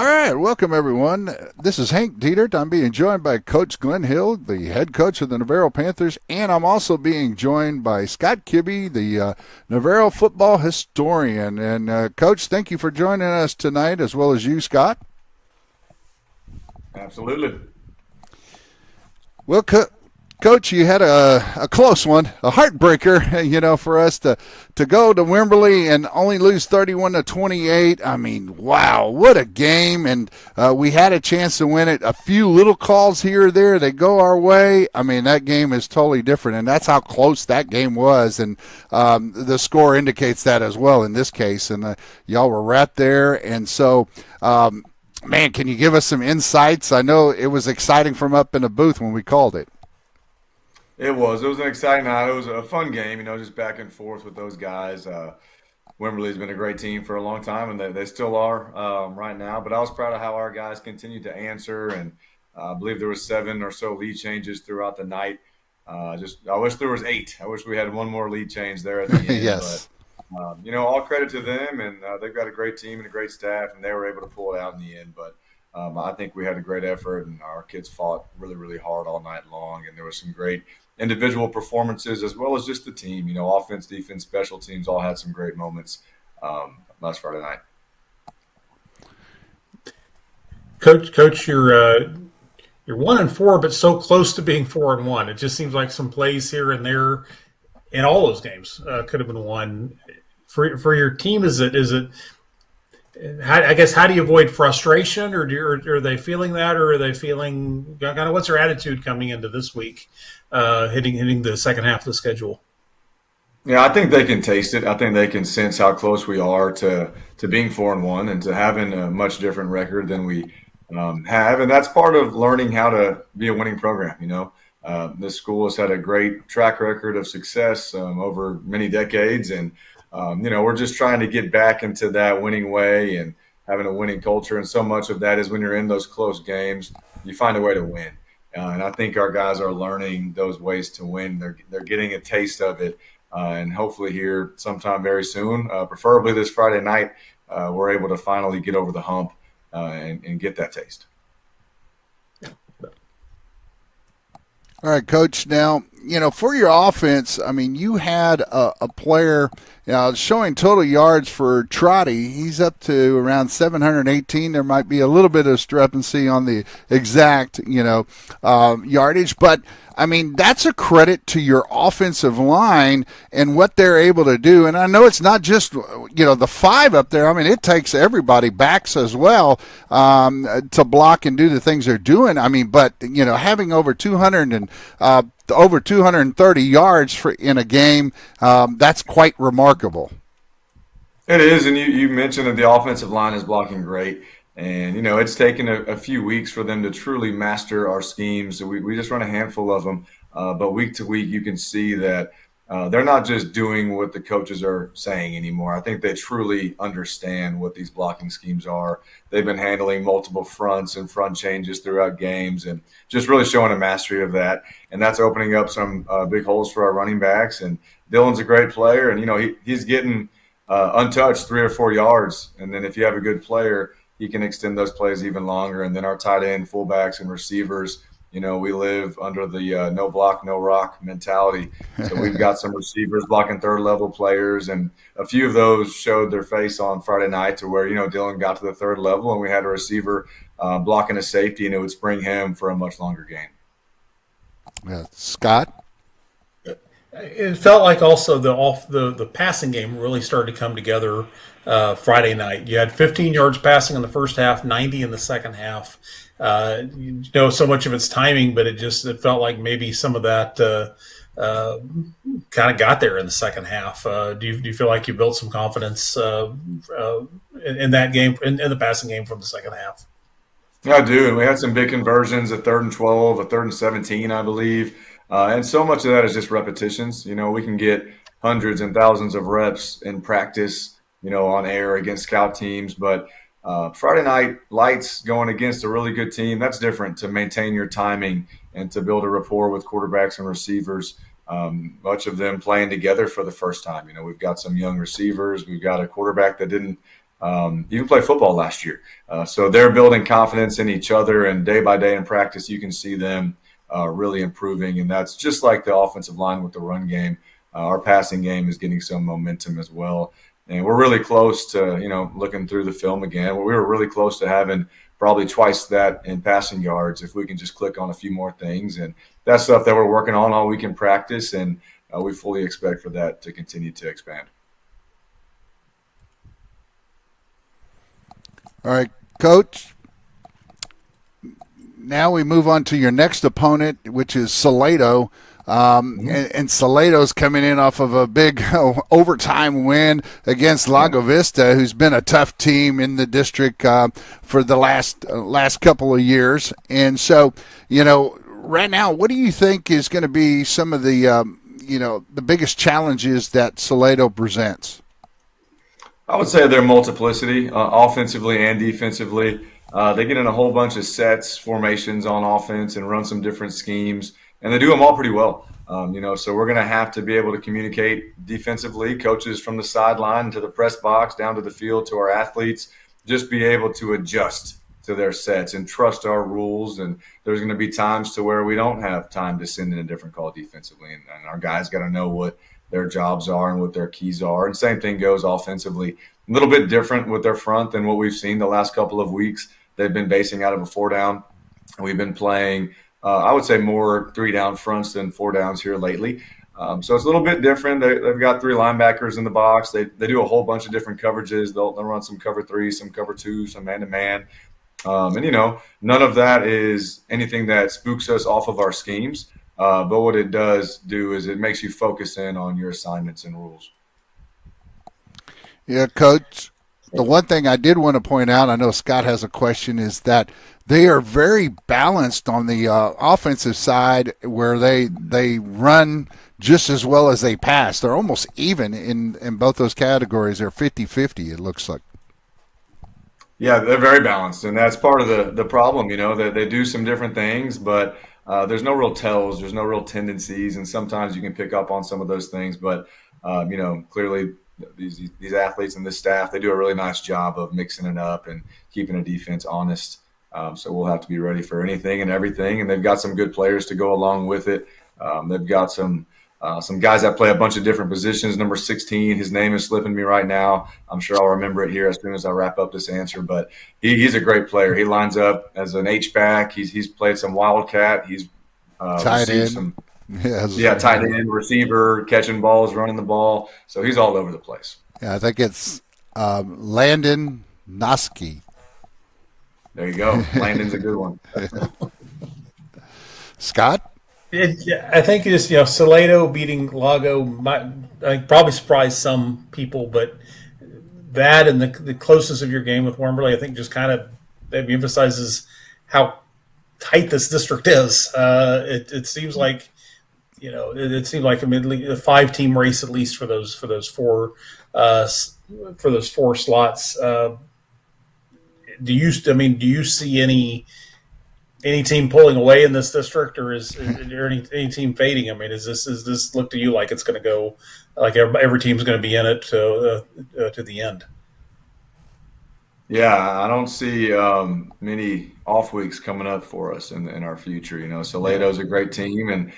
All right, welcome everyone. This is Hank Dietert. I'm being joined by Coach Glenn Hill, the head coach of the Navarro Panthers, and I'm also being joined by Scott Kibbe, the Navarro football historian. And Coach, thank you for joining us tonight, as well as you, Scott. Absolutely. Well, Coach, you had a close one, a heartbreaker, for us to go to Wimberley and only lose 31-28. I mean, wow, what a game. And we had a chance to win it. A few little calls here or there, they go our way. I mean, that game is totally different, and that's how close that game was. And the score indicates that as well in this case. And y'all were right there. And so, man, can you give us some insights? I know it was exciting from up in the booth when we called it. It was. It was an exciting night. It was a fun game, just back and forth with those guys. Wimberley's been a great team for a long time, and they still are right now. But I was proud of how our guys continued to answer, and I believe there was 7 or so lead changes throughout the night. I wish there was 8. I wish we had one more lead change there at the end. Yes. But, all credit to them, and they've got a great team and a great staff, and they were able to pull it out in the end. But I think we had a great effort, and our kids fought really, really hard all night long, and there was some great individual performances as well as just the team. Offense, defense, special teams all had some great moments last Friday night. Coach, you're 1-4, but so close to being 4-1. It just seems like some plays here and there in all those games could have been won. For your team, is it? I guess, how do you avoid frustration, or are they feeling that, or are they feeling kind of what's their attitude coming into this week, hitting the second half of the schedule? Yeah, I think they can taste it. I think they can sense how close we are to being 4-1 and to having a much different record than we have, and that's part of learning how to be a winning program. This school has had a great track record of success over many decades, and we're just trying to get back into that winning way and having a winning culture. And so much of that is when you're in those close games, you find a way to win. And I think our guys are learning those ways to win. They're getting a taste of it. And hopefully here sometime very soon, preferably this Friday night, we're able to finally get over the hump and get that taste. All right, Coach. Now, for your offense, I mean, you had a player showing total yards for Trotty. He's up to around 718. There might be a little bit of discrepancy on the exact, yardage. But, I mean, that's a credit to your offensive line and what they're able to do. And I know it's not just, the 5 up there. I mean, it takes everybody, backs as well, to block and do the things they're doing. I mean, but, having over 200 and over 230 yards in a game, that's quite remarkable. It is, and you mentioned that the offensive line is blocking great. And, it's taken a few weeks for them to truly master our schemes. So we just run a handful of them. But week to week, you can see that they're not just doing what the coaches are saying anymore. I think they truly understand what these blocking schemes are. They've been handling multiple fronts and front changes throughout games and just really showing a mastery of that. And that's opening up some big holes for our running backs. And Dylan's a great player. And, he's getting untouched 3 or 4 yards. And then if you have a good player, he can extend those plays even longer. And then our tight end, fullbacks, and receivers, we live under the no block, no rock mentality. So we've got some receivers blocking third-level players, and a few of those showed their face on Friday night to where, Dylan got to the third level, and we had a receiver blocking a safety, and it would spring him for a much longer game. Scott? It felt like also the passing game really started to come together Friday night. You had 15 yards passing in the first half, 90 in the second half. So much of it's timing, but it felt like maybe some of that kind of got there in the second half. Do you feel like you built some confidence in that game, in the passing game from the second half? Yeah, I do. And we had some big conversions, a 3rd and 12, a 3rd and 17, I believe. And so much of that is just repetitions. We can get hundreds and thousands of reps in practice, on air against scout teams. But Friday night lights going against a really good team, that's different to maintain your timing and to build a rapport with quarterbacks and receivers. Much of them playing together for the first time. We've got some young receivers. We've got a quarterback that didn't even play football last year. So they're building confidence in each other, and day by day in practice, you can see them really improving. And that's just like the offensive line with the run game. Our passing game is getting some momentum as well. And we're really close to, looking through the film again, we were really close to having probably twice that in passing yards if we can just click on a few more things. And that's stuff that we're working on all week in practice, and we fully expect for that to continue to expand. All right, Coach. Now we move on to your next opponent, which is Salado. And Salado's coming in off of a big overtime win against Lago Vista, who's been a tough team in the district for the last couple of years. And so, right now, what do you think is going to be some of the the biggest challenges that Salado presents? I would say their multiplicity, offensively and defensively. They get in a whole bunch of sets, formations on offense, and run some different schemes, and they do them all pretty well. So we're going to have to be able to communicate defensively, coaches from the sideline to the press box, down to the field, to our athletes, just be able to adjust to their sets and trust our rules. And there's going to be times to where we don't have time to send in a different call defensively, and our guys got to know what their jobs are and what their keys are. And same thing goes offensively. A little bit different with their front than what we've seen the last couple of weeks. They've been basing out of a 4-down. We've been playing, I would say, more 3-down fronts than 4-downs here lately. So it's a little bit different. They've got 3 linebackers in the box. They do a whole bunch of different coverages. They'll run some cover 3, some cover 2, some man-to-man. And none of that is anything that spooks us off of our schemes. But what it does do is it makes you focus in on your assignments and rules. Yeah, Coach. The one thing I did want to point out, I know Scott has a question, is that they are very balanced on the offensive side, where they run just as well as they pass. They're almost even in both those categories. They're 50-50, it looks like. Yeah, they're very balanced, and that's part of the problem, that they do some different things, but there's no real tells, there's no real tendencies, and sometimes you can pick up on some of those things, but, clearly these athletes and this staff, they do a really nice job of mixing it up and keeping a defense honest. So we'll have to be ready for anything and everything, and they've got some good players to go along with it. They've got some guys that play a bunch of different positions. Number 16, his name is slipping me right now. I'm sure I'll remember it here as soon as I wrap up this answer, but he's a great player. He lines up as an H-back. He's played some Wildcat. He's tight end. Some tight end, receiver, catching balls, running the ball. So he's all over the place. Yeah, I think it's Landon Noski. There you go. Landon's a good one. Scott? I think it's Salado beating Lago might probably surprise some people, but that and the closeness of your game with Wimberley, I think just kind of maybe emphasizes how tight this district is. It seems like it seemed like a 5-team race at least for those 4 slots. Do you see any team pulling away in this district, or is there any team fading? Does this look to you like it's going to go like every team's going to be in it to the end? Yeah, I don't see many off weeks coming up for us in our future. Salado's a great team, and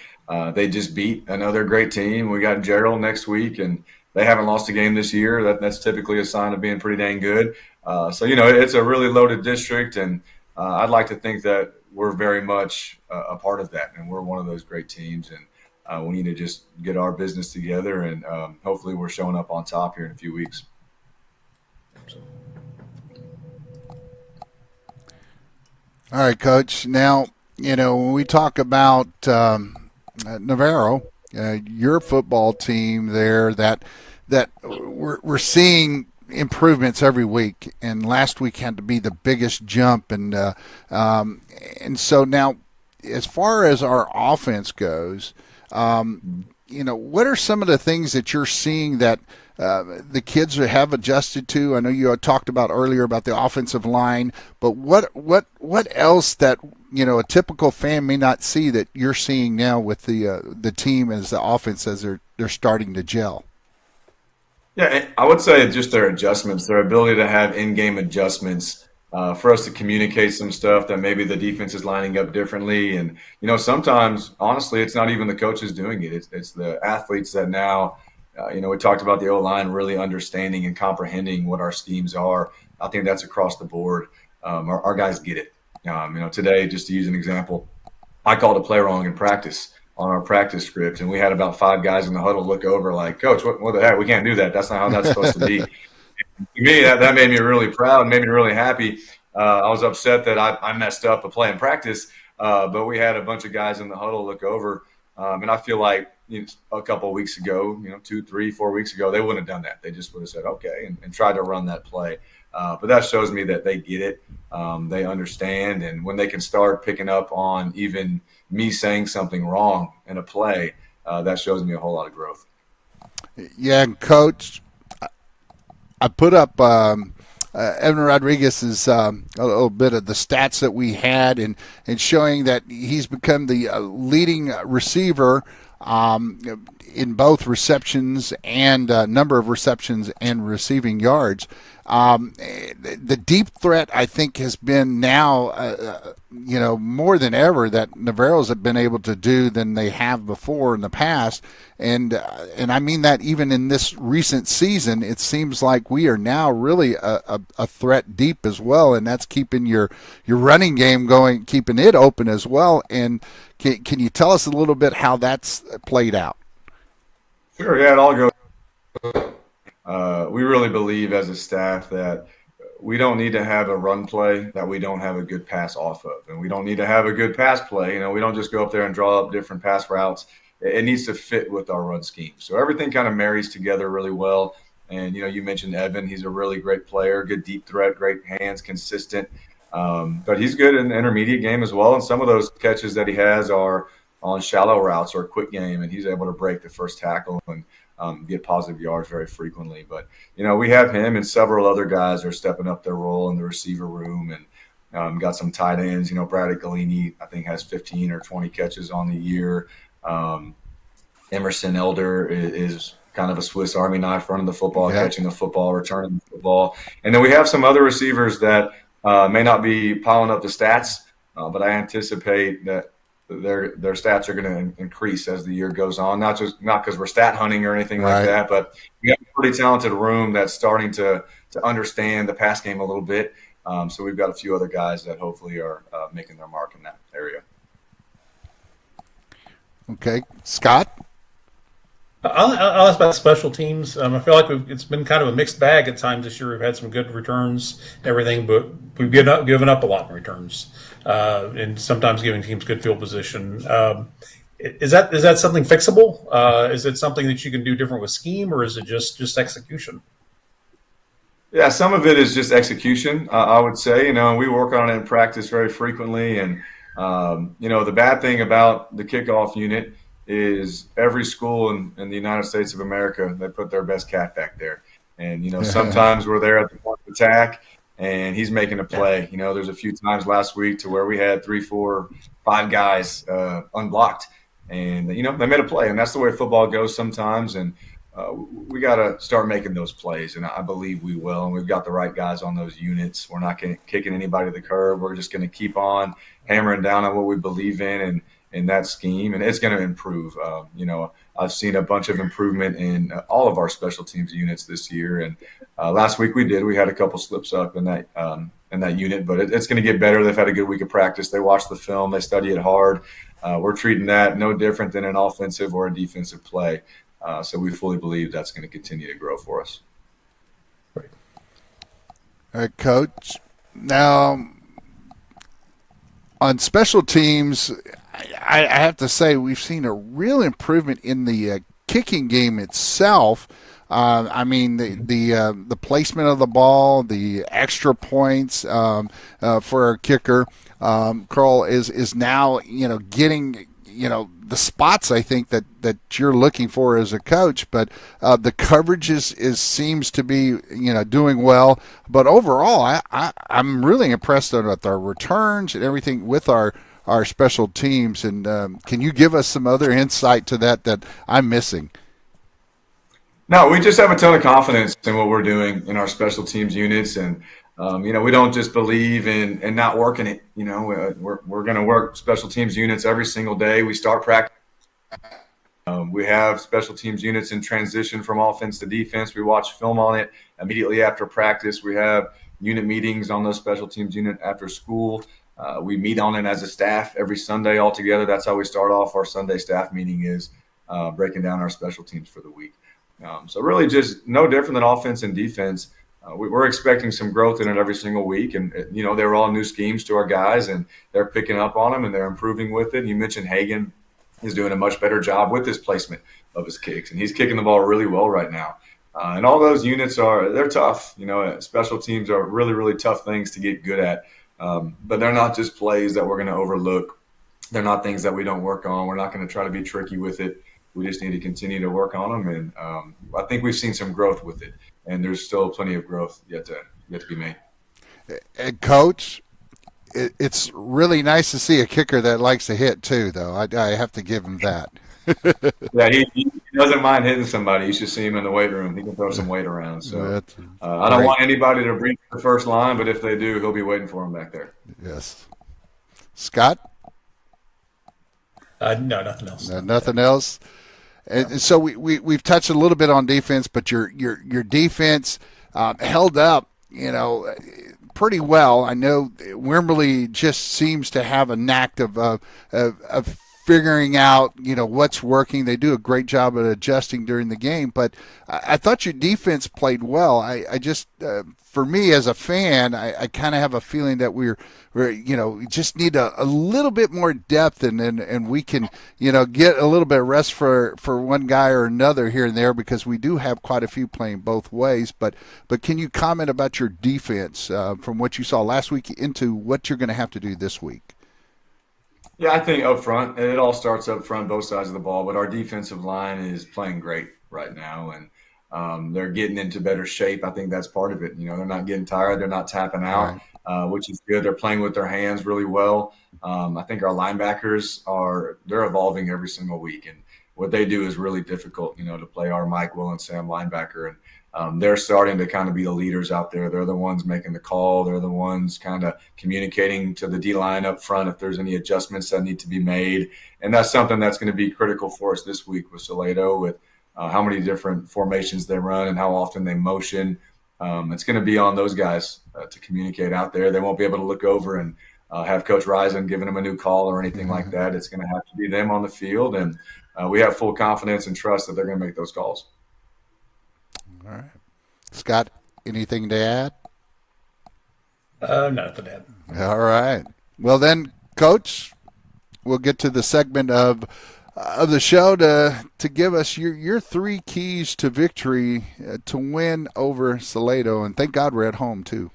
they just beat another great team. We got Gerald next week, and they haven't lost a game this year. That's typically a sign of being pretty dang good. So it's a really loaded district, and I'd like to think that we're very much a part of that, and we're one of those great teams, and we need to just get our business together, and hopefully we're showing up on top here in a few weeks. All right, Coach. Now, when we talk about Navarro, your football team there, that we're seeing improvements every week, and last week had to be the biggest jump, and so now, as far as our offense goes, what are some of the things that you're seeing that the kids have adjusted to? I know you had talked about earlier about the offensive line, but what else that a typical fan may not see that you're seeing now with the team as the offense as they're starting to gel? Yeah, I would say just their adjustments, their ability to have in-game adjustments for us to communicate some stuff that maybe the defense is lining up differently. And, sometimes, honestly, it's not even the coaches doing it. It's the athletes that now, we talked about the O-line really understanding and comprehending what our schemes are. I think that's across the board. Our guys get it. Today, just to use an example, I called a play wrong in practice on our practice script, and we had about 5 guys in the huddle look over like, Coach, what the heck? We can't do that. That's not how that's supposed to be. To me, that made me really proud, made me really happy. I was upset that I messed up a play in practice, but we had a bunch of guys in the huddle look over, and I feel like a couple of weeks ago, 2, 3, 4 weeks ago, they wouldn't have done that. They just would have said, okay, and tried to run that play. But that shows me that they get it. They understand. And when they can start picking up on even me saying something wrong in a play, that shows me a whole lot of growth. Yeah, Coach, I put up Evan Rodriguez's a little bit of the stats that we had and showing that he's become the leading receiver in both receptions and number of receptions and receiving yards. The deep threat, I think, has been now, more than ever that Navarro's have been able to do than they have before in the past. And I mean that even in this recent season, it seems like we are now really a threat deep as well, and that's keeping your running game going, keeping it open as well. And can you tell us a little bit how that's played out? Sure, yeah, it all goes. We really believe as a staff that we don't need to have a run play that we don't have a good pass off of. And we don't need to have a good pass play. We don't just go up there and draw up different pass routes. It needs to fit with our run scheme. So everything kind of marries together really well. And, you mentioned Evan. He's a really great player, good deep threat, great hands, consistent. But he's good in the intermediate game as well. And some of those catches that he has are on shallow routes or quick game, and he's able to break the first tackle and get positive yards very frequently. But, we have him and several other guys are stepping up their role in the receiver room and got some tight ends. Brad Galini, I think, has 15 or 20 catches on the year. Emerson Elder is kind of a Swiss Army knife running the football, catching the football, returning the football. And then we have some other receivers that may not be piling up the stats, but I anticipate that their stats are going to increase as the year goes on. Not because we're stat hunting or anything like that, but we have a pretty talented room that's starting to understand the pass game a little bit. So we've got a few other guys that hopefully are making their mark in that area. Okay, Scott? I'll ask about special teams. I feel like it's been kind of a mixed bag at times this year. We've had some good returns, everything, but we've given up a lot in returns, and sometimes giving teams good field position. Is that something fixable? Is it something that you can do different with scheme, or is it just execution? Yeah, some of it is just execution. I would say, we work on it in practice very frequently, and the bad thing about the kickoff unit is every school in the United States of America, they put their best cat back there. And, sometimes we're there at the point of attack and he's making a play. There's a few times last week to where we had 3, 4, 5 guys unblocked and, they made a play. And that's the way football goes sometimes. And we got to start making those plays. And I believe we will. And we've got the right guys on those units. We're not kicking anybody to the curb. We're just going to keep on hammering down on what we believe in that scheme, and it's going to improve. I've seen a bunch of improvement in all of our special teams units this year, and last week we had a couple slips up in that unit, but it's going to get better. They've had a good week of practice. They watch the film. They study it hard. We're treating that no different than an offensive or a defensive play, so we fully believe that's going to continue to grow for us. All right, Coach. Now, on special teams, I have to say we've seen a real improvement in the kicking game itself. The placement of the ball, the extra points for our kicker. Carl is now getting the spots I think that you're looking for as a coach, but the coverage seems to be doing well. But overall, I'm really impressed with our returns and everything with our special teams. And can you give us some other insight to that I'm missing? No, we just have a ton of confidence in what we're doing in our special teams units, and we don't just believe in not working it. We're going to work special teams units every single day. We start practice. We have special teams units in transition from offense to defense. We watch film on it immediately after practice. We have unit meetings on those special teams unit after school. We meet on it as a staff every Sunday all together. That's how we start off our Sunday staff meeting, is breaking down our special teams for the week. So really just no different than offense and defense. We're expecting some growth in it every single week. And, they're all new schemes to our guys, and they're picking up on them and they're improving with it. And you mentioned Hagan is doing a much better job with his placement of his kicks, and he's kicking the ball really well right now. And all those units they're tough. Special teams are really, really tough things to get good at. But they're not just plays that we're going to overlook. They're not things that we don't work on. We're not going to try to be tricky with it. We just need to continue to work on them. And I think we've seen some growth with it, and there's still plenty of growth yet to be made. And Coach, it's really nice to see a kicker that likes to hit too, though. I have to give him that. Yeah, he doesn't mind hitting somebody. You should see him in the weight room. He can throw some weight around. So I don't want anybody to breach the first line, but if they do, he'll be waiting for him back there. Yes. Scott? No, nothing else. Nothing else. And so we've touched a little bit on defense, but your defense held up, pretty well. I know Wimberley just seems to have a knack of figuring out, what's working. They do a great job at adjusting during the game, but I thought your defense played well. I just, for me as a fan, I kind of have a feeling that we just need a little bit more depth, and we can, get a little bit of rest for one guy or another here and there, because we do have quite a few playing both ways. But can you comment about your defense from what you saw last week into what you're going to have to do this week? Yeah, I think up front, it all starts up front, both sides of the ball. But our defensive line is playing great right now, and they're getting into better shape. I think that's part of it. They're not getting tired. They're not tapping out, which is good. They're playing with their hands really well. I think our linebackers they're evolving every single week, and what they do is really difficult, to play our Mike, Will, and Sam linebacker. And they're starting to kind of be the leaders out there. They're the ones making the call. They're the ones kind of communicating to the D-line up front if there's any adjustments that need to be made. And that's something that's going to be critical for us this week with Salado, with how many different formations they run and how often they motion. It's going to be on those guys to communicate out there. They won't be able to look over and have Coach Risen giving them a new call or anything like that. It's going to have to be them on the field, and we have full confidence and trust that they're going to make those calls. All right. Scott, anything to add? Nothing to add. All right. Well then, Coach, we'll get to the segment of the show to give us your three keys to victory to win over Salado. And thank God we're at home too.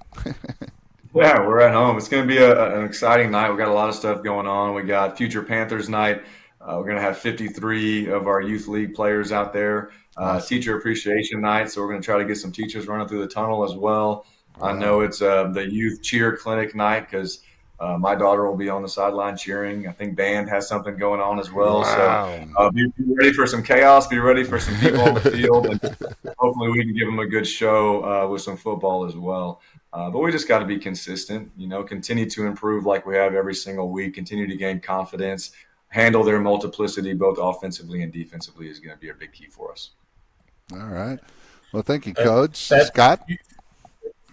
Yeah, we're at home. It's going to be an exciting night. We've got a lot of stuff going on. We got Future Panthers night. We're going to have 53 of our youth league players out there. Teacher appreciation night, so we're going to try to get some teachers running through the tunnel as well. Wow. I know it's the youth cheer clinic night, because my daughter will be on the sideline cheering. I think band has something going on as well. Wow. So be ready for some chaos. Be ready for some people on the field. And hopefully we can give them a good show with some football as well. But we just got to be consistent, continue to improve like we have every single week, continue to gain confidence, handle their multiplicity both offensively and defensively is going to be a big key for us. All right. Well, thank you, Coach. Scott?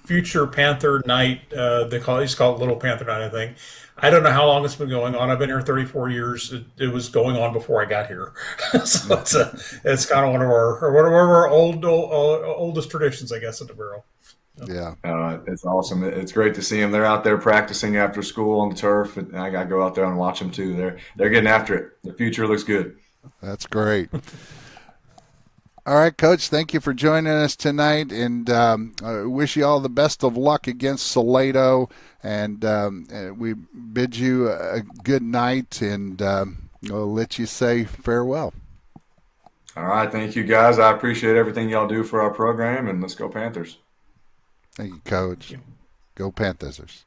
Future Panther night, they call it Little Panther night, I think. I don't know how long it's been going on. I've been here 34 years. It was going on before I got here. So it's kind of one of our oldest traditions, I guess, at the Bureau. Yeah. It's awesome. It's great to see them. They're out there practicing after school on the turf. And I got to go out there and watch them too. They're getting after it. The future looks good. That's great. All right, Coach, thank you for joining us tonight, and I wish you all the best of luck against Salado, and we bid you a good night, and we'll let you say farewell. All right, thank you, guys. I appreciate everything y'all do for our program, and let's go Panthers. Thank you, Coach. Go Panthers.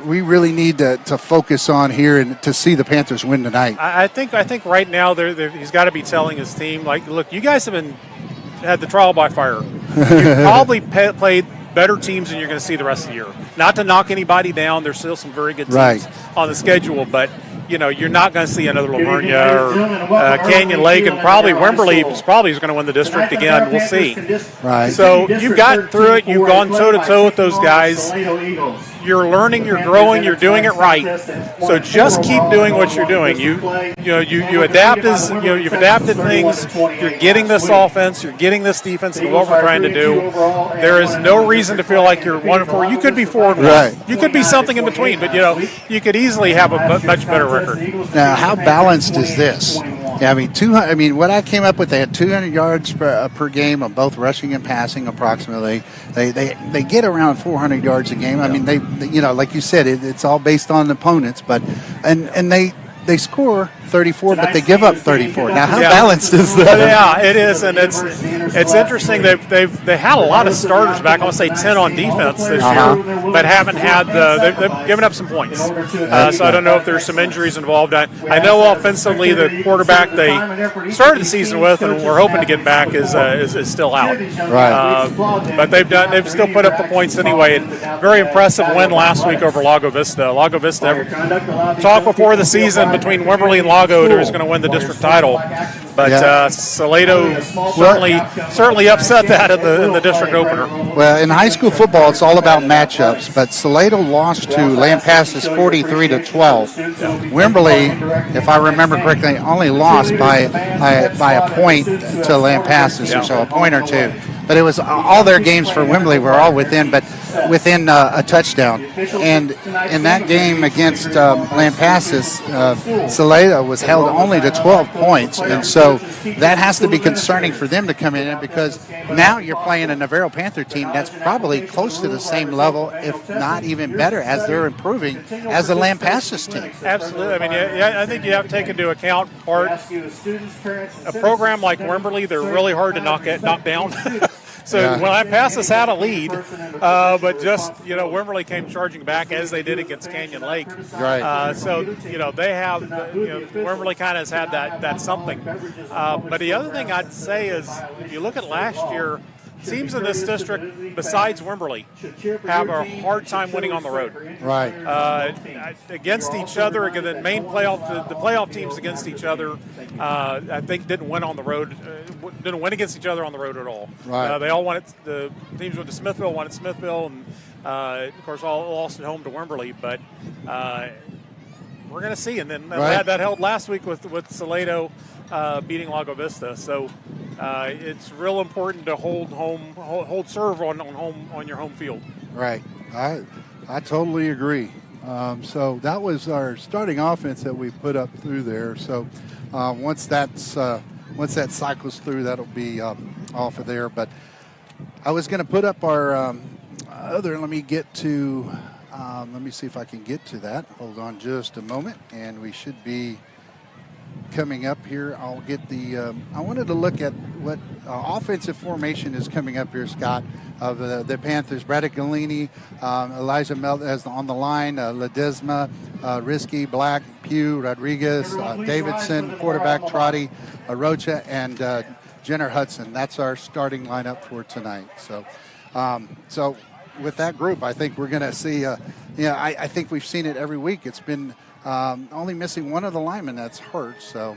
we really need to focus on here and to see the Panthers win tonight? I think right now he's got to be telling his team, like, look, you guys have had the trial by fire. You've probably played better teams than you're going to see the rest of the year. Not to knock anybody down, there's still some very good teams on the schedule, but you're not going to see another Lavernia or Canyon Lake, and probably Wimberley is going to win the district again. We'll see. Right. So you've gotten through it. You've gone toe-to-toe with those guys. You're learning, you're growing, you're doing it right. So just keep doing what you're doing. You adapt as you've adapted things. You're getting this offense, you're getting this defense, and what we're trying to do. There is no reason to feel like you're 1-4. You could be 4-1. Right. You could be something in between, but you could easily have a much better record. Now, how balanced is this? Yeah, I mean, 200. I mean, what I came up with, they had 200 yards per game of both rushing and passing, approximately. They get around 400 yards a game. I mean, they like you said, it's all based on the opponents, but and they score 34, but they give up 34. Now, how balanced is that? Yeah, it is, and it's interesting. They had a lot of starters back. I want to say 10 on defense this year, but haven't had they've given up some points. So I don't know if there's some injuries involved. I know offensively the quarterback they started the season with, and we're hoping to get back is still out. Right. But they've still put up the points anyway. And very impressive win last week over Lago Vista. Lago Vista talked before the season between Wimberley and Lago who's going to win the district title, but Salado certainly upset that in the district opener. Well, in high school football, it's all about matchups, but Salado lost to Lampasas 43-12. Wimberley, if I remember correctly, only lost by a point to Lampasas, or so, a point or two. But it was all their games for Wimberley were all within a touchdown. And in that game against Lampasas, Salado was held only to 12 points. And so that has to be concerning for them to come in, because now you're playing a Navarro Panther team that's probably close to the same level, if not even better, as they're improving as the Lampasas team. Absolutely. I mean, I think you have to take into account a program like Wimberley, they're really hard to knock down. So when Lampasas had a lead, but just Wimberley came charging back as they did against Canyon Lake. Right. So they have Wimberley kind of has had that something. But the other thing I'd say is, if you look at last year, teams in this district, besides Wimberley, have a hard time winning on the road. Right. Against each other, again, the main playoff teams against each other, I think didn't win on the road. Didn't win against each other on the road at all. Right. They all won it. The teams went to Smithville, won at Smithville, and of course all lost at home to Wimberley. But we're going to see. And then that held last week with Salado beating Lago Vista. So it's real important to hold serve on your home field. Right. I totally agree. So that was our starting offense that we put up through there. So once that cycles through, that'll be off of there. But I was going to put up our other. Let me see if I can get to that. Hold on just a moment, and we should be coming up here. I'll get the. I wanted to look at what offensive formation is coming up here, Scott, of the Panthers. Braddock Galini, Elijah Mel as on the line, Ledesma, Risky, Black, Pugh, Rodriguez, Davidson, quarterback Trotty, Rocha, and Jenner Hudson. That's our starting lineup for tonight. So with that group, I think we're going to see. I think we've seen it every week. It's been only missing one of the linemen that's hurt. So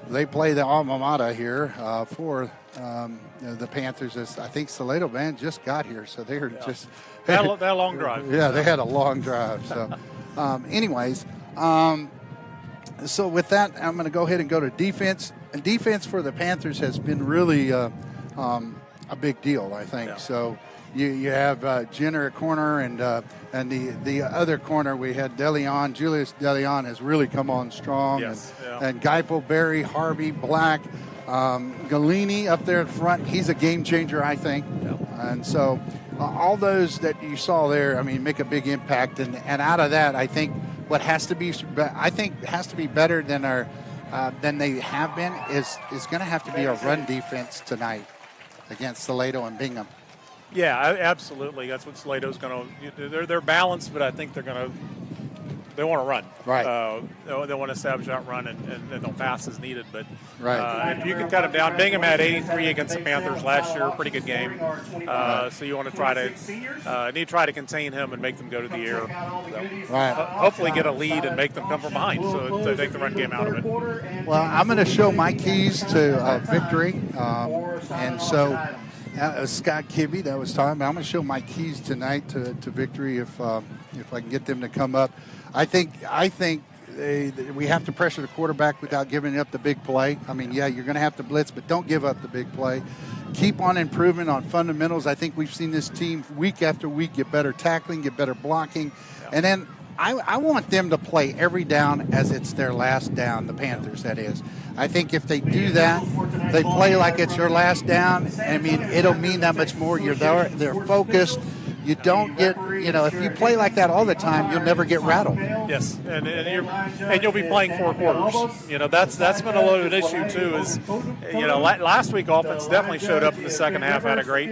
they play the alma mater here for the Panthers. I think Salado band just got here, so they're just that long drive. Yeah, they had a long drive. So, anyways, so with that, I'm going to go ahead and go to defense. And defense for the Panthers has been really a big deal, I think. Yeah. So you have Jenner at corner, and the other corner we had DeLeon. Julius DeLeon has really come on strong. Yes. And Geipel, Berry, Harvey, Black, Galini up there in front. He's a game changer, I think. Yeah. And so all those that you saw there, I mean, make a big impact. And out of that, I think what has to be better than they have been is going to have to be a run defense tonight against Salado and Bingham. Yeah, absolutely. That's what Salado's going to. They're balanced, but I think they want to run. Right. They want to establish that run, and they'll pass as needed. But Right. if you can cut them down, Bingham had 83 against the Panthers last year, pretty good game. So you want to try to contain him and make them go to the air. So, Right. hopefully get a lead and make them come from behind, so to take the run game out of it. Well, I'm going to show my keys to victory, and so. Scott Kibbe that was talking about. I'm going to show my keys tonight to victory if I can get them to come up. I think we have to pressure the quarterback without giving up the big play. I mean, yeah, you're going to have to blitz, but don't give up the big play. Keep on improving on fundamentals. I think we've seen this team week after week get better tackling, get better blocking, and then I want them to play every down as it's their last down, the Panthers, that is. I think if they do that, they play like it's their last down. I mean, it'll mean that much more. You're there, they're focused. You don't get, if you play like that all the time, you'll never get rattled. Yes, and you'll be playing 4 quarters. That's been a loaded issue too. Last week offense definitely showed up in the second half, had a great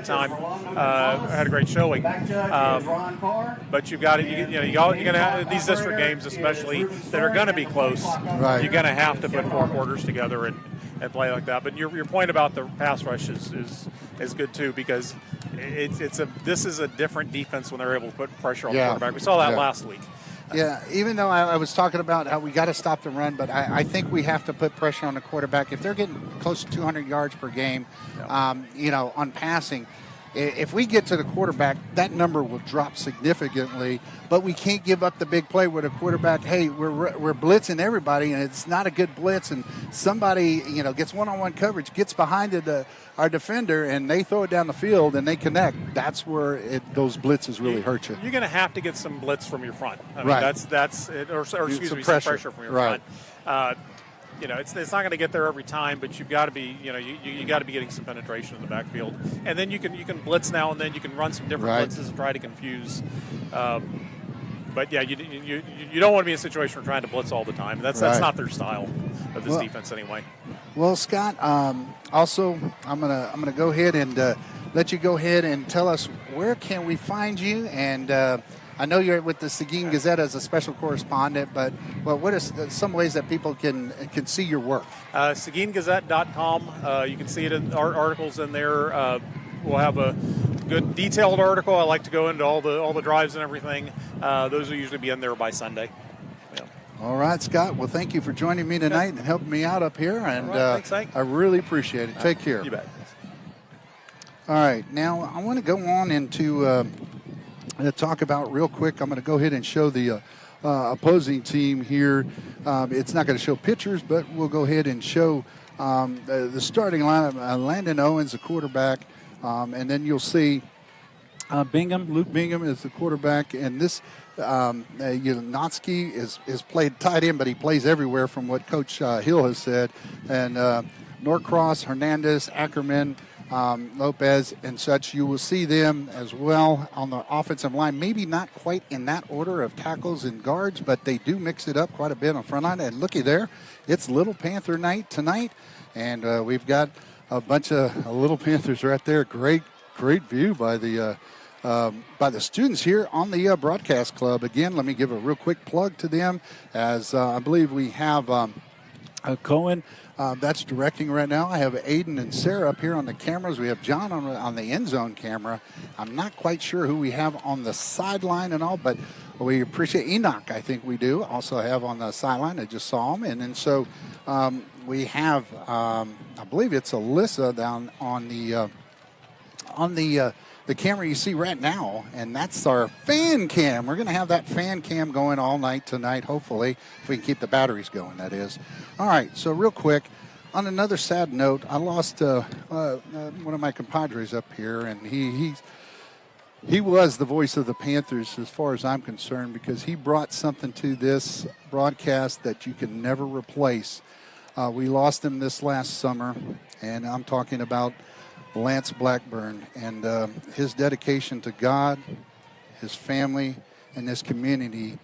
time, had a great showing. But you've got to, you're going to have these district games, especially that are going to be close. Right. You're going to have to put 4 quarters together and play like that. But your point about the pass rush is good too, because this is a different defense when they're able to put pressure on the quarterback. We saw that last week. Yeah, even though I was talking about how we got to stop the run, but I think we have to put pressure on the quarterback. If they're getting close to 200 yards per game, on passing, if we get to the quarterback, that number will drop significantly. But we can't give up the big play where the quarterback, hey, we're blitzing everybody, and it's not a good blitz, and somebody gets one-on-one coverage, gets behind our defender, and they throw it down the field and they connect. That's where those blitzes really hurt you. You're going to have to get some blitz from your front. I mean, right. That's it, or excuse me, some some pressure from your right. front. It's not going to get there every time, but you've got to be, you got to be getting some penetration in the backfield, and then you can blitz now and then. You can run some different blitzes and try to confuse. But yeah, you don't want to be in a situation where you're trying to blitz all the time. That's not their style of this defense anyway. Well, Scott, also I'm gonna go ahead and let you go ahead and tell us where can we find you, and I know you're with the Seguin Gazette as a special correspondent, but what are some ways that people can see your work? SeguinGazette.com. You can see it in articles in there. We'll have a good detailed article. I like to go into all the drives and everything. Those will usually be in there by Sunday. Yeah. All right, Scott. Well, thank you for joining me tonight and helping me out up here. And thanks, Hank. I really appreciate it. Take care. You bet. All right. Now, I want to go on into talk about real quick. I'm going to go ahead and show the opposing team here. It's not going to show pictures, but we'll go ahead and show the starting lineup. Landon Owens, the quarterback. And then you'll see Luke Bingham is the quarterback, and this Notsky is played tight end, but he plays everywhere from what Coach Hill has said. And Norcross, Hernandez, Ackerman, Lopez, and such, you will see them as well on the offensive line. Maybe not quite in that order of tackles and guards, but they do mix it up quite a bit on front line. And looky there, it's Little Panther night tonight, and we've got a bunch of Little Panthers right there. Great view by the students here on the broadcast club. Again, let me give a real quick plug to them, as I believe we have Cohen that's directing right now. I have Aiden and Sarah up here on the cameras. We have John on the end zone camera. I'm not quite sure who we have on the sideline and all, but we appreciate Enoch. I think we do also have on the sideline. I just saw him, and then so. We have, I believe it's Alyssa down on the camera you see right now, and that's our fan cam. We're going to have that fan cam going all night tonight, hopefully, if we can keep the batteries going, that is. All right, so real quick, on another sad note, I lost one of my compadres up here, and he was the voice of the Panthers as far as I'm concerned, because he brought something to this broadcast that you can never replace. We lost him this last summer, and I'm talking about Lance Blackburn, and his dedication to God, his family, and his community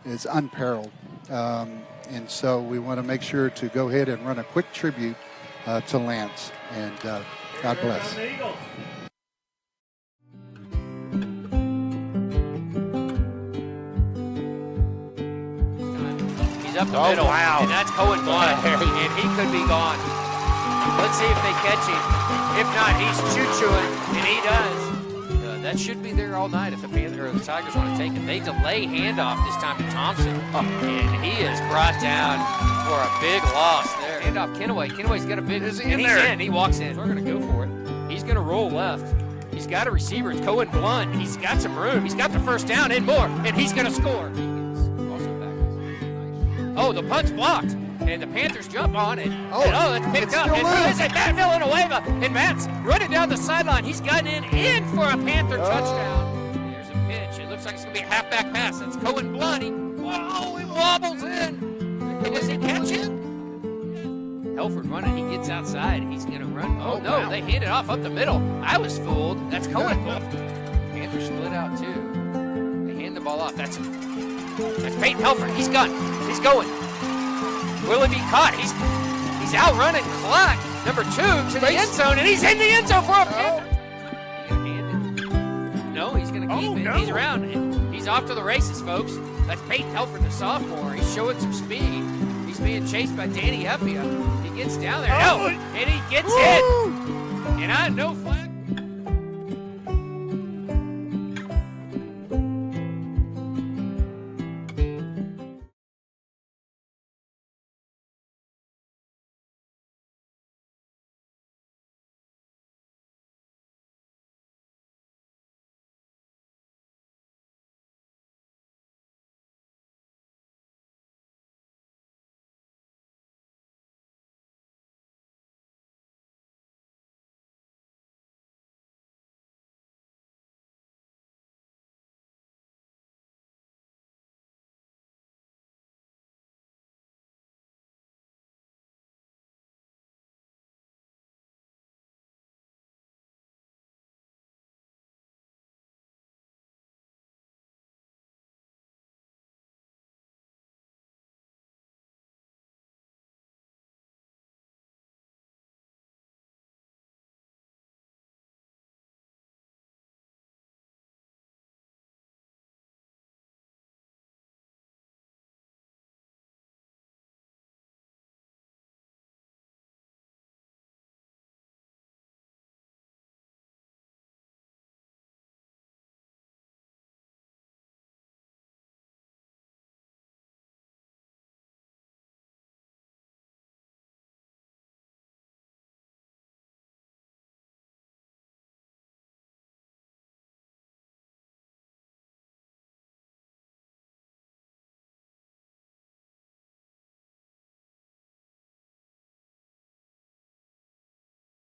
is unparalleled. And so we want to make sure to go ahead and run a quick tribute to Lance, and God bless. up the middle. Wow. And that's Cohen Blunt, and he could be gone. Let's see if they catch him. If not, he's choo-chooing, and he does. That should be there all night if the Tigers want to take it. They delay handoff this time to Thompson, and he is brought down for a big loss there. Handoff Kenaway. Kenaway's got a big. Is he in he's there? in. He walks in. We're going to go for it. He's going to roll left. He's got a receiver. It's Cohen Blunt. He's got some room. He's got the first down and more, and he's going to score. Oh, the punt's blocked, and the Panthers jump on it. Oh, it's picked up. And who is it? Matt Villanueva. And Matt's running down the sideline. He's gotten in for a Panther touchdown. There's a pitch. It looks like it's going to be a halfback pass. It's Cohen Blunt. He wobbles in. Does he catch it? Helford running. He gets outside. He's going to run. Oh, no. Wow. They hand it off up the middle. I was fooled. That's Cohen Blunt. Panthers split out, too. They hand the ball off. That's Peyton Helford. He's gone. He's going. Will he be caught? He's outrunning clock. Number 2 to the end zone, and he's in the end zone for a Panther. He's going to hand it. No, he's going to keep it. No. He's around. He's off to the races, folks. That's Peyton Helford, the sophomore. He's showing some speed. He's being chased by Danny Eppia. He gets down there. No, and he gets hit. And I no flag.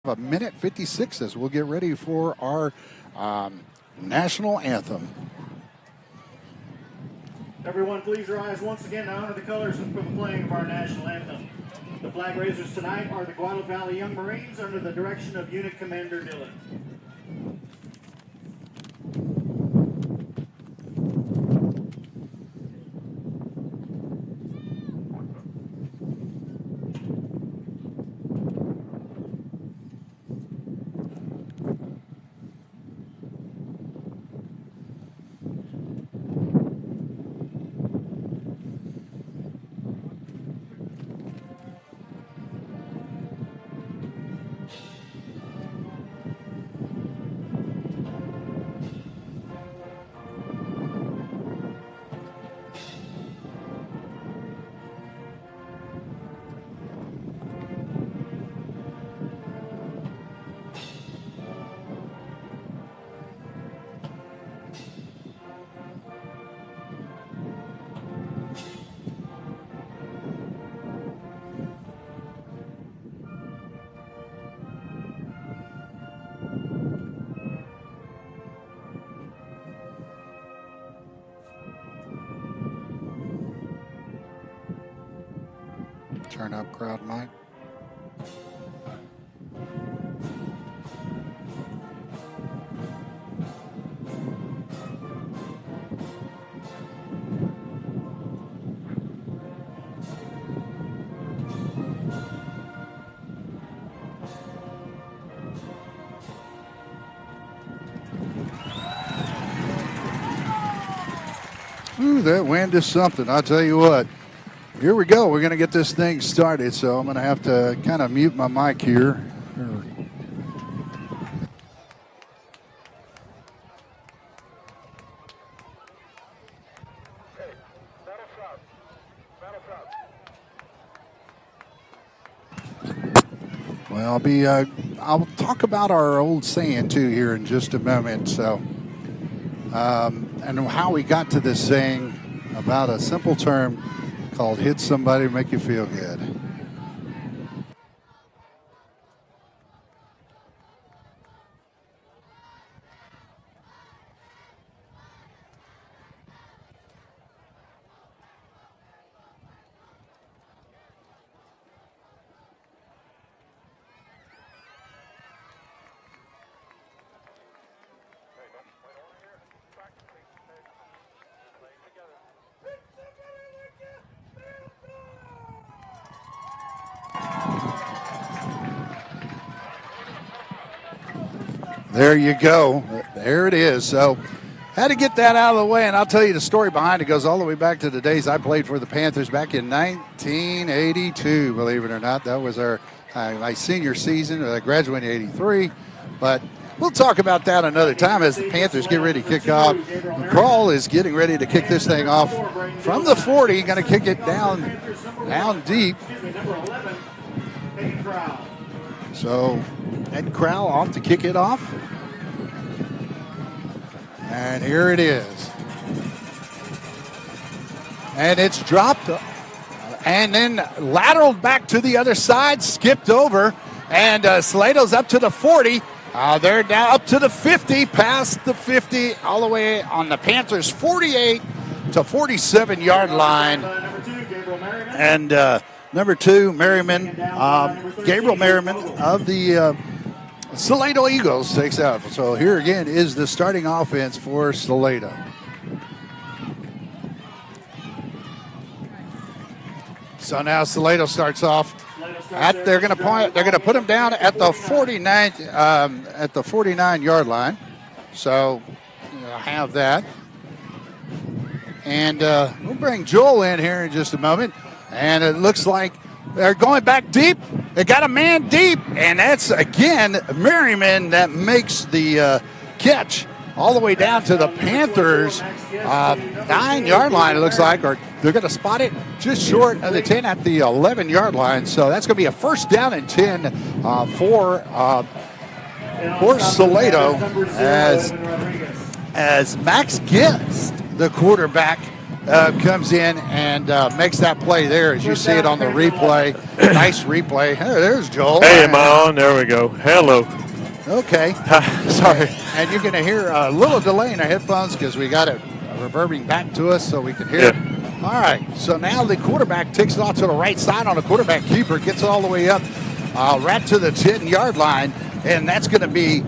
A minute 56 as we'll get ready for our national anthem. Everyone, please rise once again to honor the colors for the playing of our national anthem. The flag raisers tonight are the Guadalupe Valley Young Marines under the direction of Unit Commander Dillon. Turn up crowd, Mike. Ooh, that wind is something, I tell you what. Here we go. We're going to get this thing started, so I'm going to have to kind of mute my mic here. Well, I'll talk about our old saying too here in just a moment. So, and how we got to this saying about a simple term called "hit somebody to make you feel good." There you go. There it is. So, had to get that out of the way, and I'll tell you the story behind it. Goes all the way back to the days I played for the Panthers back in 1982, believe it or not. That was my senior season. I graduated in 83, but we'll talk about that another time as the Panthers get ready to kick off. McCraw is getting ready to kick this thing off from the 40, going to kick it down deep. So, Ed Crowell off to kick it off. And here it is. And it's dropped. And then lateraled back to the other side, skipped over. And Salado's up to the 40. They're now up to the 50, past the 50, all the way on the Panthers' 48 to 47-yard line. And number 2, Merriman, Gabriel Merriman of the Salado Eagles takes out. So here again is the starting offense for Salado. So now Salado starts off. They're going to put him down at the 49-yard line. So I have that. And we'll bring Joel in here in just a moment. And it looks like they're going back deep. They got a man deep, and that's, again, Merriman that makes the catch all the way down to the Panthers' 9-yard line, it looks like, or they're going to spot it just short of the 10 at the 11-yard line. So that's going to be a first down and 10 for Salado as Max Gibbs, the quarterback, comes in and makes that play there, as you see it on the replay. Nice replay. Hey, there's Joel. Hey, am I on? There we go. Hello. Okay. Sorry. And you're going to hear a little delay in our headphones because we got it reverbing back to us so we can hear it. All right. So now the quarterback takes it off to the right side on a quarterback keeper, gets it all the way up right to the 10-yard line, and that's going to be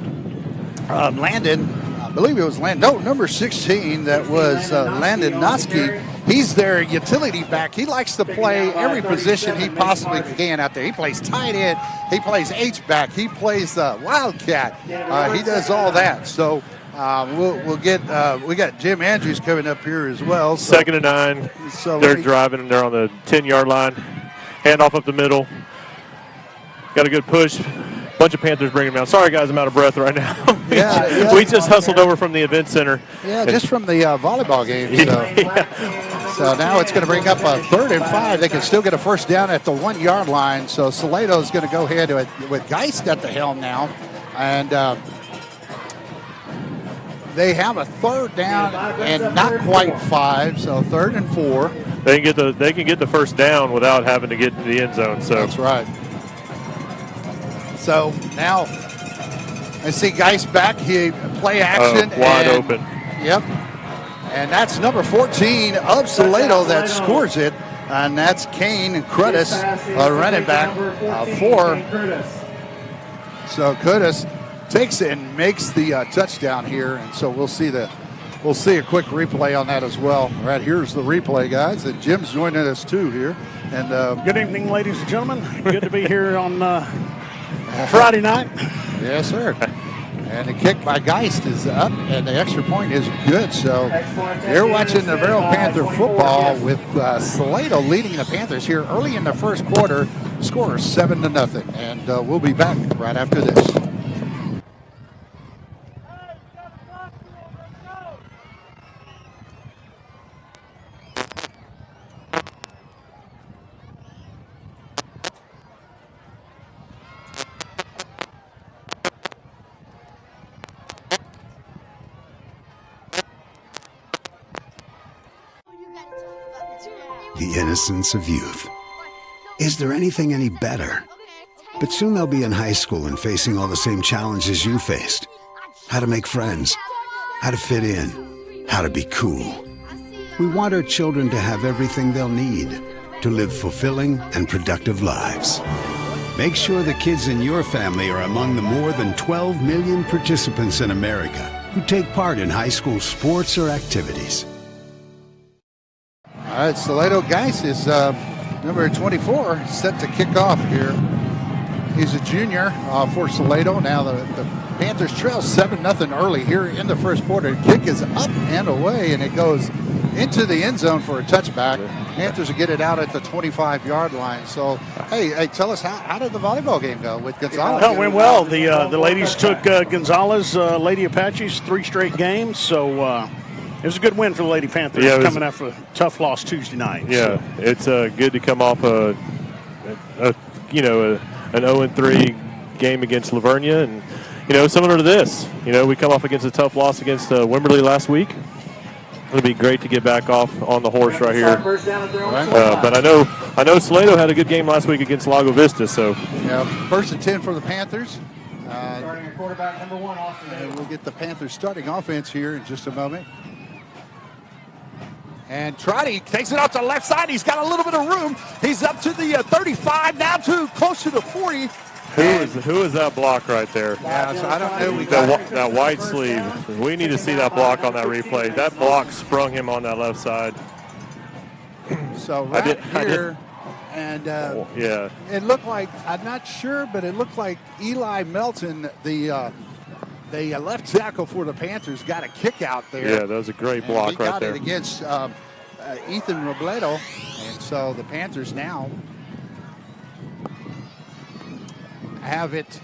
Landon. I believe it was number 16. That was Landon Noski. He's their utility back. He likes to play every position he possibly can out there. He plays tight end. He plays H-back. He plays wildcat. He does all that. So we'll get we got Jim Andrews coming up here as well. So, 2nd and 9. So they're driving, and they're on the 10-yard line. Handoff up the middle. Got a good push. Bunch of Panthers bringing them down. Sorry, guys, I'm out of breath right now. We just hustled over from the event center. Yeah, just from the volleyball game. So. So now it's going to bring up a 3rd and 5. They can still get a first down at the 1-yard line. So Salado is going to go ahead with Geist at the helm now. And they have a 3rd down and not quite 5. So 3rd and 4. They can get the first down without having to get into the end zone. So that's right. So now I see Geist back. He play action. Wide open. Yep. And that's number 14 of Salado that scores it. And that's Kane Curtis, running back for. So Curtis takes it and makes the touchdown here. And so we'll see a quick replay on that as well. All right, here's the replay, guys. And Jim's joining us too here. And good evening, ladies and gentlemen. Good to be here on Friday night. Yes, sir. And the kick by Geist is up, and the extra point is good. So you're watching Navarro Panther football with Salado leading the Panthers here early in the first quarter. Score 7-0, and we'll be back right after this. The innocence of youth. Is there anything any better? But soon they'll be in high school and facing all the same challenges you faced. How to make friends, how to fit in, how to be cool. We want our children to have everything they'll need to live fulfilling and productive lives. Make sure the kids in your family are among the more than 12 million participants in America who take part in high school sports or activities. All right, Salado Geist is number 24, set to kick off here. He's a junior for Salado. Now the Panthers trail 7-0 early here in the first quarter. The kick is up and away, and it goes into the end zone for a touchback. Panthers will get it out at the 25-yard line. So, hey, tell us, how did the volleyball game go with Gonzalez? Well, it went well. The ladies took Gonzalez, Lady Apaches, 3 straight games. So it was a good win for the Lady Panthers coming after a tough loss Tuesday night. Yeah, so it's good to come off an 0-3 game against Lavernia, and similar to this. We come off against a tough loss against Wimberley last week. It'll be great to get back off on the horse right here. But I know Salado had a good game last week against Lago Vista. So yeah, 1st and 10 for the Panthers. Starting at quarterback number 1, Austin. And we'll get the Panthers starting offense here in just a moment. And Trotty takes it out to the left side. He's got a little bit of room. He's up to the 35, now to close to the 40. Who is that block right there? Yeah, so I don't know. That white sleeve. We need to see that block on that replay. That block sprung him on that left side. So here, and yeah, it looked like, I'm not sure, but it looked like Eli Melton, the left tackle for the Panthers, got a kick out there. Yeah, that was a great block right there. He got it against Ethan Robledo, and so the Panthers now have it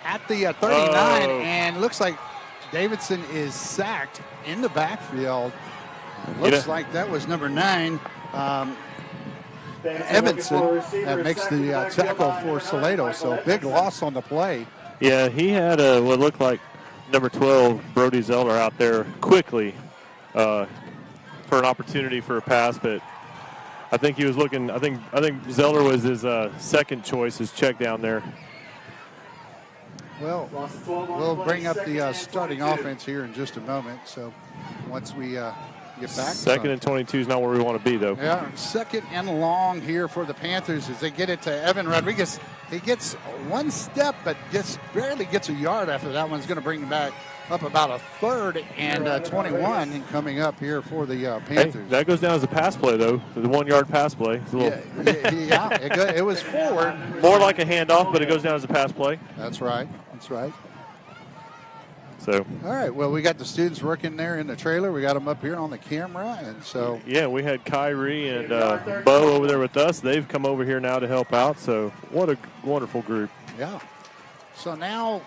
at the 39, and looks like Davidson is sacked in the backfield. It looks like that was number 9, Evanson, that makes the tackle for Salado. So big loss on the play. Yeah, he had what looked like number 12, Brody Zeller, out there quickly for an opportunity for a pass, but I think he was looking. I think Zeller was his second choice, his check down there. Well, we'll bring up the starting offense here in just a moment. So once we get back. 2nd and 22 is not where we want to be, though. Yeah, 2nd and long here for the Panthers as they get it to Evan Rodriguez. He gets one step, but barely gets a yard after that one. Is going to bring him back up about a 3rd and 21 and coming up here for the Panthers. Hey, that goes down as a pass play, though. The 1-yard pass play. It was forward. More like a handoff, but it goes down as a pass play. That's right. So. All right, well, we got the students working there in the trailer. We got them up here on the camera, and so. Yeah, we had Kyrie and Bo over there with us. They've come over here now to help out, so what a wonderful group. Yeah. So now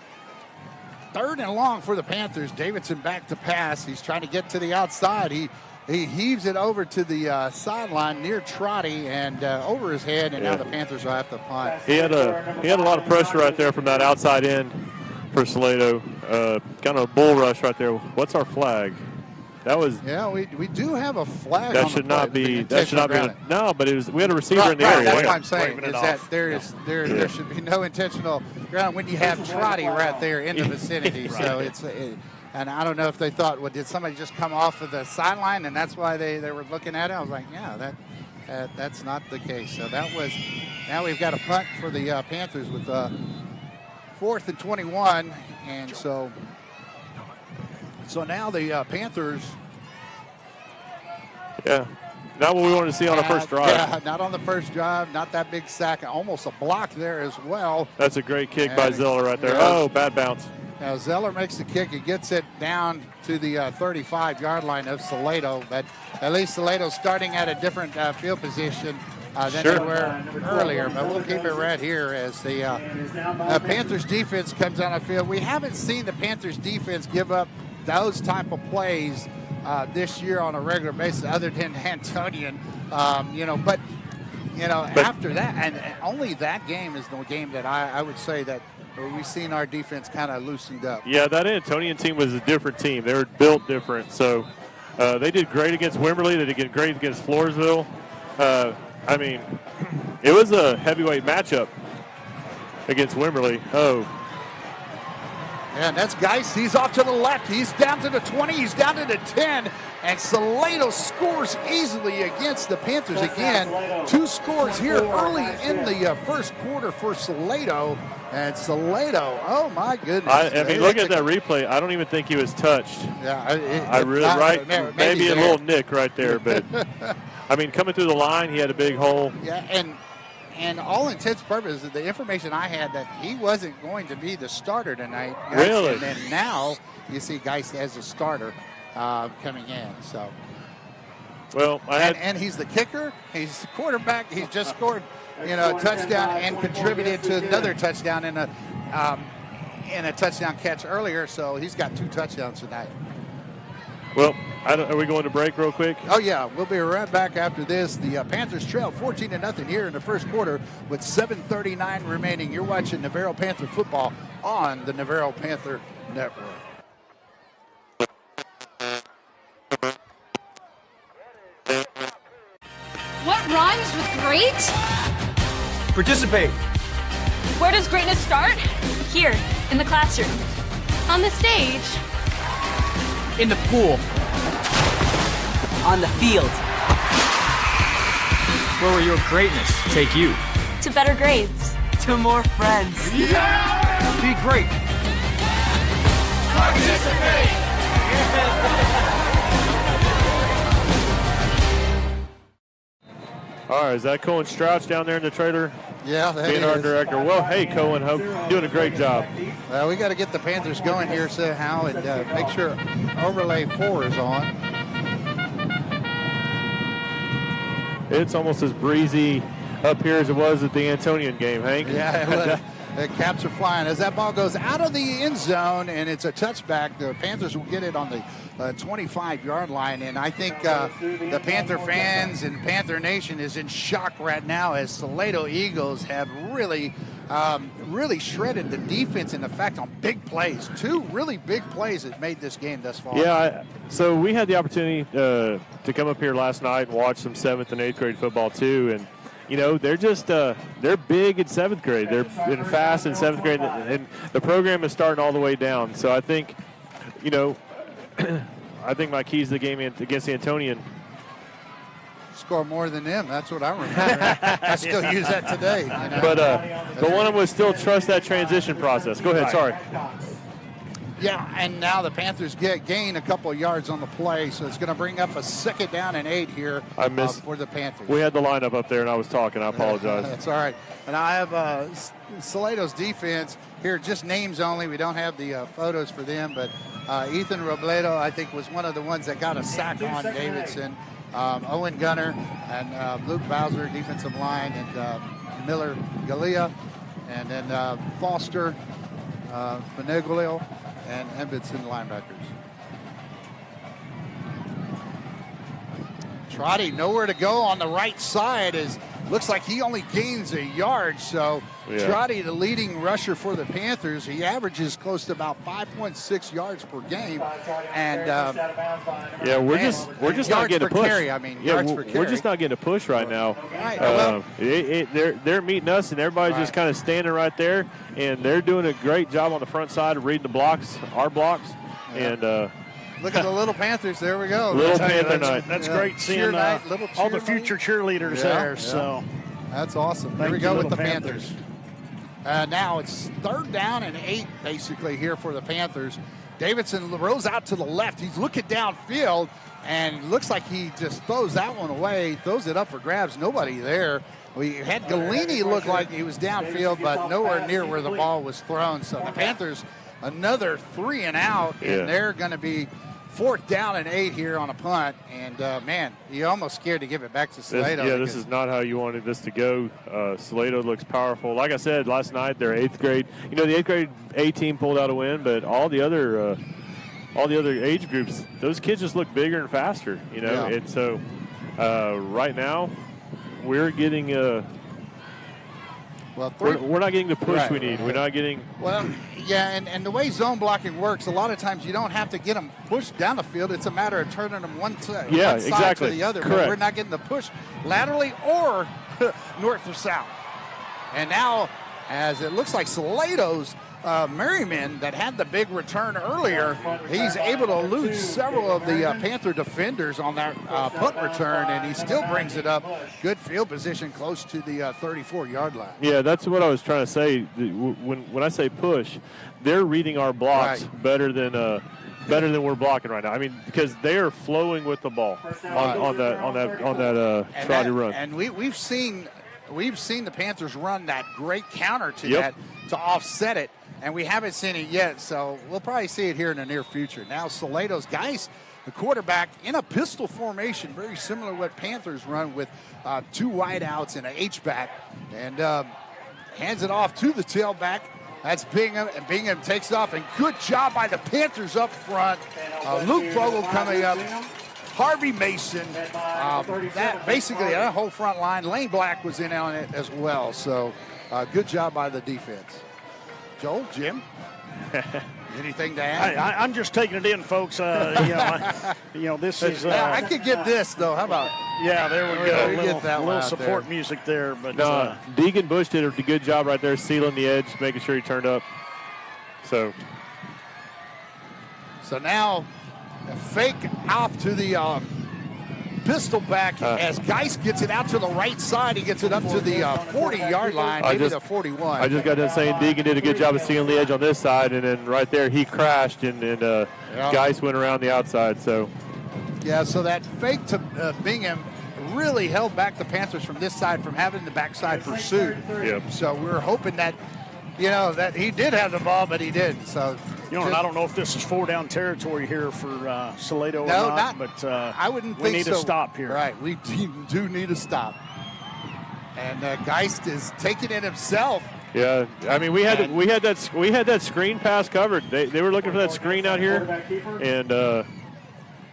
3rd and long for the Panthers. Davidson back to pass. He's trying to get to the outside. He heaves it over to the sideline near Trotty and over his head, and now the Panthers will have to punt. He had a lot of pressure right there from that outside end for Salado. Kind of a bull rush right there. What's our flag? That was. Yeah, we do have a flag. That on should the not play, be. That should not be. No, but it was. We had a receiver in the area. That's what I'm saying. Is that there should be no intentional ground when you have Trotty right there in the vicinity. Right. So it's. And I don't know if they thought, well, did somebody just come off of the sideline, and that's why they were looking at it. I was like, yeah, that's not the case. So that was. Now we've got a punt for the Panthers with 4th and 21, and so now the Panthers. Yeah, not what we wanted to see on the first drive. Yeah, not on the first drive. Not that big sack. Almost a block there as well. That's a great kick by Zeller right there. Oh, bad bounce. Now Zeller makes the kick. He gets it down to the 35-yard line of Salado, but at least Salado's starting at a different field position than they were earlier. But we'll keep it right here as the Panthers defense comes on the field. We haven't seen the Panthers defense give up those type of plays this year on a regular basis, other than Antonian. But after that, and only that game is the game that I would say that we've seen our defense kind of loosened up. Yeah, that Antonian team was a different team. They were built different. So they did great against Wimberley. They did great against Floresville. It was a heavyweight matchup against Wimberley. And that's Geist. He's off to the left. He's down to the 20. He's down to the 10. And Salado scores easily against the Panthers again. 2 scores here early in the first quarter for Salado. And Salado, oh my goodness. Look at that replay. I don't even think he was touched. Yeah, maybe a little nick right there. But, coming through the line, he had a big hole. Yeah, and all intents and purposes, the information I had that he wasn't going to be the starter tonight. Really? And then now you see Geist as a starter coming in. So, well, and he's the kicker. He's the quarterback. He's just scored, a touchdown and contributed to another touchdown in a touchdown catch earlier. So he's got 2 touchdowns tonight. Well, are we going to break real quick? Oh, yeah. We'll be right back after this. The Panthers trail 14-0 here in the first quarter with 7:39 remaining. You're watching Navarro Panther football on the Navarro Panther Network. What rhymes with great? Participate. Where does greatness start? Here, in the classroom. On the stage. In the pool. On the field. Where will your greatness take you? To better grades. To more friends. Yeah! Be great. Participate! All right, is that Cohen Strouch down there in the trailer? Yeah, that being is. our director. Well, hey, Cohen, doing a great job. We got to get the Panthers going here somehow and make sure overlay 4 is on. It's almost as breezy up here as it was at the Antonian game, Hank. Yeah, the caps are flying. As that ball goes out of the end zone and it's a touchback, the Panthers will get it on the 25-yard line. And I think the Panther fans and Panther Nation is in shock right now as Salado Eagles have really shredded the defense, in effect, on big plays. 2 really big plays that made this game thus far. Yeah, so we had the opportunity to come up here last night and watch some 7th and 8th grade football too, and they're just they're big in 7th grade. They're fast in 7th grade, and the program is starting all the way down. So I think, I think my keys to the game against the Antonian. Score more than them. That's what I remember. I still use that today. But one of them was still trust that transition process. Go ahead. Sorry. Yeah, and now the Panthers gain a couple of yards on the play, so it's going to bring up a 2nd down and 8 here for the Panthers. We had the lineup up there, and I was talking. I apologize. That's all right. And I have Salado's defense here, just names only. We don't have the photos for them, but Ethan Robledo, I think, was one of the ones that got a sack on Davidson. Owen Gunner and Luke Bowser, defensive line, and Miller Galea, and then Foster, Beneglio, and Embiidson linebackers. Trotty nowhere to go on the right side. Looks like he only gains a yard. So Trotty, the leading rusher for the Panthers, he averages close to about 5.6 yards per game. And we're just not getting a push. Carry, yards per carry. We're just not getting a push right now. Right. They're meeting us, and everybody's just kind of standing right there, and they're doing a great job on the front side of reading the blocks, our blocks, and. Look at the Little Panthers. There we go. Little Panther night. That's great seeing all the future cheerleaders there. So that's awesome. There we go with the Panthers. Now it's 3rd down and 8, basically, here for the Panthers. Davidson rolls out to the left. He's looking downfield, and looks like he just throws that one away, throws it up for grabs. Nobody there. We had Galini look like he was downfield, but nowhere near where the ball was thrown. So the Panthers another 3 and out, and they're going to be 4th down and 8 here on a punt. And, man, you're almost scared to give it back to Salado. This is not how you wanted this to go. Salado looks powerful. Like I said last night, their 8th grade. You know, the 8th grade A team pulled out a win, but all the other age groups, those kids just look bigger and faster. You know, and so right now we're getting we're not getting the push we need. We're not getting. Well, yeah, and the way zone blocking works, a lot of times you don't have to get them pushed down the field. It's a matter of turning them one side to the other. Correct. But we're not getting the push laterally or north or south. And now, as it looks like Salado's Merriman that had the big return earlier, he's able to elude several of the Panther defenders on that punt return, and he still brings it up. Good field position close to the 34-yard line. Yeah, that's what I was trying to say. When I say push, they're reading our blocks better than we're blocking right now. I mean, because they are flowing with the ball on that trotty run. And we've seen the Panthers run that great counter to that to offset it. And we haven't seen it yet, so we'll probably see it here in the near future. Now Salado's guys, the quarterback, in a pistol formation, very similar to what Panthers run with 2 wideouts and an H-back, and hands it off to the tailback. That's Bingham, and Bingham takes off, and good job by the Panthers up front. Luke Vogel coming up. Harvey Mason, that whole front line. Lane Black was in on it as well, so good job by the defense. Joel, Jim, anything to add? I'm just taking it in, folks. This is. I could get this though. How about? Yeah, there we go. Get that a little support there. Music there, but Deegan Bush did a good job right there, sealing the edge, making sure he turned up. So now, a fake off to the pistol back as Geist gets it out to the right side. He gets it up to the 40-yard line, maybe the 41. I just got done saying Deegan did a good job of sealing the edge on this side, and then right there he crashed, and Geist went around the outside. So that fake to Bingham really held back the Panthers from this side from having the backside pursuit. Yep. So we're hoping that, that he did have the ball, but he didn't. So. And I don't know if this is 4-down territory here for Salado or not, but I wouldn't think so. We need to stop here. Right, we do need to stop. And Geist is taking it himself. Yeah, I mean we had that screen pass covered. They were looking for that screen out here, and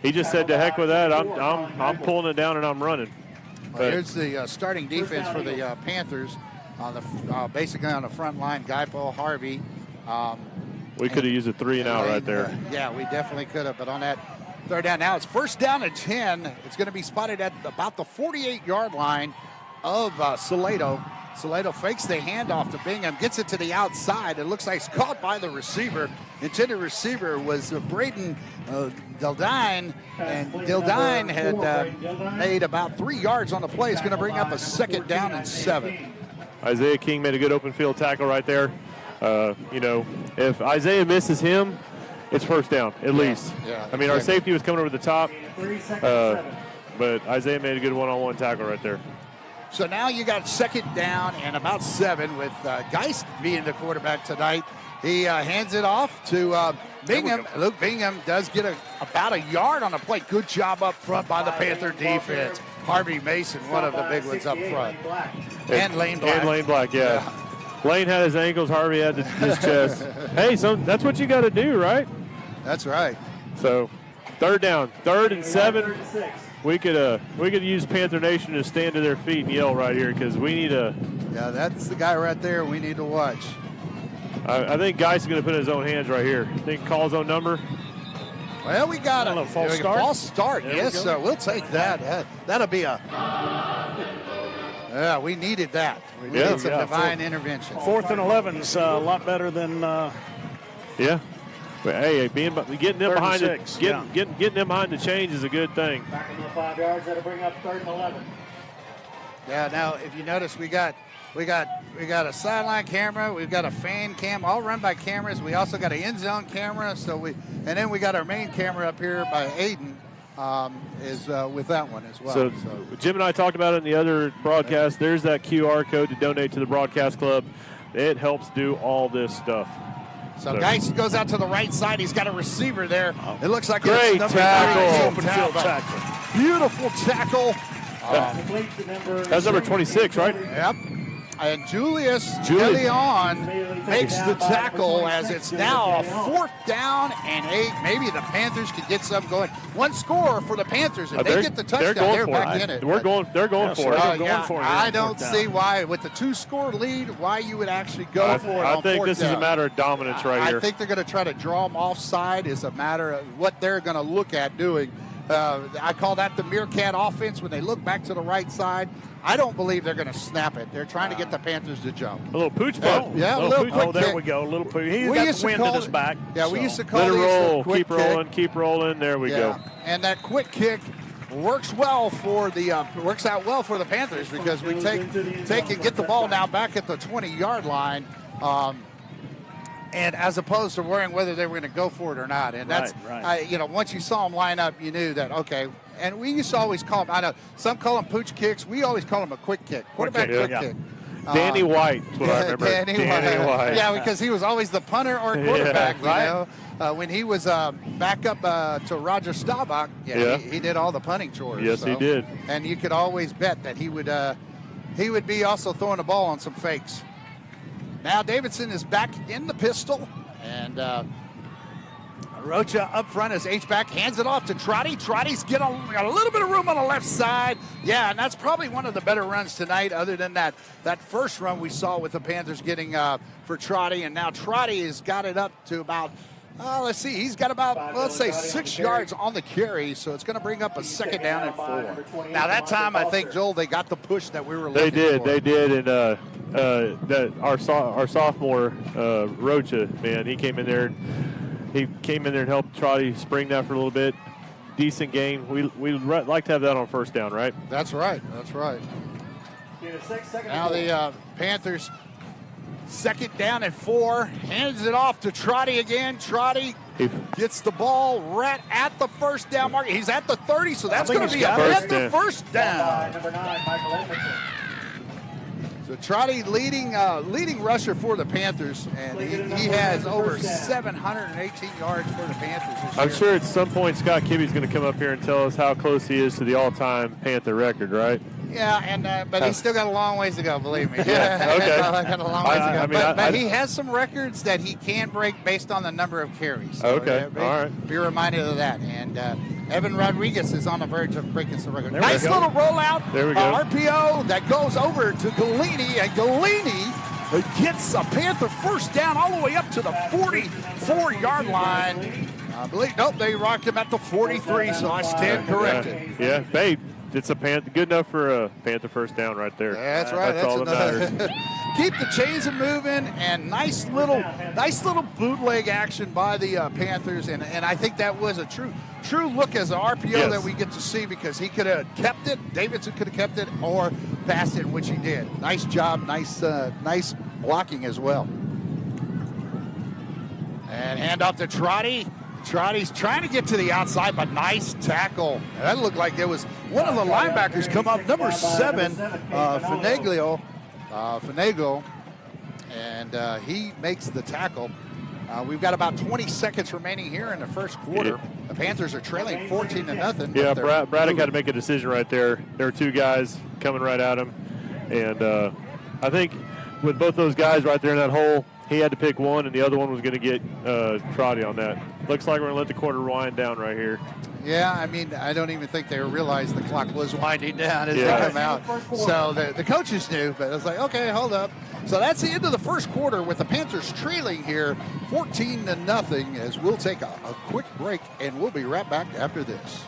he just said, "To heck with that! I'm pulling it down and I'm running." Well, here's the starting defense for the Panthers on the basically on the front line. Guypo, Harvey. We could have used a 3 and out right there. Yeah, we definitely could have. But on that 3rd down, now it's 1st down and 10. It's going to be spotted at about the 48-yard line of Salado. Salado fakes the handoff to Bingham, gets it to the outside. It looks like it's caught by the receiver. Intended receiver was Braden Dildine, and Dildine had made about 3 yards on the play. It's going to bring up a 2nd down and 7. Isaiah King made a good open field tackle right there. If Isaiah misses him, it's 1st down at least. Yeah, I mean, our safety was coming over the top, but Isaiah made a good one-on-one tackle right there. So now you got 2nd down and about 7 with Geist being the quarterback tonight. He hands it off to Bingham. Luke Bingham does get about a yard on the play. Good job up front by the Panther defense. Harvey Mason, one of the big ones up front. And Lane Black. And Lane Black, yeah. Lane had his ankles, Harvey had his chest. Hey, so that's what you got to do, right? That's right. So, 3rd down, 3rd and 7. We could use Panther Nation to stand to their feet and yell right here because we need a. Yeah, that's the guy right there we need to watch. I think Geist is going to put it in his own hands right here. I think call his own number. Well, we got a false start. False start. Yes, sir. We'll take that. That'll be a. Yeah, we needed that. We needed some divine intervention. 4th and 11's a lot better than. Yeah. But hey, getting them behind getting them behind the change is a good thing. Back in the 5 yards, that'll bring up 3rd and 11. Yeah. Now, if you notice, we got a sideline camera, we've got a fan cam, all run by cameras. We also got an end zone camera. And then we got our main camera up here by Aiden. Is with that one as well. So Jim and I talked about it in the other broadcast. There's that QR code to donate to the broadcast club. It helps do all this stuff. So Geist goes out to the right side. He's got a receiver there. It looks like Great it's number tackle. Open field tackle. Beautiful tackle. That's number 26, right? Yep. And Julius DeLeon makes the tackle as it's now a 4th down and 8. Maybe the Panthers could get some going. One score for the Panthers. If they get the touchdown, they're back in it. They're going for it. I don't see why, with the 2-score lead, why you would actually go for it. I think this is a matter of dominance right here. I think they're going to try to draw them offside. Is a matter of what they're going to look at doing. I call that the Meerkat offense when they look back to the right side. I don't believe they're going to snap it. They're trying to get the Panthers to jump. A little pooch bump. Yeah, a little quick there kick. we go. A little pooch. He's got the wind in his back. Yeah, we used to call Let it these roll. a quick Keep rolling. There we go. And that quick kick works well for the works out well for the Panthers because we take and get the ball now back at the 20-yard line. And as opposed to worrying whether they were going to go for it or not. And that's, once you saw them line up, you knew that, okay. And we used to always call them, I know some call them pooch kicks. We always call them a quick kick. Quarterback quick kick. Danny White is what I remember. Danny White. Yeah, because he was always the punter or quarterback, you know. When he was back up to Roger Staubach, he did all the punting chores. Yes, he did. And you could always bet that he would be also throwing the ball on some fakes. Now Davidson is back in the pistol, and Rocha up front as H-back hands it off to Trotty. Trotty's got a little bit of room on the left side. Yeah, and that's probably one of the better runs tonight other than that first run we saw with the Panthers getting for Trotty. And now Trotty has got it up to about, let's see, he's got about, let's say 6 yards on the carry. So it's going to bring up a 2nd down and 4. Now that time, I think, Joel, they got the push that we were looking for. They did. And that our sophomore, Rocha, man, he came in there and helped Trotty spring that for a little bit. Decent game. We like to have that on 1st down, right? That's right. Now the Panthers, 2nd down and 4. Hands it off to Trotty again. Trotty gets the ball right at the 1st down mark. He's at the 30, so that's going to be at the 1st down. Number 9, Michael Edmondson. So Trotty leading rusher for the Panthers, and he has over 718 yards for the Panthers this year. I'm sure at some point Scott Kibbe's going to come up here and tell us how close he is to the all-time Panther record, right? Yeah, and but he's still got a long ways to go, believe me. Okay. Got a long ways to go. But he has some records that he can break based on the number of carries. So all right. Be reminded of that. And Evan Rodriguez is on the verge of breaking some records. There nice little rollout. There we go. RPO that goes over to Galini, and Galini gets a Panther 1st down all the way up to the 44-yard line. I believe, nope, they rocked him at the 43, so I stand corrected. Yeah, babe. It's a Panther, good enough for a Panther 1st down right there. That's right. That's all that matters. Keep the chains moving, and nice little bootleg action by the Panthers, and I think that was a true look as an RPO that we get to see because he could have kept it, Davidson could have kept it, or passed it, which he did. Nice job, nice blocking as well. And hand off to Trotty. Trotty's trying to get to the outside, but nice tackle. That looked like it was one of the linebackers come up, number 7, Finaglio, and he makes the tackle. We've got about 20 seconds remaining here in the 1st quarter. The Panthers are trailing 14-0. Yeah, Braddock had to make a decision right there. There were 2 guys coming right at him, and I think with both those guys right there in that hole, he had to pick one, and the other one was going to get Trotty on that. Looks like we're going to let the quarter wind down right here. Yeah, I mean, I don't even think they realized the clock was winding down as they come out. So the coaches knew, but it was like, okay, hold up. So that's the end of the 1st quarter with the Panthers trailing here 14-0 as we'll take a quick break, and we'll be right back after this.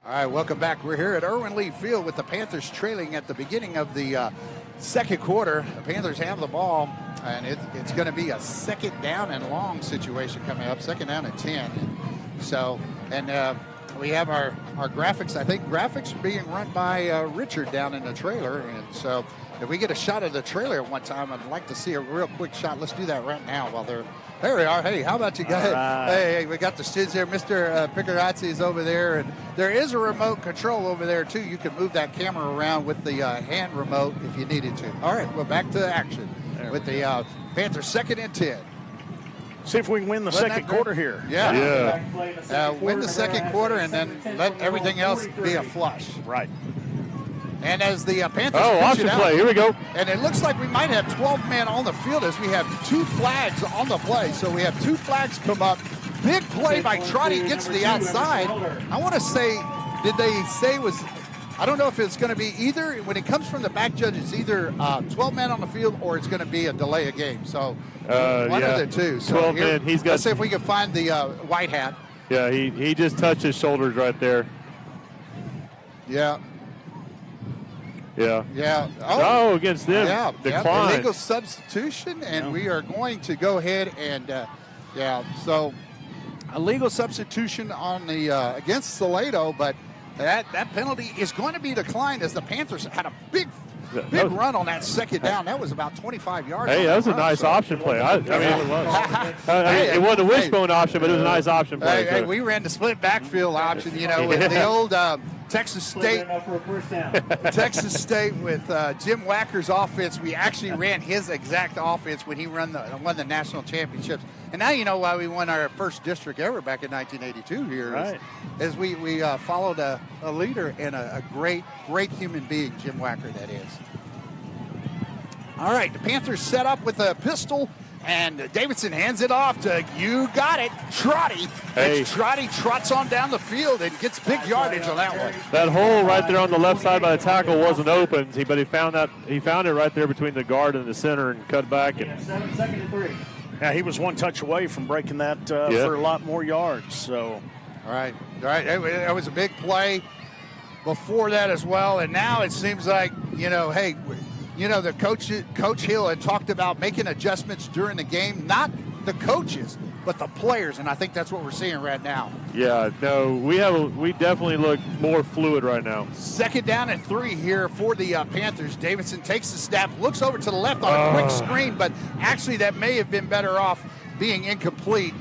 All right, welcome back. We're here at Irwin Lee Field with the Panthers trailing at the beginning of the second quarter. The Panthers have the ball, and it's going to be a second down and long situation coming up, second down and 10. So, and we have our graphics. I think graphics are being run by Richard down in the trailer. And so if we get a shot of the trailer at one time, I'd like to see a real quick shot. Let's do that right now while they're... There we are. Hey, how about you guys? Right. Hey, we got the students there. Mr. Picarazzi is over there, and there is a remote control over there, too. You can move that camera around with the hand remote if you needed to. All right, well, back to action with the Panthers 2nd and 10. See if we can win the second quarter here. Yeah. Win the second quarter and then let everything else be a flush. Right. And as the Panthers option play. Here we go. And it looks like we might have 12 men on the field as we have 2 flags on the play. So we have 2 flags come up. Big play by Trotty, gets to the outside. I want to say, did they say was, I don't know if it's going to be either, when it comes from the back judge, it's either 12 men on the field or it's going to be a delay of game. So one of the two. So 12 men. He's got. Let's see if we can find the white hat. Yeah, he just touched his shoulders right there. Yeah. Yeah. Yeah. Oh, against them. Yeah. Decline. Illegal substitution, and we are going to go ahead and, so illegal substitution on the against Salado, but that penalty is going to be declined as the Panthers had a big run on that second down. That was about 25 yards. Hey, that was a nice option play. I mean, it was. It wasn't a wishbone option, but it was a nice option play. Hey, we ran the split backfield option, with the old Texas State with Jim Wacker's offense. We actually ran his exact offense when he won the national championships. And now you know why we won our first district ever back in 1982 here. Right. As we followed a leader and a great human being, Jim Wacker, that is. All right, the Panthers set up with a pistol, and Davidson hands it off to, you got it, Trotty. Hey. Trotty trots on down the field and gets big yardage on that one. That hole right there on the left side by the tackle wasn't open, but he found it right there between the guard and the center and cut back. And 2nd and 3. Yeah, he was one touch away from breaking that for a lot more yards. So, all right. That was a big play before that as well, and now it seems like the Coach Hill had talked about making adjustments during the game, not the coaches, but the players, and I think that's what we're seeing right now. Yeah, no, we definitely look more fluid right now. 2nd down and 3 here for the Panthers. Davidson takes the snap, looks over to the left on a quick screen, but actually that may have been better off being incomplete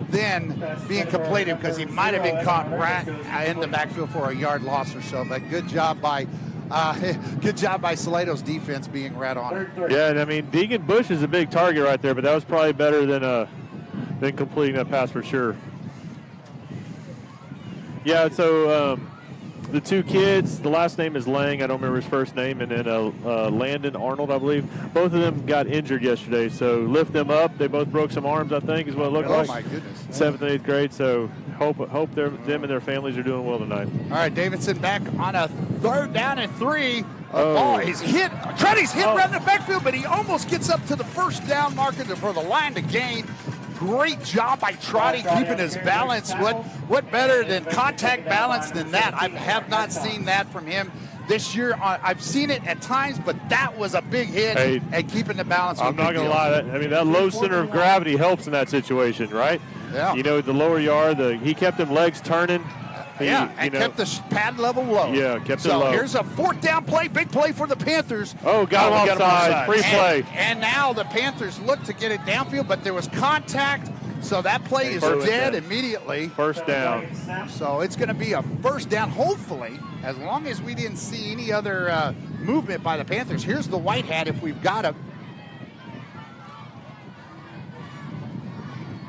than being completed because he might have been caught right in the backfield for a yard loss or so. But good job by Salado's defense being right on it. Yeah, and I mean Deegan Bush is a big target right there, but that was probably better than completing that pass for sure. Yeah, so the 2 kids, the last name is Lang, I don't remember his first name, and then Landon Arnold, I believe. Both of them got injured yesterday, so lift them up. They both broke some arms, I think, is what it looked like. Oh, my goodness. 7th and 8th grade, so hope them and their families are doing well tonight. All right, Davidson back on a 3rd down and 3. Ball is hit. Trotty's hit right in the backfield, but he almost gets up to the 1st down marker for the line to gain. Great job by Trotty keeping his balance. What better than contact balance than that? I have not seen that from him this year. I've seen it at times, but that was a big hit and keeping the balance. I'm not going to lie. That low center of gravity helps in that situation, right? Yeah. The lower yard, he kept them legs turning. Kept the pad level low. Yeah, kept it low. So here's a 4th down play, big play for the Panthers. Oh, got him offside. Free play. And now the Panthers look to get it downfield, but there was contact, so that play is dead immediately. 1st down. So it's going to be a 1st down, hopefully, as long as we didn't see any other movement by the Panthers. Here's the white hat if we've got it.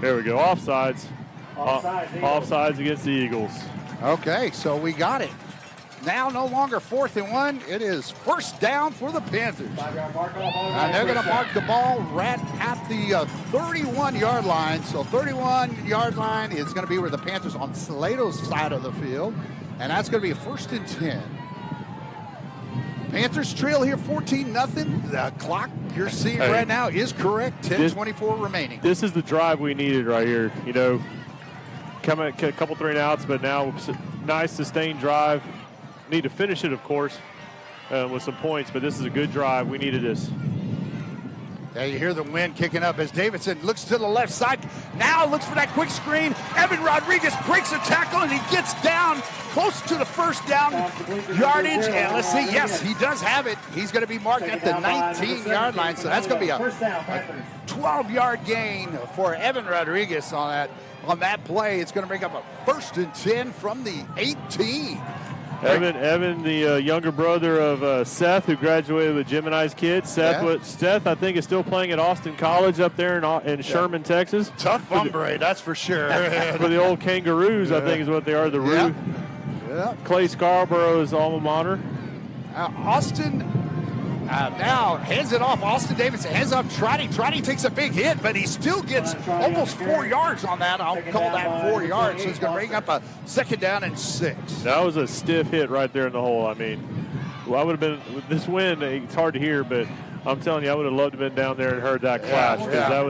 There we go. Offsides. Offsides against the Eagles. Okay, so we got it. Now no longer 4th and 1. It is 1st down for the Panthers. And they're going to mark the ball right at the 31-yard line. So 31-yard line is going to be where the Panthers on Salado's side of the field. And that's going to be a 1st and 10. Panthers trail here 14-0. The clock you're seeing right now is correct. 10:24 remaining. This is the drive we needed right here. Come a couple 3 and outs, but now nice sustained drive. Need to finish it, of course, with some points, but this is a good drive. We needed this. Yeah, you hear the wind kicking up as Davidson looks to the left side. Now looks for that quick screen. Evan Rodriguez breaks a tackle, and he gets down close to the first down yardage. And let's see, yes, he does have it. He's going to be marked at the 19-yard line, so that's going to be a 12-yard gain for Evan Rodriguez on that play. It's going to bring up a 1st and 10 from the 18. Evan, the younger brother of Seth, who graduated with Gemini's kids. Seth, I think, is still playing at Austin College up there in Sherman, Texas. Tough hombre, that's for sure. For the old Kangaroos, I think is what they are. The Roo. Clay Scarborough's alma mater. Austin now hands it off. Austin Davidson hands off Trotty. Trotty takes a big hit, but he still gets almost 4 yards on that. I'll call that 4 yards. So he's going to bring up a 2nd down and 6. That was a stiff hit right there in the hole. I mean, I would have been, with this wind, it's hard to hear, but I'm telling you, I would have loved to have been down there and heard that clash, because that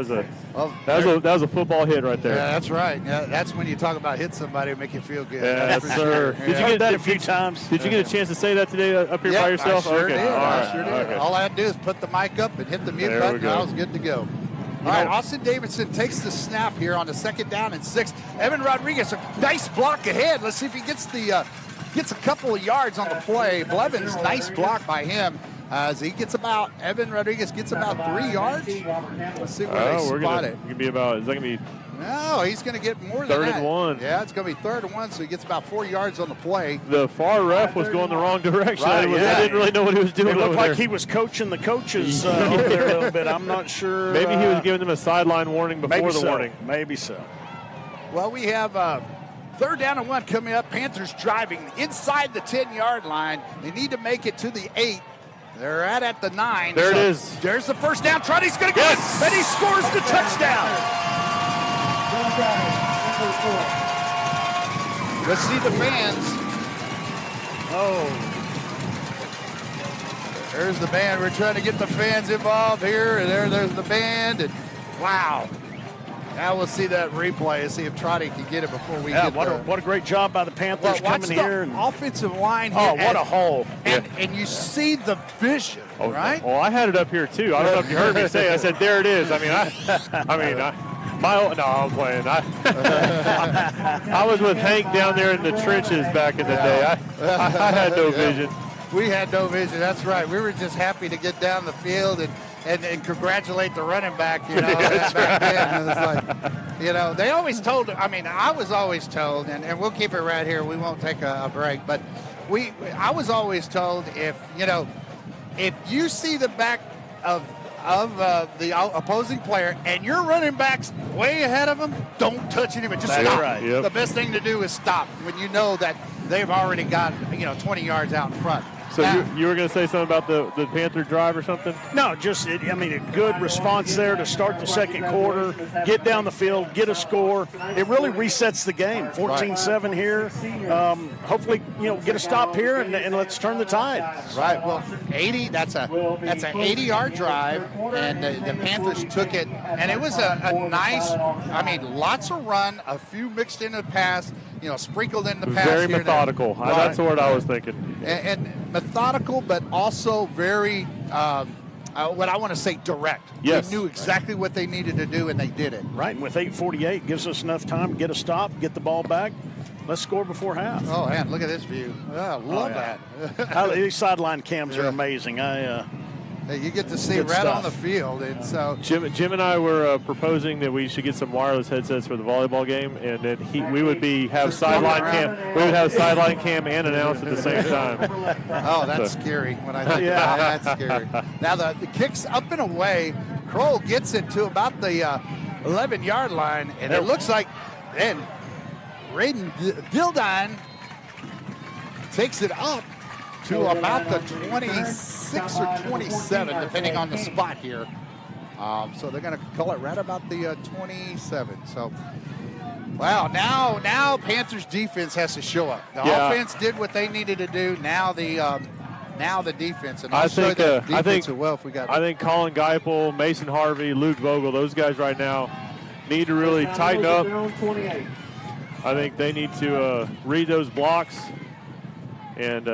was a football hit right there. Yeah, that's right. Yeah, that's when you talk about hit somebody and make you feel good. Yes, sir. Sure. Did you get that a few times? Did you get a chance to say that today up here by yourself? I sure did. I sure did. Okay. All I had to do is put the mic up and hit the mute button, and I was good to go. All right, Austin Davidson takes the snap here on the 2nd down and 6. Evan Rodriguez, a nice block ahead. Let's see if he gets a couple of yards on the play. Blevins, nice block by him. As he gets Evan Rodriguez gets about 3 yards. Let's see where they spot it. Is that going to be? No, he's going to get more than that. 3rd and 1. Yeah, it's going to be 3rd and 1, so he gets about 4 yards on the play. The far ref was going the wrong direction. Right, I didn't really know what he was doing. It looked like he was coaching the coaches over there a little bit. I'm not sure. Maybe he was giving them a sideline warning before the warning. Maybe so. Well, we have 3rd down and 1 coming up. Panthers driving inside the 10-yard line. They need to make it to the 8. They're at the 9. There it is. There's the 1st down. Trotty's going to get it, and he scores the touchdown. Let's see the fans. Oh. There's the band. We're trying to get the fans involved here. And there's the band. And wow. Now we'll see that replay and see if Trotty can get it before we get there. What a great job by the Panthers coming here. Offensive line here. Oh, what a hole. And you see the vision, right? Well, I had it up here, too. I don't know if you heard me say it. I said, there it is. I'm playing. I was with Hank down there in the trenches back in the day. I had no vision. We had no vision. That's right. We were just happy to get down the field and congratulate the running back, back then. It was like, they always told, I was always told, and we'll keep it right here. We won't take a break, but I was always told if you see the back of the opposing player and your running back's way ahead of them, don't touch anything. Just stop. Right. Yep. The best thing to do is stop when you know that they've already got 20 yards out in front. So you were going to say something about the Panther drive or something? No, just, a good response there to start the 2nd quarter, get down the field, get a score. It really resets the game. 14-7 here. Hopefully, get a stop here and let's turn the tide. Right. Well, 80. That's an 80-yard drive, and the Panthers took it, and it was a nice. Lots of run, a few mixed in the pass. Sprinkled in the pass. Very here methodical. Right. That's the word I was thinking. And methodical, but also very, what I want to say, direct. Yes. They knew exactly what they needed to do, and they did it. Right, and with 8:48, gives us enough time to get a stop, get the ball back. Let's score before half. Oh, man, look at this view. I love that. These sideline cams are amazing. You get to see right on the field. And so Jim and I were proposing that we should get some wireless headsets for the volleyball game, and then we would have sideline cam. We would have sideline cam and announce at the same time. Oh, that's scary when I think about it. That's scary. Now the kick's up and away. Kroll gets it to about the 11-yard line, and it looks like then Raiden Dildine takes it up to about the 26 or 27, depending on the spot here. So they're going to call it right about the 27. So, wow, now Panthers defense has to show up. The offense did what they needed to do. Now the defense. And I think Colin Geipel, Mason Harvey, Luke Vogel, those guys right now need to really tighten up. I think they need to read those blocks and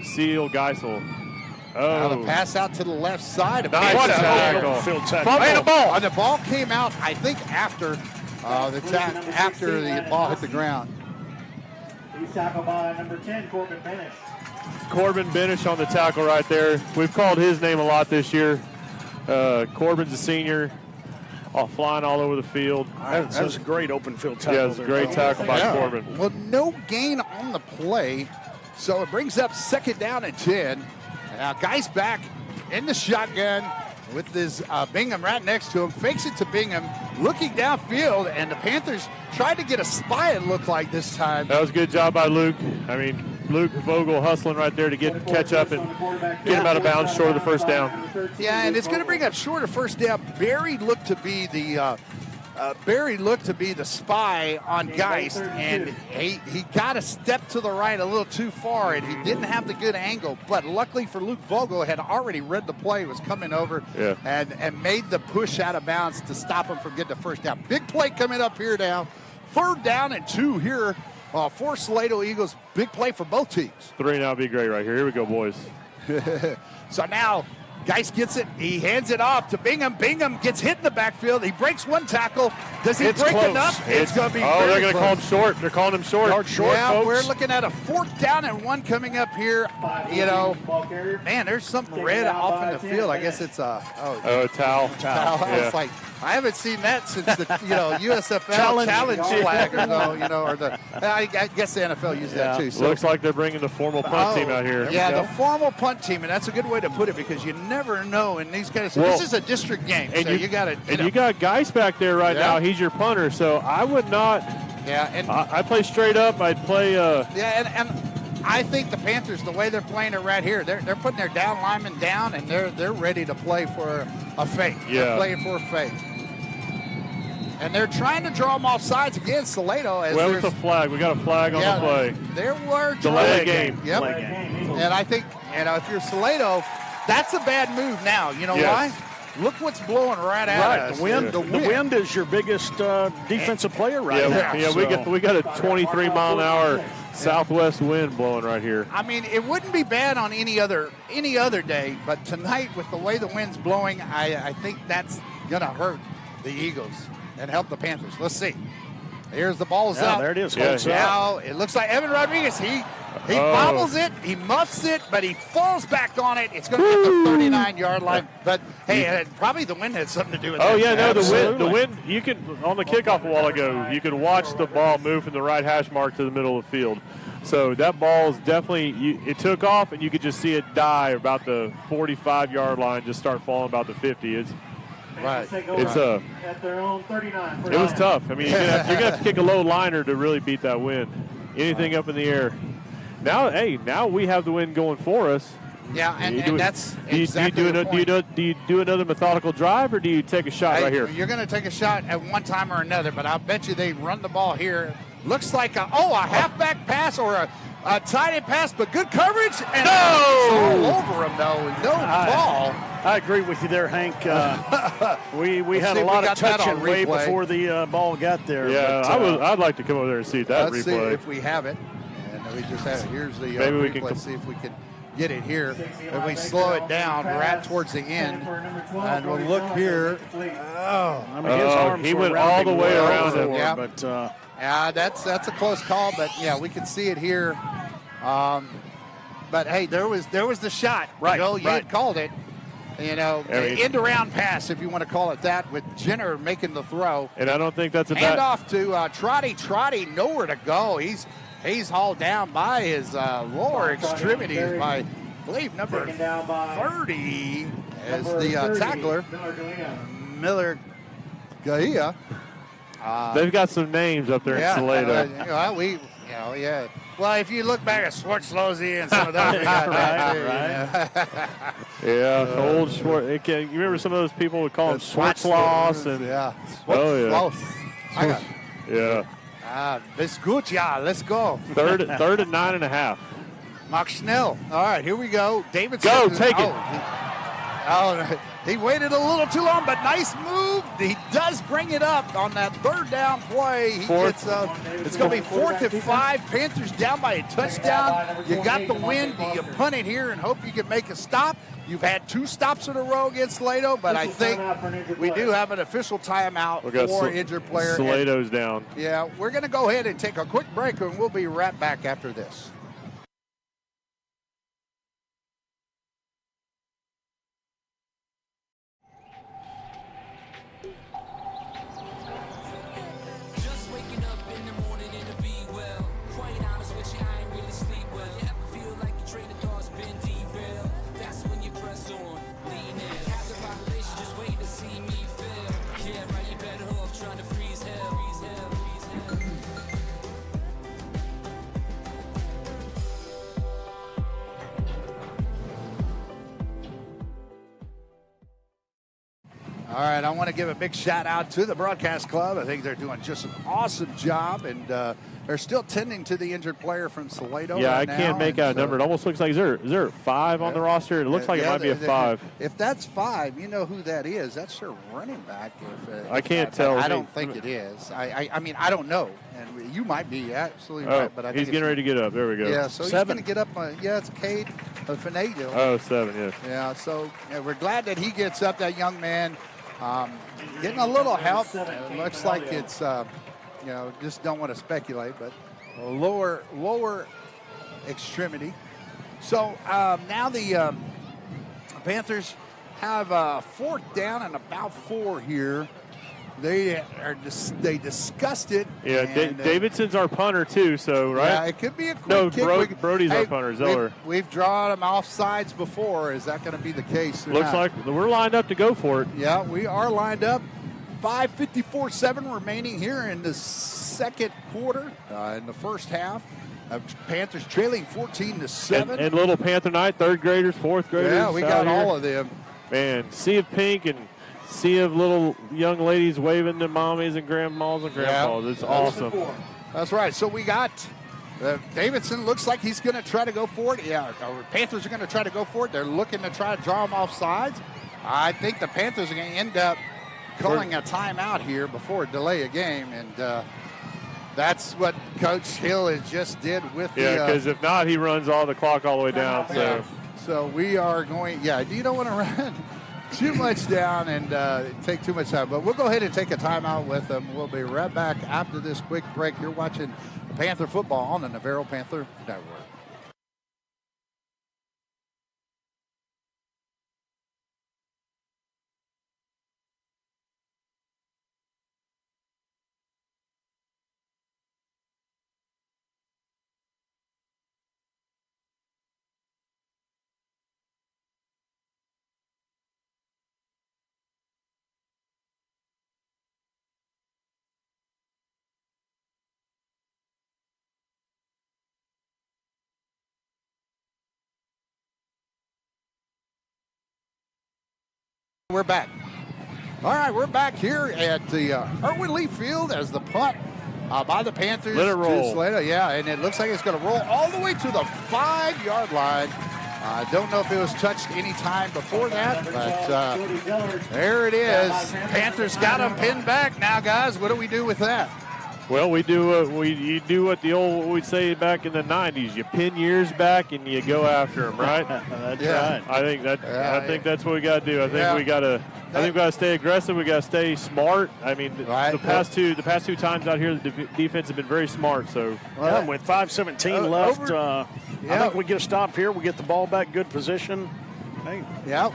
seal Geisel. Now the pass out to the left side. Nice tackle. Field tackle. And the ball came out, I think, after the ball hit the ground. He's tackled by number 10, Corbin Benish. Corbin Benish on the tackle right there. We've called his name a lot this year. Corbin's a senior, flying all over the field. That was a great open field tackle. Yeah, it was a great tackle by Corbin. Well, no gain on the play, so it brings up 2nd down and 10. Now, Geis back in the shotgun with this Bingham right next to him. Fakes it to Bingham, looking downfield, and the Panthers tried to get a spy, it looked like, this time. That was a good job by Luke. I mean, Luke Vogel hustling right there to catch up and get him out of bounds short of the first down. Yeah, and it's going to bring up short of first down. Barry looked to be the spy on Geis, and he got a step to the right a little too far, and he didn't have the good angle. But luckily for Luke Vogel, had already read the play, was coming over and made the push out of bounds to stop him from getting the first down. Big play coming up here now. 3rd down and 2 here for Salado Eagles. Big play for both teams. 3 now would be great right here. Here we go, boys. So now Geis gets it. He hands it off to Bingham. Bingham gets hit in the backfield. He breaks one tackle. Does he break enough? It's going to be they're going to call him short. They're calling him short. Yeah, folks. we're looking at a 4th down and 1 coming up here. You know, man, there's something red off in the field. I guess it's a towel. I was like, I haven't seen that since the USFL challenge flag, I guess the NFL used that too. So. Looks like they're bringing the formal punt team out here. Yeah, the formal punt team, and that's a good way to put it because you never know in these kind of. This is a district game, so you got to. And you got Geis back there right now. He's your punter, so I would not. Yeah, and I play straight up. I'd play. And I think the Panthers, the way they're playing it right here, they're putting their down linemen down, and they're ready to play for a fake. Yeah. They're playing for a fake. And they're trying to draw them off sides against Salado. Well, it's a flag. We got a flag on the play. There were delay game. Yep. And I think, if you're Salado, that's a bad move now. You know why? Look what's blowing right at us. The wind is your biggest defensive player right now. Yeah, so. we got a 23-mile-an-hour southwest wind blowing right here. I mean, it wouldn't be bad on any other day, but tonight with the way the wind's blowing, I think that's going to hurt the Eagles and help the Panthers. Let's see. Here's the ball's out. There it is. Now it looks like Evan Rodriguez. He bobbles it, he muffs it, but he falls back on it. It's going to hit the 39-yard line. But hey, probably the wind had something to do with that. Oh yeah, no, the wind. You could on the kickoff a while ago. You could watch the ball move from the right hash mark to the middle of the field. So that ball is definitely. It took off, and you could just see it die about the 45-yard line, just start falling about the 50. It's at their own 39. It was tough. I mean, you're gonna have to kick a low liner to really beat that wind. Anything up in the air. Now we have the wind going for us. Yeah, and that's exactly the point. Do you do another methodical drive, or do you take a shot right here? You're going to take a shot at one time or another, but I'll bet you they run the ball here. Looks like a halfback pass or a tight end pass, but good coverage. And all over him, though. No ball. I agree with you there, Hank. We had a lot of touching way before the ball got there. Yeah, but, I'd like to come over there and see that let's replay. See if we have it. And we just have it. Here's the maybe replay. We can see if we can get it here. If we slow it down, we're at towards the end. And we'll look here. His arms he went all the way around him. Yeah, but that's a close call. But yeah, we can see it here. But hey, there was the shot. Right. You had called it. End around pass, if you want to call it that, with Jenner making the throw. And I don't think that's a hand off to Trotty. Trotty, nowhere to go. He's hauled down by his lower extremities by, I believe, number 30 as the tackler, Miller Gahia. They've got some names up there in Salado. Well, if you look back at Schwartzlosey and some of those, we got that too. Yeah, old Schwartz. You remember some of those people would call him Schwartzloss and I got yeah. That's good, let's go. Third and 9.5. Mark Schnell. All right, here we go. Davidson. Go, take it. He waited a little too long, but nice move he does bring it up on that third down play. He gets it's going to be 4th and 5. Panthers down by a touchdown. You got the win. Do you punt it here and hope you can make a stop? You've had 2 stops in a row against Salado, but I think we do have an official timeout for injured player. Salado's down. Yeah, we're going to go ahead and take a quick break, and we'll be right back after this. All right, I want to give a big shout out to the broadcast club. I think they're doing just an awesome job, and they're still tending to the injured player from Salado. Yeah, right I can't now, make out a number. It almost looks like, is there 5 on the roster? It looks like it might be a 5. If that's 5, you know who that is. That's their running back. I can't tell. I don't think it is. I mean, I don't know. And you might be absolutely right. But I think he's getting ready to get up. There we go. Yeah, so 7. he's going to get up. It's Cade Finado. Oh, 7, yes. Yeah, so we're glad that he gets up, that young man. Getting a little help. It looks like it's, just don't want to speculate, but a lower extremity. So now the Panthers have 4th down and about 4 here. They discussed it. Yeah, Davidson's our punter too, so right? Yeah, it could be a quick kick. Brody's our punter, Zeller. We've drawn them off sides before. Is that going to be the case? Looks like we're lined up to go for it. Yeah, we are lined up. 5:54.7 remaining here in the second quarter, in the first half. Panthers trailing 14-7. And little Panther night, 3rd graders, 4th graders. Yeah, we got all of them. Man, sea of pink and sea of little young ladies waving to mommies and grandmas and grandpas. It's awesome. That's right. So we got Davidson. Looks like he's going to try to go for it. Yeah, Panthers are going to try to go for it. They're looking to try to draw him off sides. I think the Panthers are going to end up calling a timeout here before delay a game, and that's what Coach Hill has just did with because if not, he runs all the clock all the way down. So we are going. Yeah, you don't want to run too much down and take too much time. But we'll go ahead and take a timeout with them. We'll be right back after this quick break. You're watching Panther football on the Navarro Panther Network. We're back. All right, we're back here at the Irwin Lee Field as the punt by the Panthers. Let it roll. Slater. Yeah, and it looks like it's going to roll all the way to the 5-yard line. I don't know if it was touched any time before that, but there it is. Panthers got them pinned back. Now, guys, what do we do with that? Well, you do what we'd say back in the 90s. You pin yours back and you go after them, right? That's right. I think that's what we got to do. I think we got to stay aggressive. We got to stay smart. I mean, the past two times out here, the defense has been very smart. So with 5:17 left, I think we get a stop here. We get the ball back, good position. Hey. Yeah,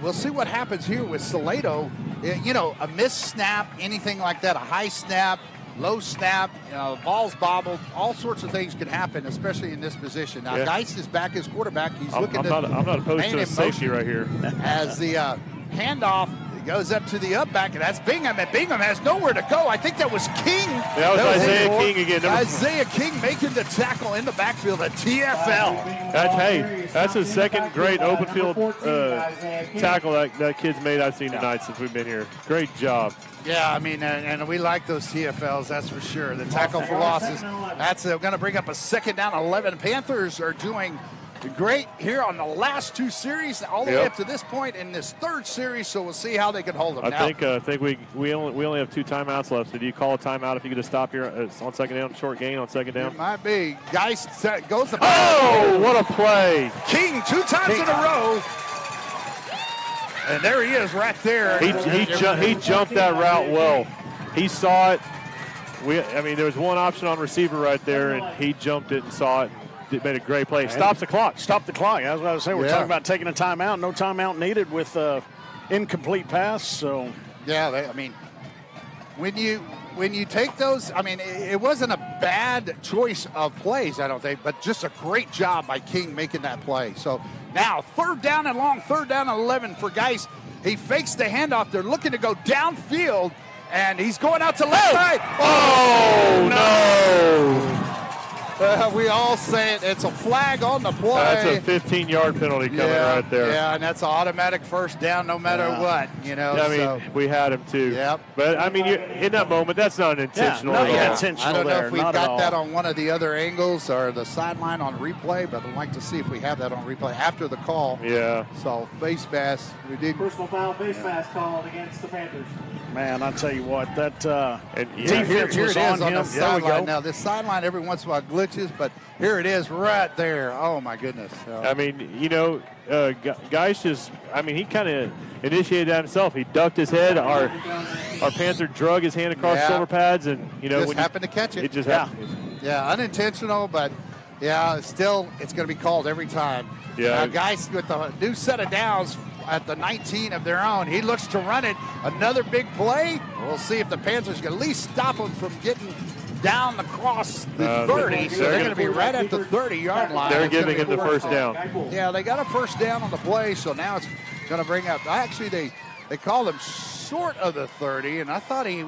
we'll see what happens here with Salado. A missed snap, anything like that, a high snap. Low snap, the ball's bobbled, all sorts of things can happen, especially in this position. Now, Geist is back as quarterback. He's looking I'm not opposed to a safety right here. As the handoff goes up to the up back, and that's Bingham, and Bingham has nowhere to go. I think that was King. That was Isaiah King again. Isaiah King making the tackle in the backfield, a TFL. That's his second great open field tackle that kid's made I've seen tonight since we've been here. Great job. Yeah, I mean, and we like those TFLs, that's for sure. The tackle for losses. That's going to bring up a 2nd down 11. Panthers are doing great here on the last two series, all the way up to this point in this third series. So we'll see how they can hold them. I think we only have 2 timeouts left. So do you call a timeout if you get a stop here on second down, short gain on second down? It might be. Geist goes to what a play! King 2 times in a row. And there he is right there. He jumped that route well. He saw it. There was one option on receiver right there, and he jumped it and saw it. And made a great play. Stops the clock. Stop the clock. As I was saying, we're talking about taking a timeout. No timeout needed with incomplete pass. So yeah, when you take those, it wasn't a bad choice of plays, I don't think, but just a great job by King making that play. So now 3rd down and long, 3rd down and 11 for Geist. He fakes the handoff. They're looking to go downfield, and he's going out to left side. Oh no! We all say it. It's a flag on the play. That's a 15-yard penalty coming right there. Yeah, and that's an automatic first down no matter what. We had him too. Yep. But in that moment, that's not intentional. I don't know if we got that on one of the other angles or the sideline on replay, but I'd like to see if we have that on replay after the call. Yeah. So face mask. We did personal foul, face mask called against the Panthers. Man, I tell you what, that defense was on him. The sideline. Now this sideline every once in a while glitches, but here it is right there. Oh my goodness! Geist is. He kind of initiated that himself. He ducked his head. Our Panther drug his hand across shoulder pads, and just happened to catch it. It just happened. Yeah, unintentional, but still it's going to be called every time. Yeah, Geist with the new set of downs at the 19 of their own. He looks to run it. Another big play. We'll see if the Panthers can at least stop him from getting down across the 30. So they're going to be right at the 30-yard line. They're giving him the first down. Yeah, they got a first down on the play, so now it's going to bring up. Actually, they called him short of the 30, and I thought he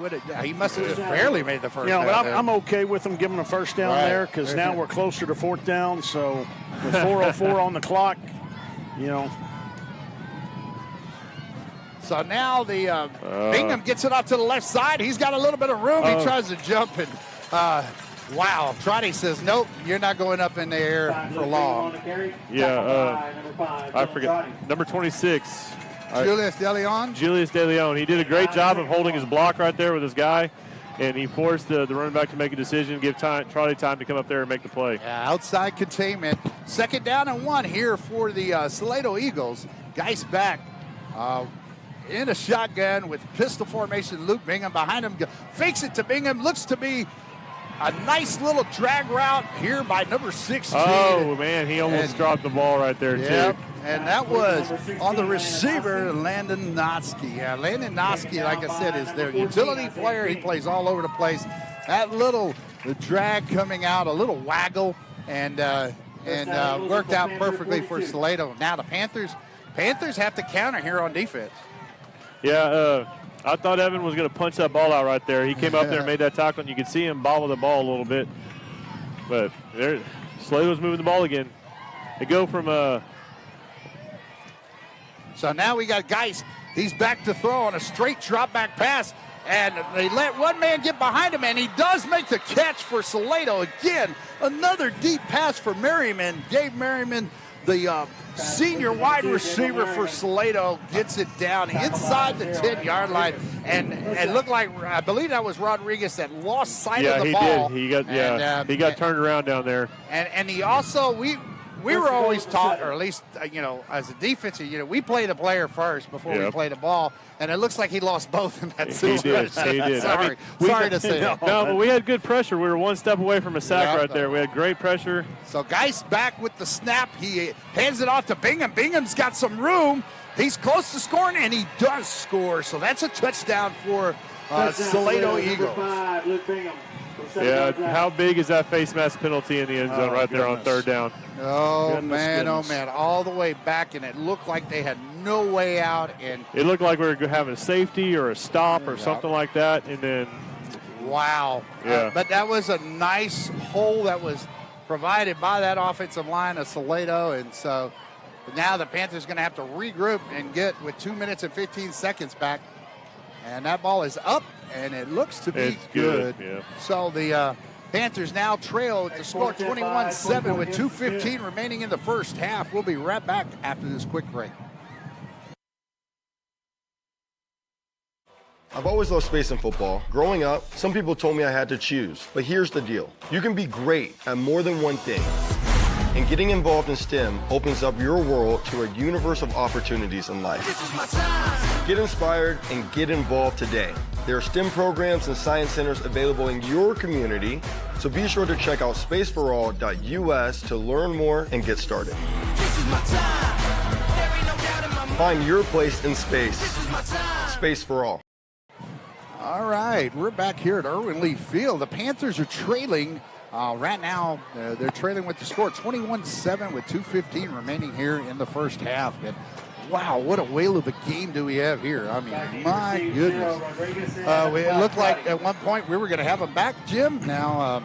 must have just barely made the first down. But I'm okay with them giving a first down there because now we're closer to 4th down. So with 4:04 on the clock, So now the Bingham gets it off to the left side. He's got a little bit of room. He tries to jump, and wow. Trotty says, nope, you're not going up in the air for long. Yeah, I forget. Number 26. Julius De Leon. He did a great job of holding his block right there with his guy, and he forced the running back to make a decision, give Trotty time to come up there and make the play. Yeah, outside containment. 2nd down and 1 here for the Salado Eagles. Geist back. In a shotgun with pistol formation. Luke Bingham behind him. Fakes it to Bingham. Looks to be a nice little drag route here by number 16. Oh, man, he almost dropped the ball right there, too. And that was on the receiver, Landon Notsky. Yeah, Landon Notsky, like I said, is their utility player. He plays all over the place. That the drag coming out, a little waggle, and worked out perfectly for Salado. Now the Panthers have to counter here on defense. Yeah, I thought Evan was going to punch that ball out right there. He came up there and made that tackle, and you could see him bobble the ball a little bit. But Slado's moving the ball again. They go from So now we got Geist. He's back to throw on a straight drop back pass, and they let one man get behind him, and he does make the catch for Salado. Again, another deep pass for Merriman. Gabe Merriman, the senior wide receiver for Salado, gets it down inside the 10-yard line, and it looked like, I believe that was Rodriguez that lost sight of the ball. He did. He got turned around down there. And he also, we were always taught, or at least, as a defensive, we play the player first before we play the ball, and it looks like he lost both in that situation. He did. Sorry to say that. No, but we had good pressure. We were one step away from a sack right there. We had great pressure. So Geist back with the snap. He hands it off to Bingham. Bingham's got some room. He's close to scoring, and he does score. So that's a touchdown for Salado Eagles. Yeah, how big is that face mask penalty in the end zone right there on 3rd down? Oh, man, all the way back, and it looked like they had no way out. And it looked like we were having a safety or a stop or something like that, and then... Wow. Yeah. But that was a nice hole that was provided by that offensive line of Salado, and so now the Panthers going to have to regroup and get with 2 minutes and 15 seconds back. And that ball is up, and it looks to be good. Yeah. So the Panthers now trail to score 21-7 with 2:15 remaining in the first half. We'll be right back after this quick break. I've always loved space and football. Growing up, some people told me I had to choose. But here's the deal. You can be great at more than one thing. And getting involved in STEM opens up your world to a universe of opportunities in life. This is my time. Get inspired and get involved today. There are STEM programs and science centers available in your community, so be sure to check out spaceforall.us to learn more and get started. This is my time. There ain't no doubt in my mind. Find your place in space. This is my time. Space for all. All right, we're back here at Irwin Lee Field. The Panthers are trailing right now. They're trailing with the score 21-7 with 2:15 remaining here in the first half. And wow, what a whale of a game do we have here. I mean, my goodness. It looked like at one point we were going to have them back, Jim. Now,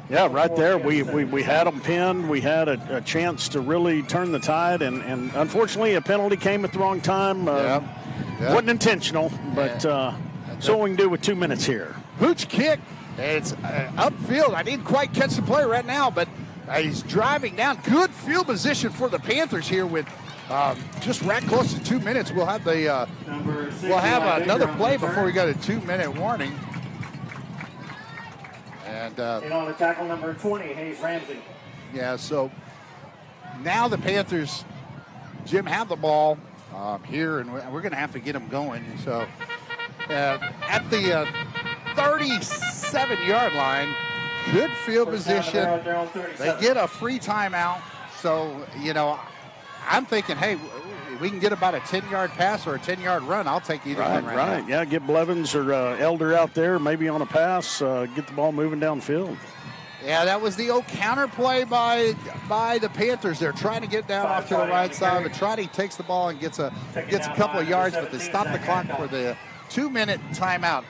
yeah, right there. We had them pinned. We had a chance to really turn the tide, and unfortunately a penalty came at the wrong time. Wasn't intentional, but so we can do with 2 minutes here. Pooch kick. It's upfield. I didn't quite catch the play right now, but he's driving down. Good field position for the Panthers here with just right close to 2 minutes. We'll have another play before we got a 2-minute warning. And on the tackle number 20, Hayes Ramsey. Yeah, so now the Panthers, Jim, have the ball here, and we're going to have to get them going. So at the 37-yard line, good field position. They get a free timeout. So, I'm thinking, hey, we can get about a 10-yard pass or a 10-yard run. I'll take either one right now. Yeah, get Blevins or Elder out there, maybe on a pass, get the ball moving downfield. Yeah, that was the old counter play by the Panthers. They're trying to get down off to the right side, but Trotty takes the ball and gets a couple of yards, but they stop the clock for the 2-minute timeout.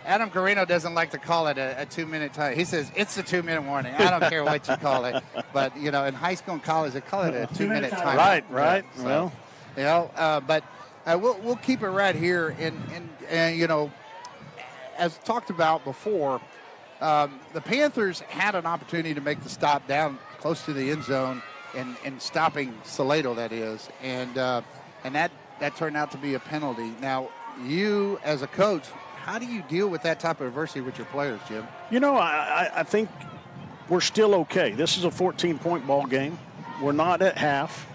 Adam Carino doesn't like to call it a 2-minute time. He says it's a 2-minute warning. I don't care what you call it. But, in high school and college, they call it a 2-minute timeout. Right. Yeah, so, but we'll keep it right here. And as talked about before, the Panthers had an opportunity to make the stop down close to the end zone and stopping Salado, that is. And that turned out to be a penalty. Now, you as a coach, how do you deal with that type of adversity with your players, Jim? I think we're still okay. This is a 14-point ball game. We're not at half.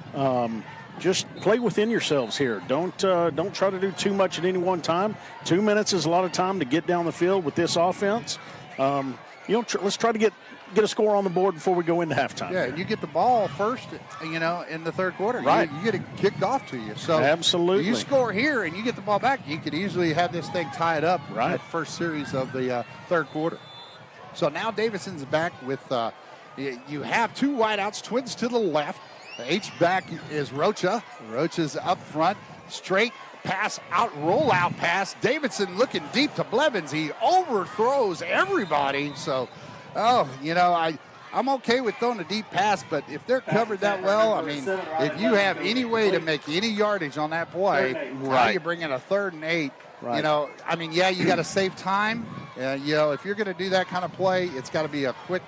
Just play within yourselves here. Don't try to do too much at any one time. 2 minutes is a lot of time to get down the field with this offense. Let's try to get a score on the board before we go into halftime. Yeah, you get the ball first, in the third quarter. Right. You get it kicked off to you. So absolutely. You score here and you get the ball back, you could easily have this thing tied up at first series of the third quarter. So now Davidson's back with you have two wideouts, twins to the left. The H-back is Rocha. Rocha's up front. Straight pass out, rollout pass. Davidson looking deep to Blevins. He overthrows everybody. So, I'm okay with throwing a deep pass, but if they're covered that well, if you have any way to make any yardage on that play, now you bring in a 3rd and 8. Right. You got to save time. If you're going to do that kind of play, it's got to be a quick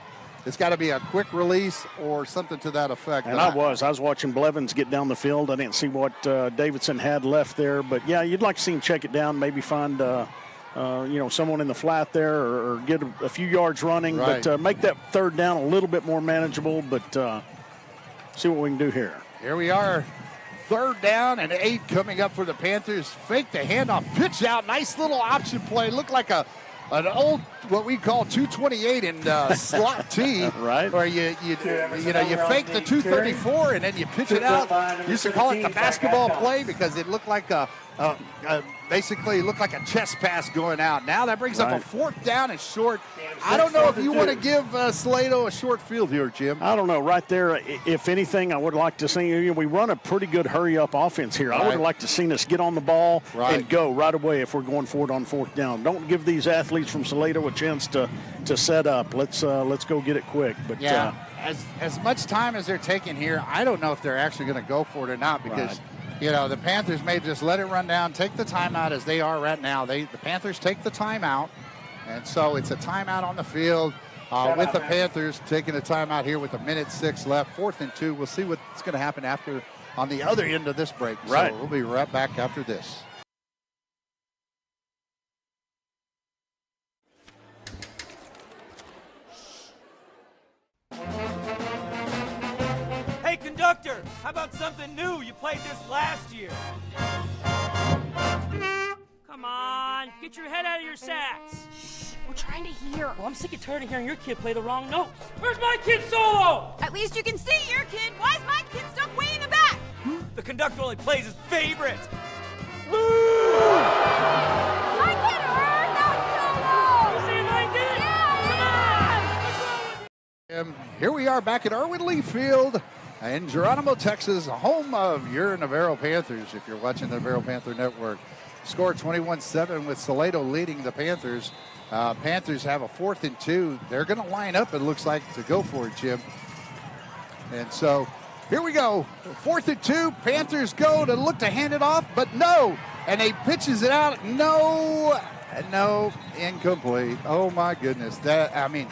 release or something to that effect. And I was watching Blevins get down the field. I didn't see what Davidson had left there, but yeah, you'd like to see him check it down, maybe find someone in the flat there or get a few yards running, but make that 3rd down a little bit more manageable. But see what we can do here. Here we are. 3rd down and 8 coming up for the Panthers. Fake the handoff, pitch out, nice little option play. Looked like an old, what we call 228 in slot T, right? Where you fake the 234 and then you pitch it out. Used to call it the basketball play because it looked like basically looked like a chest pass going out. Now that brings up a 4th down and short. I don't know if you want to give Salado a short field here, Jim. I don't know. Right there, if anything, I would like to see, we run a pretty good hurry-up offense here. I would have liked to see us get on the ball and go right away if we're going forward on 4th down. Don't give these athletes from Salado a chance to set up. Let's go get it quick. But as much time as they're taking here, I don't know if they're actually going to go for it or not because the Panthers may just let it run down, take the timeout as they are right now. The Panthers take the timeout, And so it's a timeout on the field with the Panthers taking a timeout here with 1:06 left. 4th and 2. We'll see what's going to happen after on the other end of this break. Right. So we'll be right back after this. Hey, conductor, how about something new? You played this last year. Come on, get your head out of your sacks. Shh, we're trying to hear. Well, I'm sick and tired of hearing your kid play the wrong notes. Where's my kid solo? At least you can see your kid. Why is my kid stuck way in the back? The conductor only plays his favorite. I can earn that solo! You see my kid? Yeah! Come on! Here we are back at Irwin Lee Field in Geronimo, Texas, home of your Navarro Panthers, if you're watching the Navarro Panther Network. Score 21-7 with Salado leading the Panthers. Panthers have a 4th and 2. They're going to line up, it looks like, to go for it, Jim. And so here we go. 4th and 2. Panthers go to look to hand it off, but no. And he pitches it out. No, incomplete. Oh, my goodness. Well, we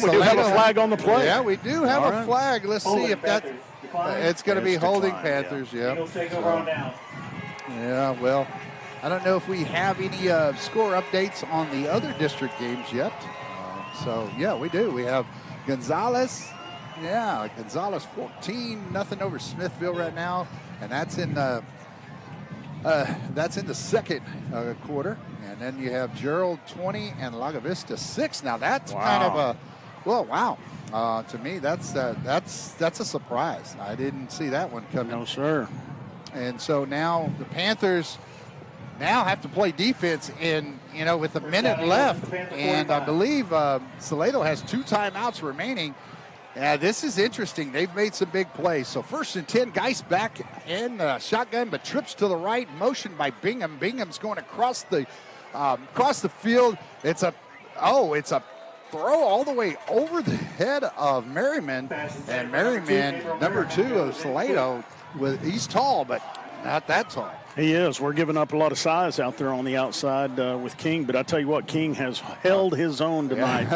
do have a flag on the play. Yeah, we do have a flag. Let's see if that's... it's going to be holding Panthers, yeah. Yeah, well... I don't know if we have any score updates on the other district games yet. Yeah, we do. We have Gonzales. Yeah, Gonzales 14-0 over Smithville right now, and that's in the second quarter. And then you have Gerald 20 and Laga Vista 6. Now that's kind of a wow. To me, that's a surprise. I didn't see that one coming. No, sir. And so now the Panthers now have to play defense with a minute left, and I believe Salado has 2 timeouts remaining. This is interesting. They've made some big plays. So 1st and 10, Geist back in shotgun, but trips to the right, motion by Bingham. Bingham's going across the field. It's a throw all the way over the head of Merriman, and Merriman, number 2 of Salado, he's tall, but not that tall. He is. We're giving up a lot of size out there on the outside with King, but I tell you what, King has held his own tonight.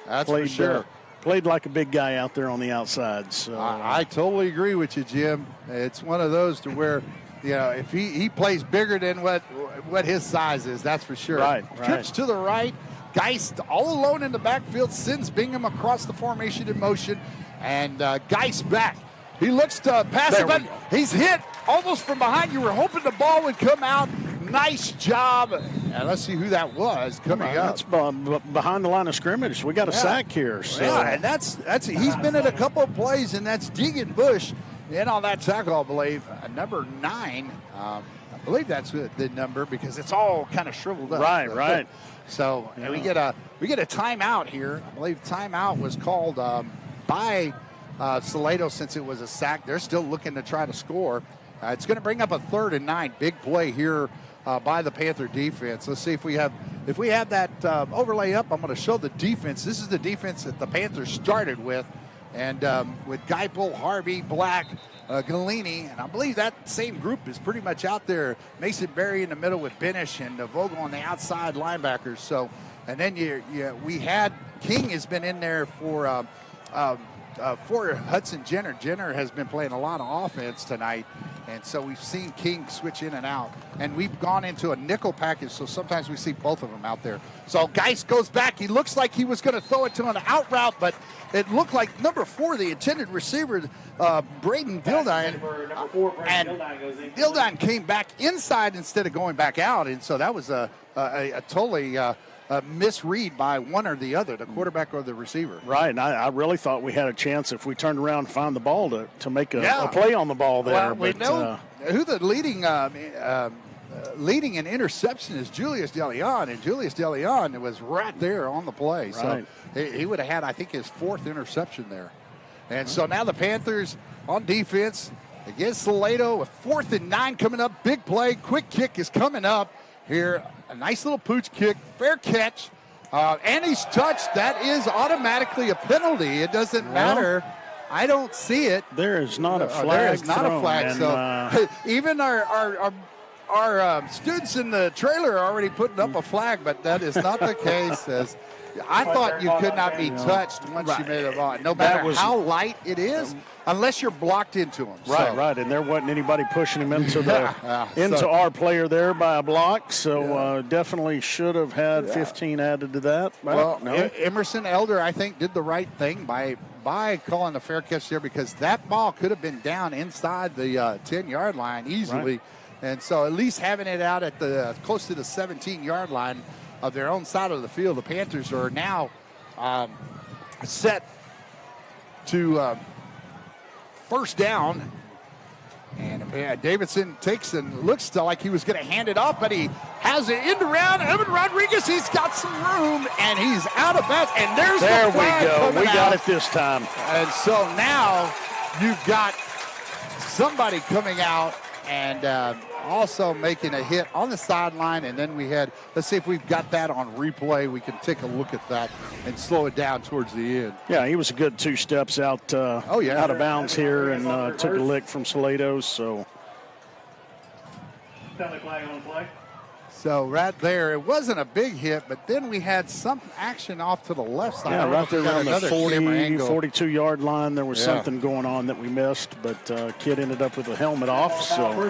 That's for sure. Played like a big guy out there on the outside. So I totally agree with you, Jim. It's one of those to where, if he plays bigger than what his size is, that's for sure. Right. Trips to the right. Geist all alone in the backfield, sends Bingham across the formation in motion, and Geist back. He looks to pass it, but he's hit almost from behind. You were hoping the ball would come out. Nice job. And let's see who that was coming up. That's behind the line of scrimmage. We got a sack here. So. Yeah, and that's he's been in a couple of plays, and that's Deegan Bush in on that tackle, I believe. Number 9. I believe that's the number because it's all kind of shriveled up. Right. So we get a timeout here. I believe timeout was called by Salado since it was a sack. They're still looking to try to score. It's going to bring up a 3rd and 9. Big play here by the Panther defense. Let's see if we have that overlay up. I'm going to show the defense. This is the defense that the Panthers started with, and with Geipel, Harvey, Black, Galini, and I believe that same group is pretty much out there. Mason Berry in the middle with Benish and Vogel on the outside linebackers. So, and then we had King has been in there for Hudson Jenner. Jenner has been playing a lot of offense tonight, and so we've seen King switch in and out. And we've gone into a nickel package, so sometimes we see both of them out there. So Geist goes back. He looks like he was going to throw it to an out route, but it looked like number 4, the intended receiver, Braden Dildine. And Dildine came back inside instead of going back out, and so that was a totally misread by one or the other, the quarterback or the receiver. Right, and I really thought we had a chance if we turned around and found the ball to make a play on the ball there. Well, we know who the leading in interception is Julius DeLeon, and Julius DeLeon was right there on the play. Right. So he would have had, I think, his 4th interception there. And so now the Panthers on defense against Salado, a 4th and 9 coming up. Big play, quick kick is coming up here. A nice little pooch kick, fair catch, and he's touched. That is automatically a penalty. It doesn't matter. I don't see it. There is not a flag. There is not thrown, a flag. and, so even our our students in the trailer are already putting up a flag, but that is not the case. As I thought you could not be touched once you made the ball, no matter how light it is, unless you're blocked into them. Right. And there wasn't anybody pushing him into the our player there by a block, so definitely should have had 15 added to that. Well, Emerson Elder, I think, did the right thing by calling the fair catch there, because that ball could have been down inside the 10-yard line easily. Right. And so at least having it out at the close to the 17-yard line of their own side of the field, the Panthers are now set to first down. And Davidson takes and looks like he was going to hand it off, but he has it in around Evan Rodriguez. He's got some room, and he's out of bounds. And there's the flag. There we go. We got out. it this time. And so now you've got somebody coming out and also making a hit on the sideline. And then we had, let's see if we've got that on replay. We can take a look at that and slow it down towards the end. Yeah, he was a good 2 steps out out of bounds here and took a lick from Salado. So right there, it wasn't a big hit, but then we had some action off to the left side. Yeah, right there around the 42-yard line, there was something going on that we missed, but kid ended up with a helmet off. So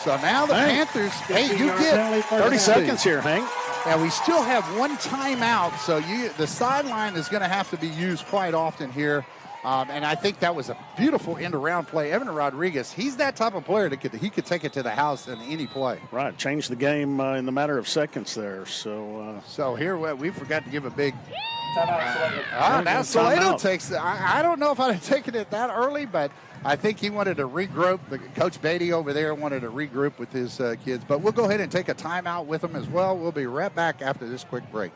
So now the Panthers, you get 30 seconds here, Hank. And we still have one timeout, so the sideline is going to have to be used quite often here. And I think that was a beautiful end-around play. Evan Rodriguez, he's that type of player that he could take it to the house in any play. Right, changed the game in the matter of seconds there. So here we forgot to give a big now Salado takes it. I don't know if I'd have taken it that early, but I think he wanted to regroup. Coach Beatty over there wanted to regroup with his kids. But we'll go ahead and take a timeout with them as well. We'll be right back after this quick break.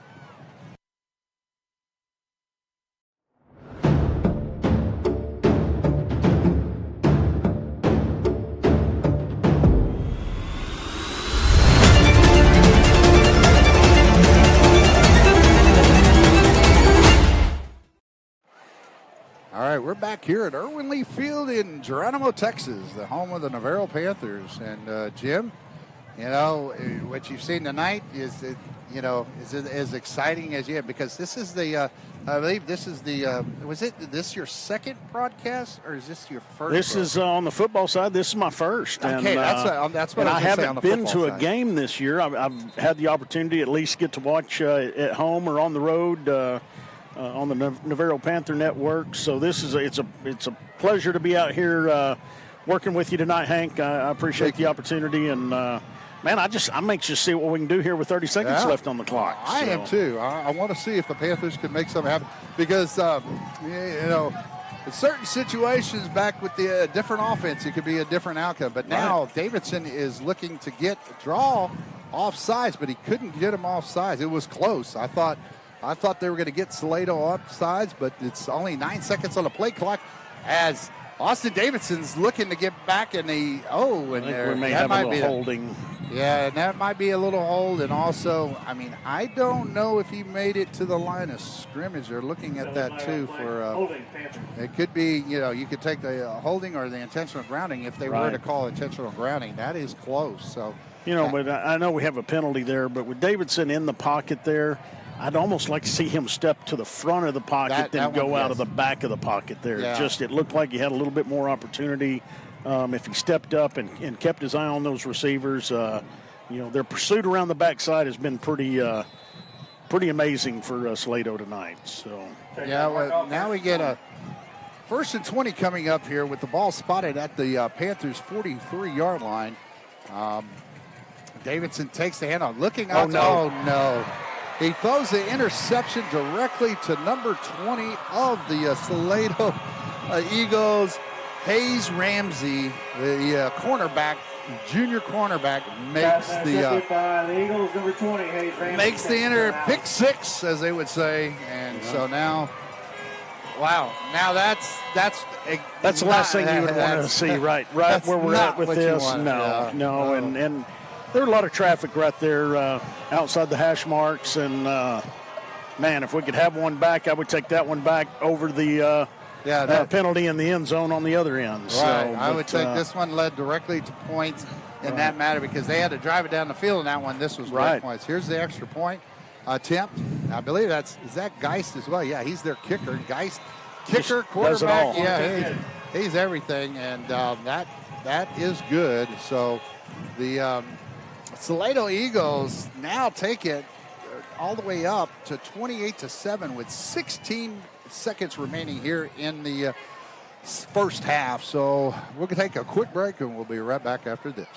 All right, we're back here at Irwin Lee Field in Geronimo, Texas, the home of the Navarro Panthers. And Jim, what you've seen tonight is as exciting as yet, because this is the I believe this is the was this your second broadcast, or is this your first? This is on the football side. This is my first. Okay, and, that's what I haven't been to a game this year. I've had the opportunity to at least get to watch at home or on the road. On the Navarro Panther Network. So this is it's a pleasure to be out here working with you tonight, Hank. I appreciate the opportunity, and man, I'm anxious to see what we can do here with 30 seconds left on the clock. I am too. I want to see if the Panthers can make something happen, because in certain situations back with the different offense, it could be a different outcome. But now Davidson is looking to draw offsides, but he couldn't get him offsides. It was close. I thought they were going to get Salado offsides, but it's only 9 seconds on the play clock as Austin Davidson's looking to get back in the we may have a little holding. Yeah, and that might be a little hold. And also, I don't know if he made it to the line of scrimmage. They're looking at that too for it could be, you could take the holding or the intentional grounding if they were to call intentional grounding. That is close. So but I know we have a penalty there, but with Davidson in the pocket there, I'd almost like to see him step to the front of the pocket, then go out of the back of the pocket there. Yeah. It looked like he had a little bit more opportunity if he stepped up and kept his eye on those receivers. Their pursuit around the backside has been pretty amazing for Salado tonight. So now we get a 1st and 20 coming up here with the ball spotted at the Panthers' 43-yard line. Davidson takes the handoff, looking out. Oh no. He throws the interception directly to number 20 of the Salado Eagles, Hayes Ramsey, the junior cornerback, makes the Eagles, number 20, Hayes Ramsey, makes the pick six, as they would say. And so now, now that's the last thing you would want to see, right where we're at with this. And there are a lot of traffic right there outside the hash marks, and man, if we could have one back, I would take that one back over the penalty in the end zone on the other end. Right. So, I would think this one led directly to points in that matter because they had to drive it down the field in that one. This was right points. Here's the extra point attempt. I believe is that Geist as well. Yeah, he's their kicker. Geist, kicker, quarterback. Yeah, he's everything, and that is good. So the Salado Eagles now take it all the way up to 28-7 with 16 seconds remaining here in the first half. So we're going to take a quick break, and we'll be right back after this.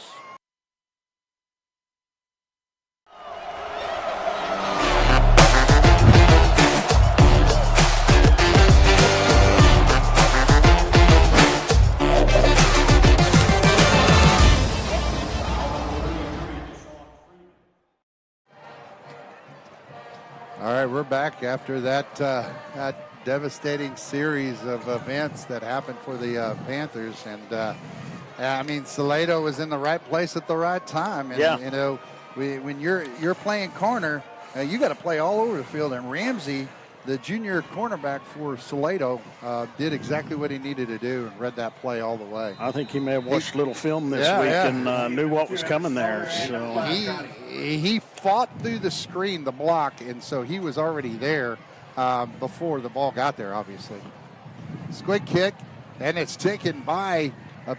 All right, we're back after that devastating series of events that happened for the Panthers. And, I mean, Salado was in the right place at the right time. And, you know, when you're playing corner, you got to play all over the field. And Ramsey, the junior cornerback for Salado, did exactly what he needed to do and read that play all the way. I think he may have watched a little film this week and knew what was coming there. So he fought through the screen, the block, and so he was already there before the ball got there, obviously. Squid kick, and it's taken by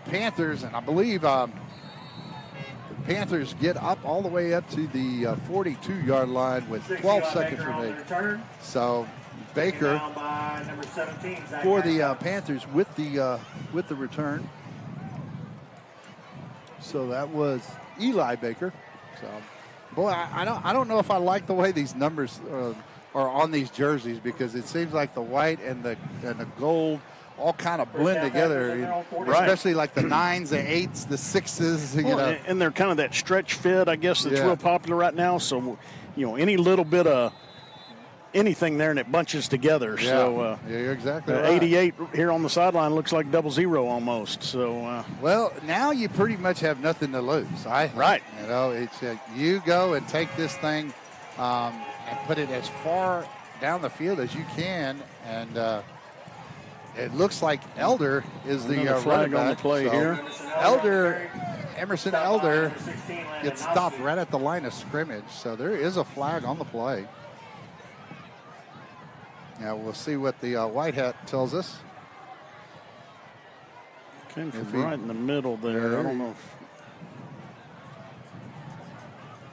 Panthers, and I believe the Panthers get up all the way up to the 42-yard line with 12 seconds remaining. So Baker for the Panthers with the return. So that was Eli Baker. So, boy, I don't know if I like the way these numbers are on these jerseys because it seems like the white and the gold all kind of blend together, especially like the 9s, the 8s, the 6s. You know. And they're kind of that stretch fit, I guess, that's real popular right now. So, you know, any little bit of anything there and it bunches together. Yeah. So, you're exactly right. 88 here on the sideline looks like 00 almost. So, well, now you pretty much have nothing to lose. Right. You know, it's you go and take this thing and put it as far down the field as you can, and it looks like Elder is the flag running on the back. play here. Emerson Elder gets stopped right at the line of scrimmage, so there is a flag on the play. Now we'll see what the white hat tells us. Came from right in the middle there. I don't know.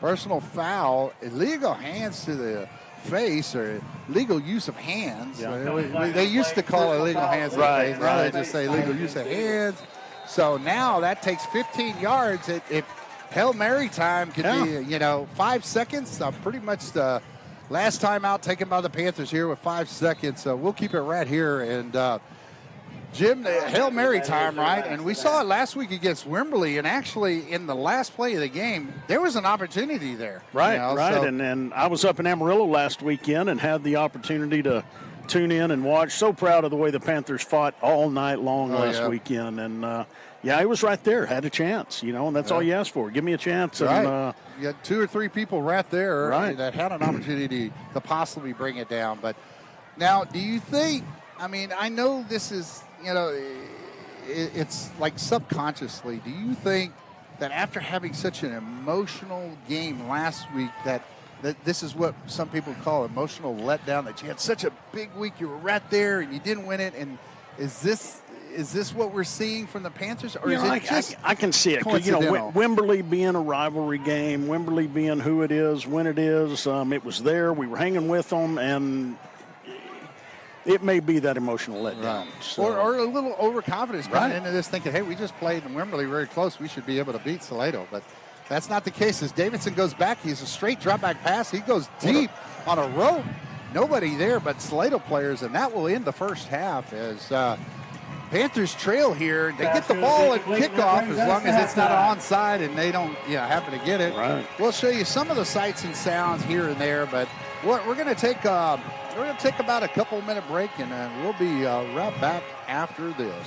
Personal foul, illegal hands to the face, or illegal use of hands. Yeah. They used to call it illegal hands. Right. Now they just say illegal use of hands. So now that takes 15 yards. If Hail Mary time could be, 5 seconds, pretty much the last time out taken by the Panthers here with 5 seconds. So we'll keep it right here. And Jim, the Hail Mary time, right? And we saw it last week against Wimberley, and actually in the last play of the game, there was an opportunity there. Right, right. So, and I was up in Amarillo last weekend and had the opportunity to tune in and watch. So proud of the way the Panthers fought all night long last weekend. And, it was right there. Had a chance, and that's all you ask for. Give me a chance. Right. And, you had 2 or 3 people right there that had an opportunity to possibly bring it down. But now, do you think, I know this is, it's like subconsciously, do you think that after having such an emotional game last week that this is what some people call emotional letdown, that you had such a big week, you were right there and you didn't win it, and is this what we're seeing from the Panthers, or is it just I can see it. Wimberley being a rivalry game, Wimberley being who it is, when it is, it was there, we were hanging with them, and it may be that emotional letdown. Right. So. Or a little overconfidence coming into this, thinking, hey, we just played in Wimberley very close. We should be able to beat Salado. But that's not the case. As Davidson goes back, he's a straight drop-back pass. He goes deep on a rope. Nobody there but Salado players, and that will end the first half as Panthers trail here. They get the ball at kickoff as long as it's not onside and they don't happen to get it. Right. We'll show you some of the sights and sounds here and there, but we're going to take about a couple-minute break, and we'll be right back after this.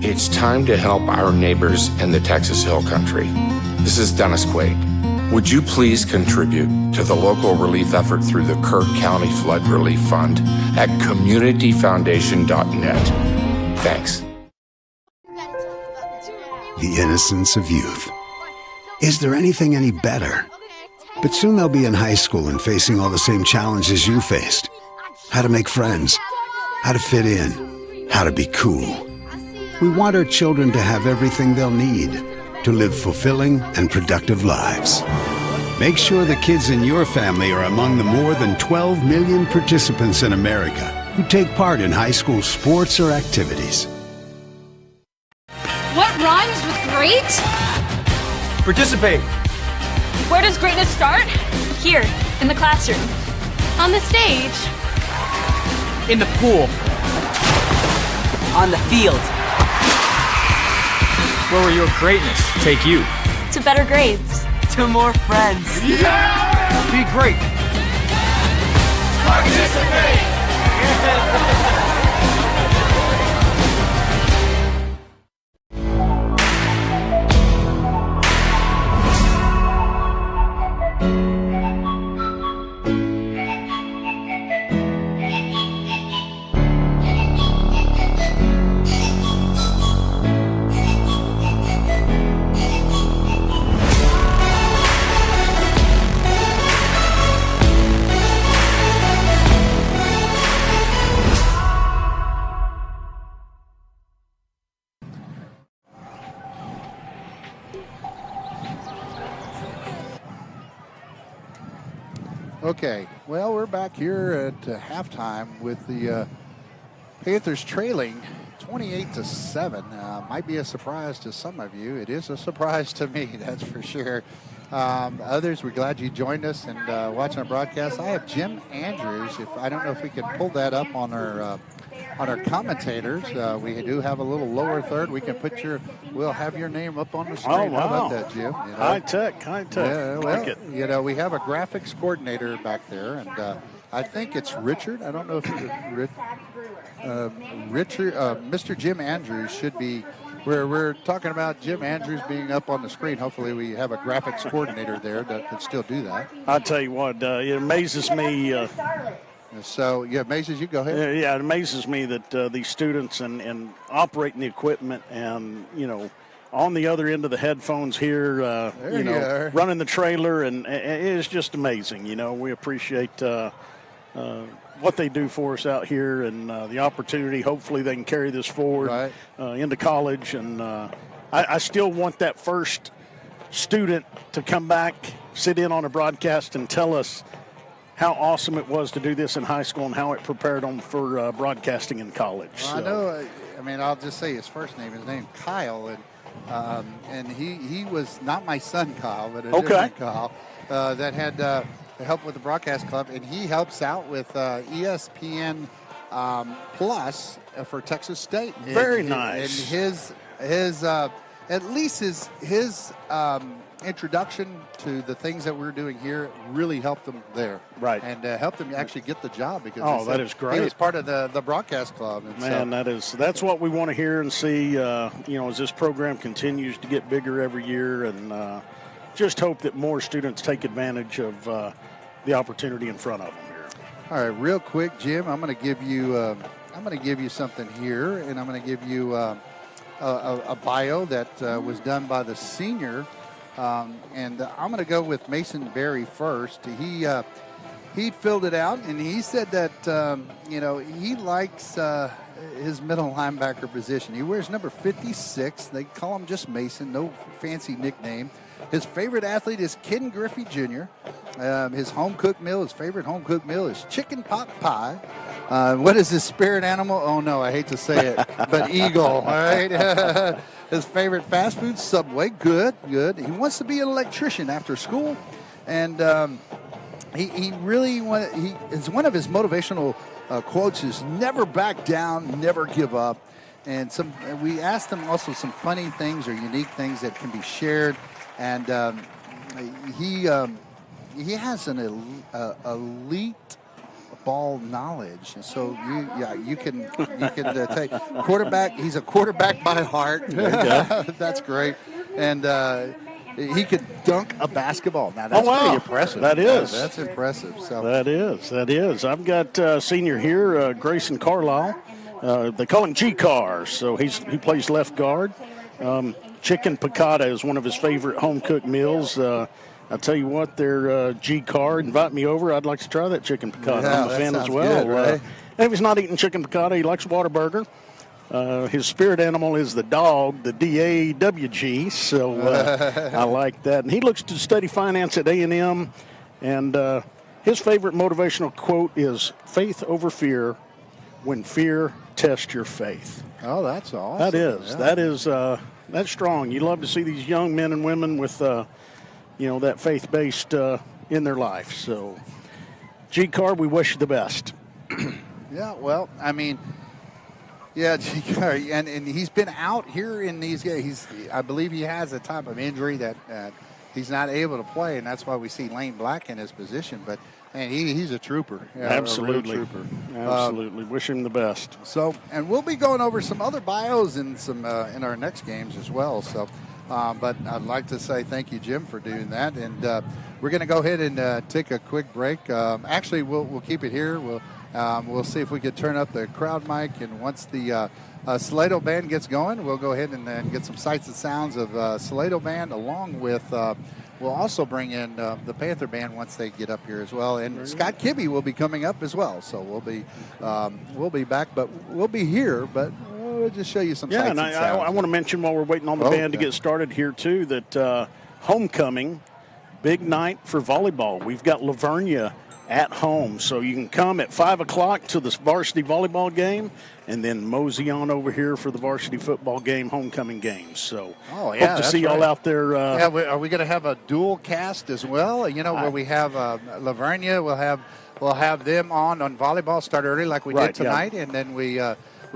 It's time to help our neighbors in the Texas Hill Country. This is Dennis Quaid. Would you please contribute to the local relief effort through the Kirk County Flood Relief Fund at communityfoundation.net? Thanks. The innocence of youth. Is there anything any better? But soon they'll be in high school and facing all the same challenges you faced. How to make friends, how to fit in, how to be cool. We want our children to have everything they'll need to live fulfilling and productive lives. Make sure the kids in your family are among the more than 12 million participants in America who take part in high school sports or activities. What rhymes with great? Participate. Where does greatness start? Here, in the classroom. On the stage. In the pool. On the field. Where will your greatness take you? To better grades. To more friends. Yeah! Be great. Participate. Okay, well, we're back here at halftime with the Panthers trailing 28-7. Might be a surprise to some of you. It is a surprise to me, that's for sure. Others, we're glad you joined us and watching our broadcast. I have Jim Andrews. I don't know if we can pull that up on our commentators. We do have a little lower third. We can we'll have your name up on the screen. Oh, wow. How about that, Jim? You know? High tech. Yeah, well, like it. You know, we have a graphics coordinator back there, and I think it's Richard. I don't know if Richard, Mr. Jim Andrews should be. We're talking about Jim Andrews being up on the screen. Hopefully, we have a graphics coordinator there that can still do that. I'll tell you what, it amazes me. So, yeah, amazes you. Go ahead. Yeah, it amazes me that these students and operating the equipment and, on the other end of the headphones here, running the trailer, and it is just amazing. We appreciate what they do for us out here and the opportunity. Hopefully they can carry this forward into college. And I still want that first student to come back, sit in on a broadcast and tell us how awesome it was to do this in high school and how it prepared them for broadcasting in college. Well, I know. I'll just say his first name. His name's Kyle, and he was not my son Kyle, but a different Kyle that had help with the broadcast club, and he helps out with ESPN Plus for Texas State. Very nice. And his at least his introduction to the things that we're doing here really helped them there. Right. And helped them actually get the job because that is great. He was part of the broadcast club. And man, that's what we want to hear and see, as this program continues to get bigger every year, and just hope that more students take advantage of the opportunity in front of them here. All right, real quick, Jim, I'm going to give you something here, and I'm going to give you a bio that was done by the senior. And I'm going to go with Mason Berry first. He filled it out, and he said that, he likes his middle linebacker position. He wears number 56. They call him just Mason, no fancy nickname. His favorite athlete is Ken Griffey Jr. His favorite home-cooked meal is chicken pot pie. What is his spirit animal? Oh, no, I hate to say it, but eagle, all right? His favorite fast food, Subway. Good. He wants to be an electrician after school, and he is one of his motivational quotes is never back down, never give up. And we asked him also some funny things or unique things that can be shared, and he has an elite ball knowledge, and so you can take quarterback. He's a quarterback by heart. That's great, and he could dunk a basketball. Now that's pretty impressive. That is. That's impressive. So that is. I've got senior here, Grayson Carlisle. They call him G-Car, so he plays left guard. Chicken piccata is one of his favorite home-cooked meals. I'll tell you what, their G-Car, invite me over. I'd like to try that chicken piccata. Yeah, I'm a fan as well. Good, right? If he's not eating chicken piccata, he likes Whataburger. His spirit animal is the dog, the DAWG, so I like that. And he looks to study finance at A&M, and his favorite motivational quote is, "Faith over fear, when fear tests your faith." Oh, that's awesome. That is that's strong. You love to see these young men and women with that faith-based in their life. So, G-Car, we wish you the best. Yeah, well, I mean, G-Car, and he's been out here in these games. I believe he has a type of injury that he's not able to play, and that's why we see Lane Black in his position. But man, he's a trooper. Yeah, Absolutely. a real trooper. Absolutely. Wish him the best. So, and we'll be going over some other bios in in our next games as well. So, but I'd like to say thank you, Jim, for doing that. And we're going to go ahead and take a quick break. Actually, we'll keep it here. We'll see if we could turn up the crowd mic, and once the Salado band gets going, we'll go ahead and get some sights and sounds of Salado band, along with we'll also bring in the Panther band once they get up here as well. And Scott Kibbe will be coming up as well, so we'll be back, but we'll be here, but we'll just show you some sights and sounds. I want to mention while we're waiting on the band to get started here too that homecoming, big night for volleyball. We've got Lavernia at home, so you can come at 5 o'clock to this varsity volleyball game, and then mosey on over here for the varsity football game, homecoming games. So hope to see y'all out there. Are we going to have a dual cast as well? Where we have Lavernia, we'll have them on volleyball, start early like we did tonight, and then we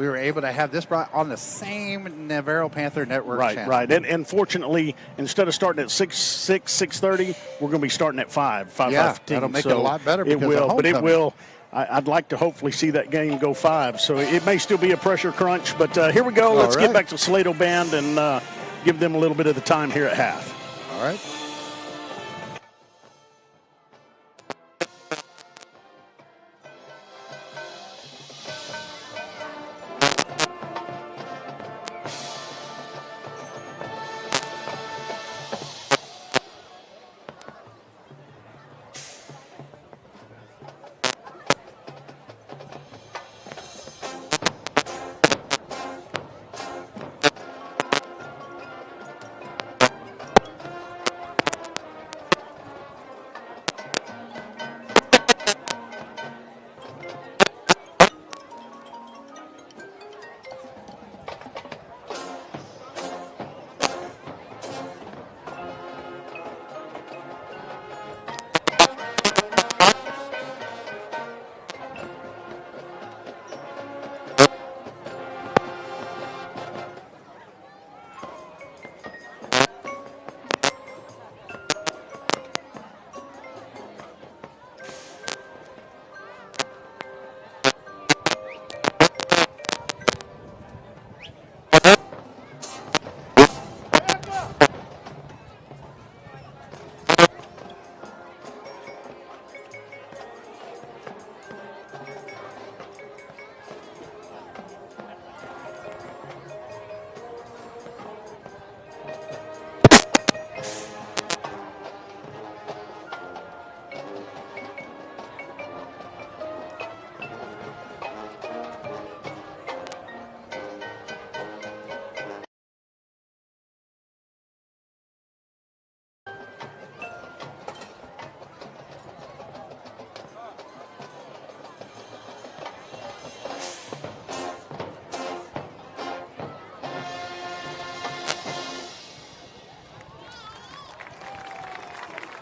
were able to have this brought on the same Navarro Panther Network channel. Right. And fortunately, instead of starting at 6:30, we're going to be starting at 5:15. That'll make it a lot better. It will, but it will. I'd like to hopefully see that game go 5. So it may still be a pressure crunch, but here we go. Let's get back to Salado Band and give them a little bit of the time here at half. All right.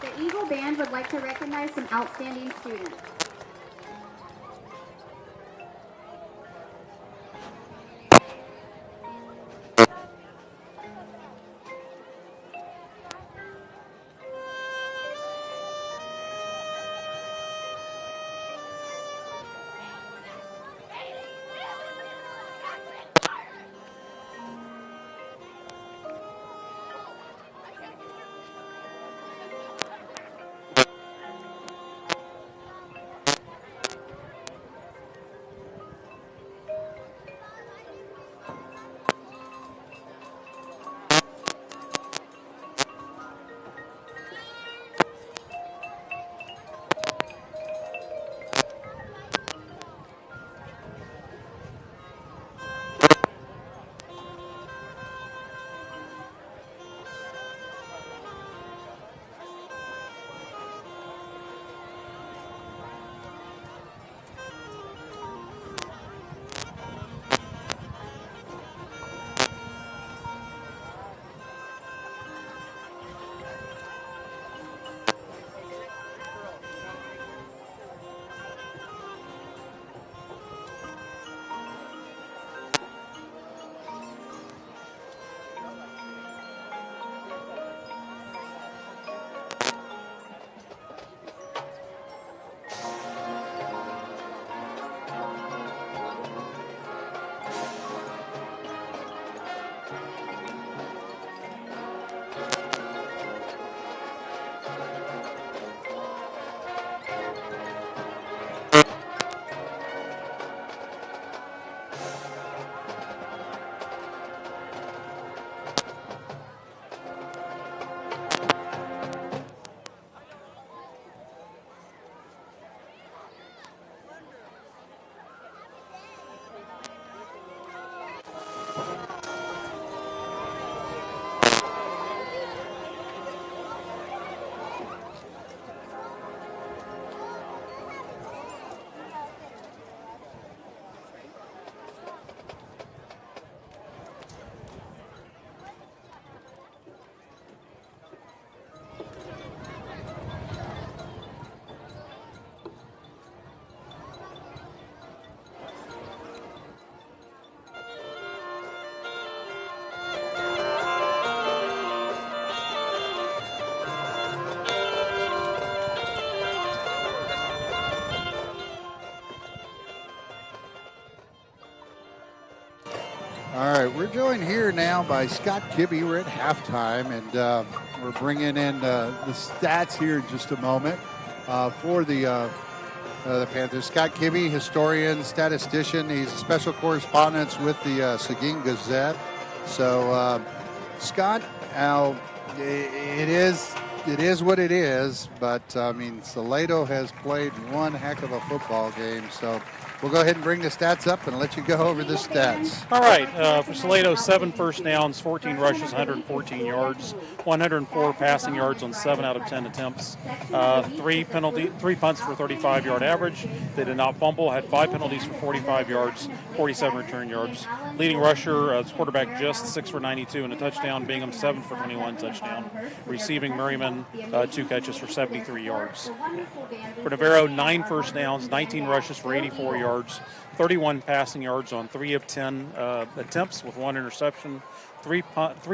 The Eagle Band would like to recognize some outstanding students. All right, we're joined here now by Scott Kibbe. We're at halftime, and we're bringing in the stats here in just a moment for the Panthers. Scott Kibbe, historian, statistician. He's a special correspondent with the Seguin Gazette. So, Scott, now it is what it is, but I mean, Salado has played one heck of a football game. So we'll go ahead and bring the stats up and let you go over the stats. All right, for Salado, 7 first downs, 14 rushes, 114 yards, 104 passing yards on 7 out of 10 attempts, 3 punts for 35-yard average. They did not fumble, had 5 penalties for 45 yards, 47 return yards. Leading rusher, quarterback Just 6 for 92 and a touchdown. Bingham 7 for 21, touchdown. Receiving Merriman 2 catches for 73 yards. For Navarro, 9 first downs, 19 rushes for 84 yards, 31 passing yards on 3 of 10 attempts with 1 interception, 3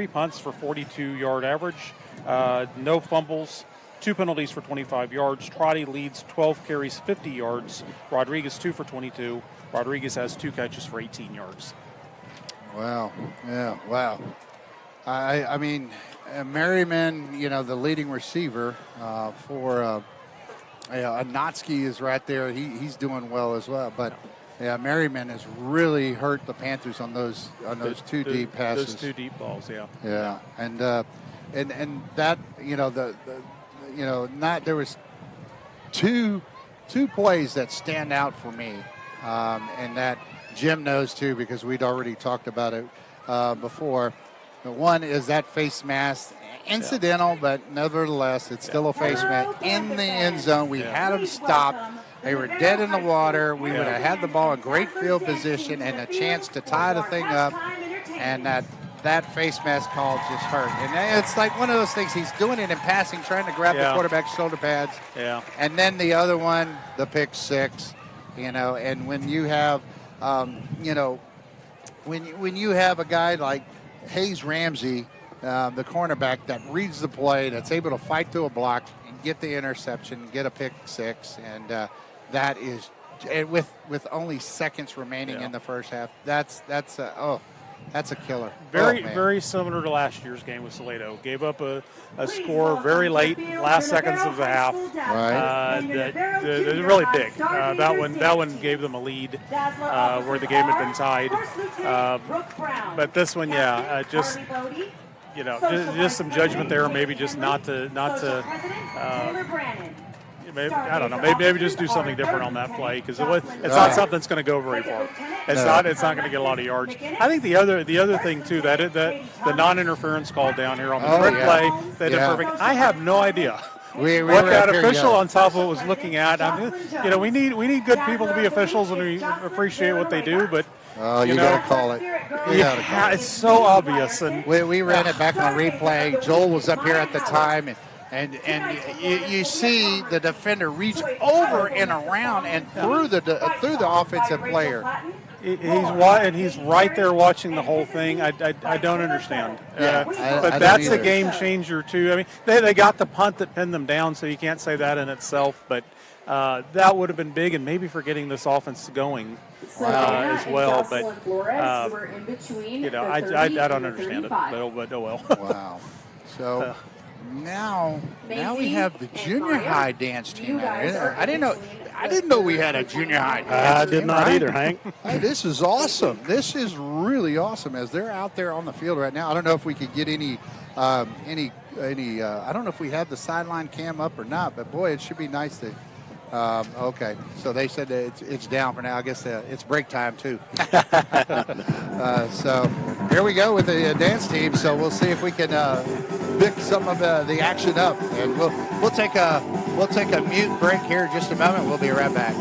punts for 42-yard average, no fumbles, 2 penalties for 25 yards. Trotty leads 12 carries, 50 yards. Rodriguez 2 for 22. Rodriguez has 2 catches for 18 yards. Wow. Yeah, wow. I mean, Merriman, you know, the leading receiver for Notsky is right there. He's doing well as well. But, yeah, Merriman has really hurt the Panthers on those two deep passes. Those 2 deep balls, yeah. Yeah, and that, you know, there was two plays that stand out for me, and that Jim knows too because we'd already talked about it before. The one is that face mask, incidental, but nevertheless, it's still a face mask in the end zone. We had them stopped. They were dead in the water. We would have had the ball in great field position and a chance to tie the thing up, and that face mask call just hurt. And it's like one of those things. He's doing it in passing, trying to grab the quarterback's shoulder pads. Yeah. And then the other one, the pick six, you know, and when you have, you know, when you have a guy like Hayes Ramsey, the cornerback that reads the play, that's able to fight through a block and get the interception, get a pick six, and that is, with only seconds remaining in the first half, that's a killer. Very similar to last year's game with Salado. Gave up a score very late, last seconds of the half. Right. That really big. That one gave them a lead where the game had been tied. But this one, just you know, just some judgment there. Maybe just not to. Maybe, I don't know. Maybe just do something different on that play because it's not something that's going to go very far. It's not going to get a lot of yards. I think the other thing too that the non-interference call down here on the trick play that did perfect. I have no idea what that official on top of it was looking at. I mean, you know, we need good people to be officials and we appreciate what they do, but. You got to call it. It's so obvious. And we ran it back on replay. Joel was up here at the time, and you see the defender reach over and around and through the offensive player. He's right there watching the whole thing. I don't understand. But that's a game changer too. I mean, they got the punt that pinned them down, so you can't say that in itself. But that would have been big, and maybe for getting this offense going as well. But you know, I don't understand it. But oh well. Wow. So. Now we have the junior high dance team. I didn't know we had a junior high dance team. I did not either, Hank. Hey, this is awesome. This is really awesome as they're out there on the field right now. I don't know if we could get any I don't know if we have the sideline cam up or not, but boy, it should be nice to. Okay, so they said that it's down for now. I guess it's break time too. So here we go with the dance team. So we'll see if we can pick some of the action up, and we'll take a mute break here in just a moment. We'll be right back.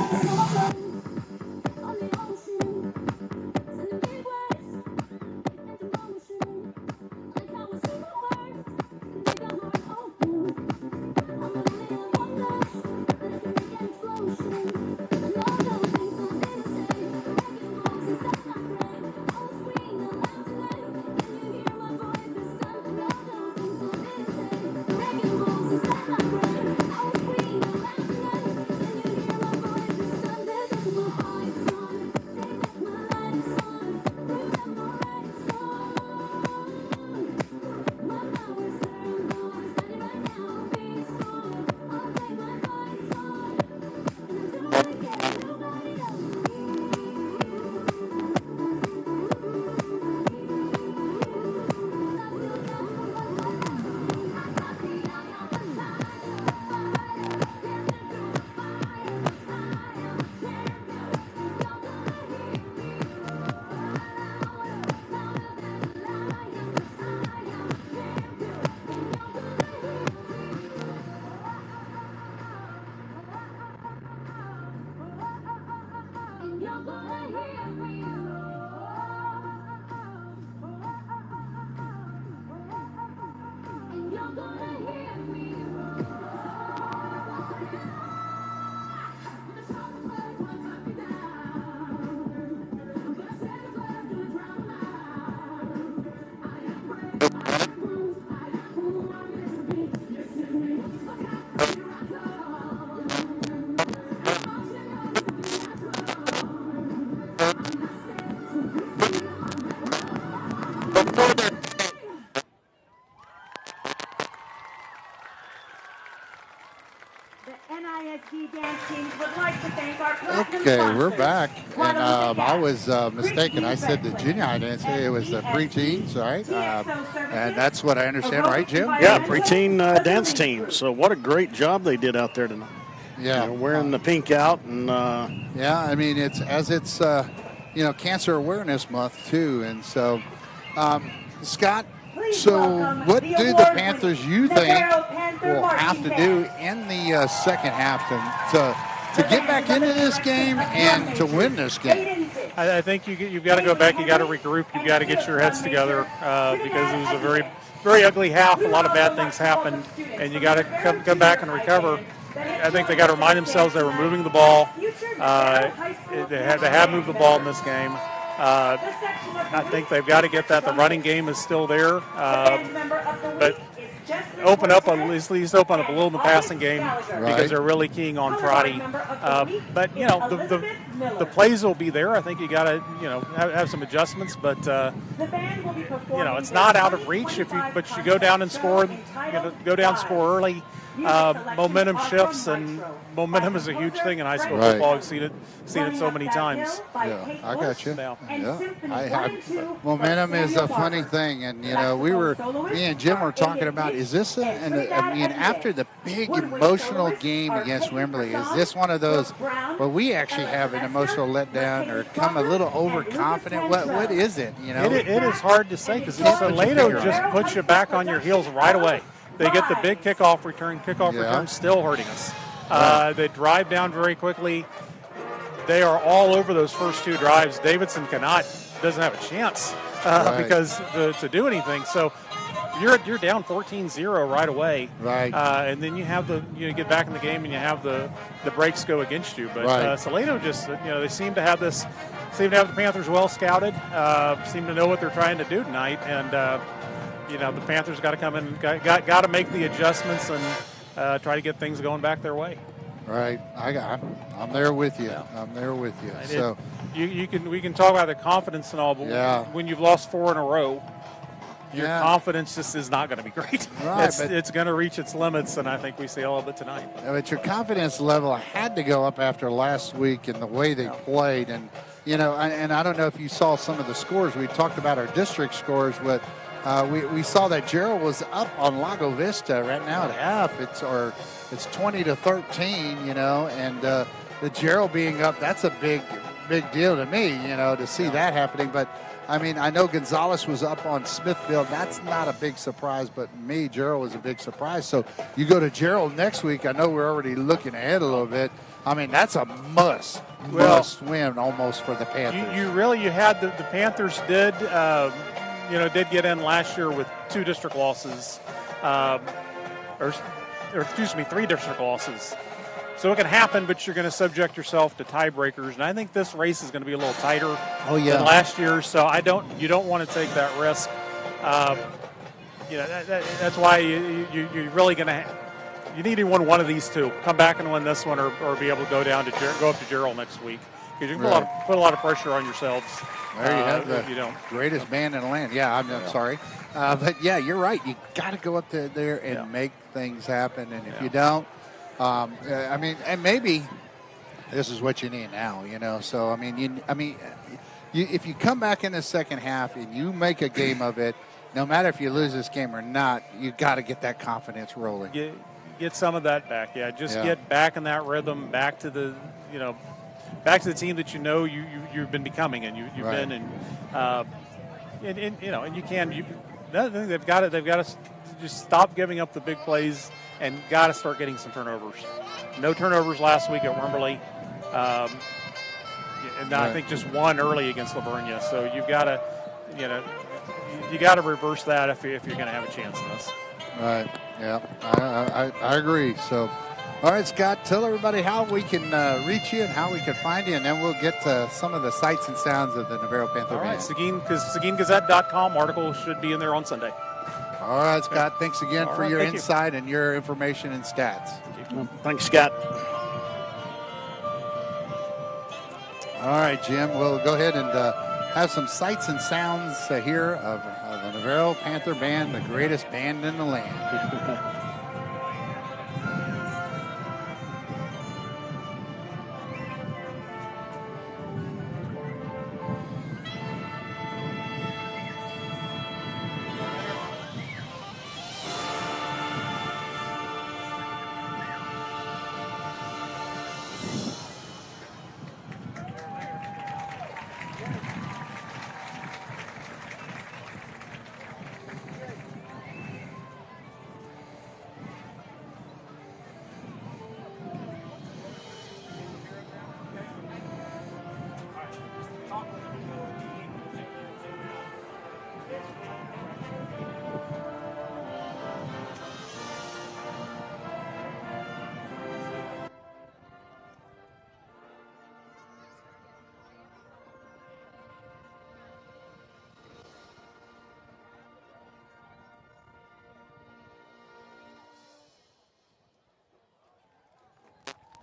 Okay, we're back, and I was mistaken. I said the junior high dance. It was the preteens, right? And that's what I understand, right, Jim? Yeah, preteen dance team. So what a great job they did out there tonight. Yeah, you know, wearing the pink out, and yeah. I mean, it's Cancer Awareness Month too, and so Scott. So what do the Panthers you think will have to do in the second half to get back into this game and to win this game? I think you've got to go back. You got to regroup. You've got to get your heads together because it was a very, very ugly half. A lot of bad things happened, and you got to come back and recover. I think they got to remind themselves they were moving the ball. They have moved the ball in this game. I think they've got to get that. The running game is still there, but open up at least open up a little in the passing game because they're really keying on Trotty. But the plays will be there. I think you got to have some adjustments, but it's not out of reach but you go down and score. Score early. Momentum shifts, and momentum is a huge thing in high school football. I've seen it so many times. Yeah, I got you. Momentum is a funny thing, and me and Jim were talking about, is this after the big emotional game against Wembley, is this one of those where we actually have an emotional letdown or come a little overconfident? What is it? It is hard to say because Salado just puts you back on your heels right away. They get the big kickoff return. Return still hurting us. They drive down very quickly. They are all over those first two drives. Davidson doesn't have a chance because to do anything. So you're down 14-0 right away. Right. And then you have get back in the game and you have the breaks go against you. But Salado just they seem to have the Panthers well scouted. Seem to know what they're trying to do tonight, and the Panthers got to come in, got to make the adjustments and try to get things going back their way. Right, I'm there with you. I'm there with you. So we can talk about the confidence and all, but when you've lost 4 in a row, your confidence just is not going to be great. Right, it's going to reach its limits, and I think we see all of it tonight. But your confidence level had to go up after last week and the way they played, and and I don't know if you saw some of the scores. We talked about our district scores, but. We saw that Gerald was up on Lago Vista right now at half. It's 20-13, and the Gerald being up, that's a big deal to me, to see that happening. But I mean, I know Gonzalez was up on Smithfield. That's not a big surprise, but Gerald was a big surprise. So you go to Gerald next week. I know we're already looking ahead a little bit. I mean, that's a must win almost for the Panthers. You had the Panthers did get in last year with 2 district losses, or 3 district losses. So it can happen, but you're going to subject yourself to tiebreakers. And I think this race is going to be a little tighter than last year. So you don't want to take that risk. That's why you're really going to. You need to win one of these 2. Come back and win this one, or be able to go up to Gerald next week. Because you can put a lot of pressure on yourselves. There you have the greatest band in the land. Yeah, I'm sorry. But, yeah, you're right. You got to go up there and make things happen. And if you don't, and maybe this is what you need now, So, if you come back in the second half and you make a game of it, no matter if you lose this game or not, you got to get that confidence rolling. Get some of that back. Yeah, get back in that rhythm, back to the team that you've been becoming, and you've been, and you can. They've got to just stop giving up the big plays and got to start getting some turnovers. No turnovers last week at Wembley, and I think just one early against Livonia. So you've got to, you got to reverse that if you're going to have a chance in this. Right. Yeah, I agree. So. All right, Scott, tell everybody how we can reach you and how we can find you, and then we'll get to some of the sights and sounds of the Navarro Panther All right, band. SeguinGazette.com article should be in there on Sunday. All right, Scott, thanks again for your insight and your information and stats. Thanks, Scott. All right, Jim, we'll go ahead and have some sights and sounds here of the Navarro Panther Band, the greatest band in the land.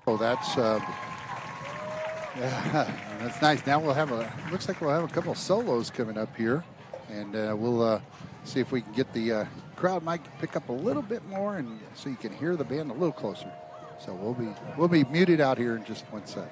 Oh, that's that's nice. Now we'll have looks like we'll have a couple of solos coming up here, and we'll see if we can get the crowd mic pick up a little bit more, and so you can hear the band a little closer. So we'll be muted out here in just 1 sec.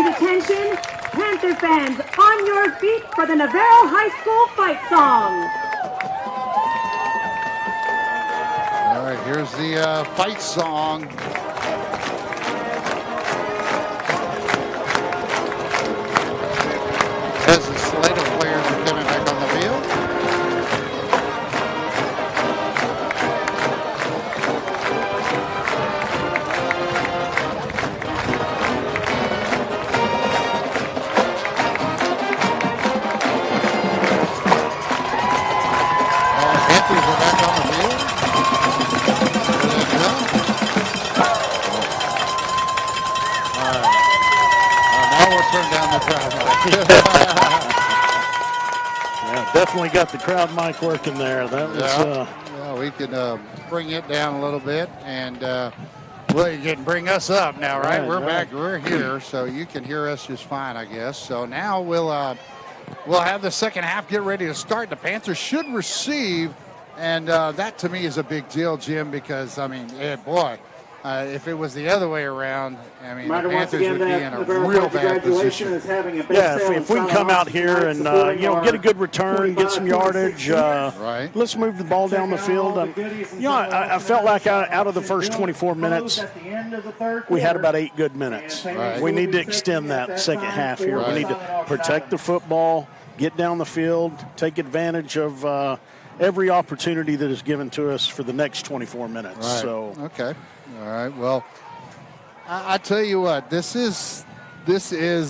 Attention, Panther fans, on your feet for the Navarro High School fight song. All right, here's the fight song. As the Salado players are coming back on the field. Yeah, definitely got the crowd mic working there. That was. Yeah, we can bring it down a little bit, and well, you can bring us up now, right? We're back. We're here, so you can hear us just fine, I guess. So now we'll have the second half get ready to start. The Panthers should receive, and that to me is a big deal, Jim, because I mean, boy. If it was the other way around, I mean, the Panthers would be in a real bad position. Yeah, if we can come out here and get a good return, get some yardage. Right. Let's move the ball down the field. I felt like out of the first 24 minutes, we had about 8 good minutes. Right. We need to extend that second half here. Right. We need to protect the football, get down the field, take advantage of every opportunity that is given to us for the next 24 minutes. Right. So okay. All right. Well, I tell you what, this is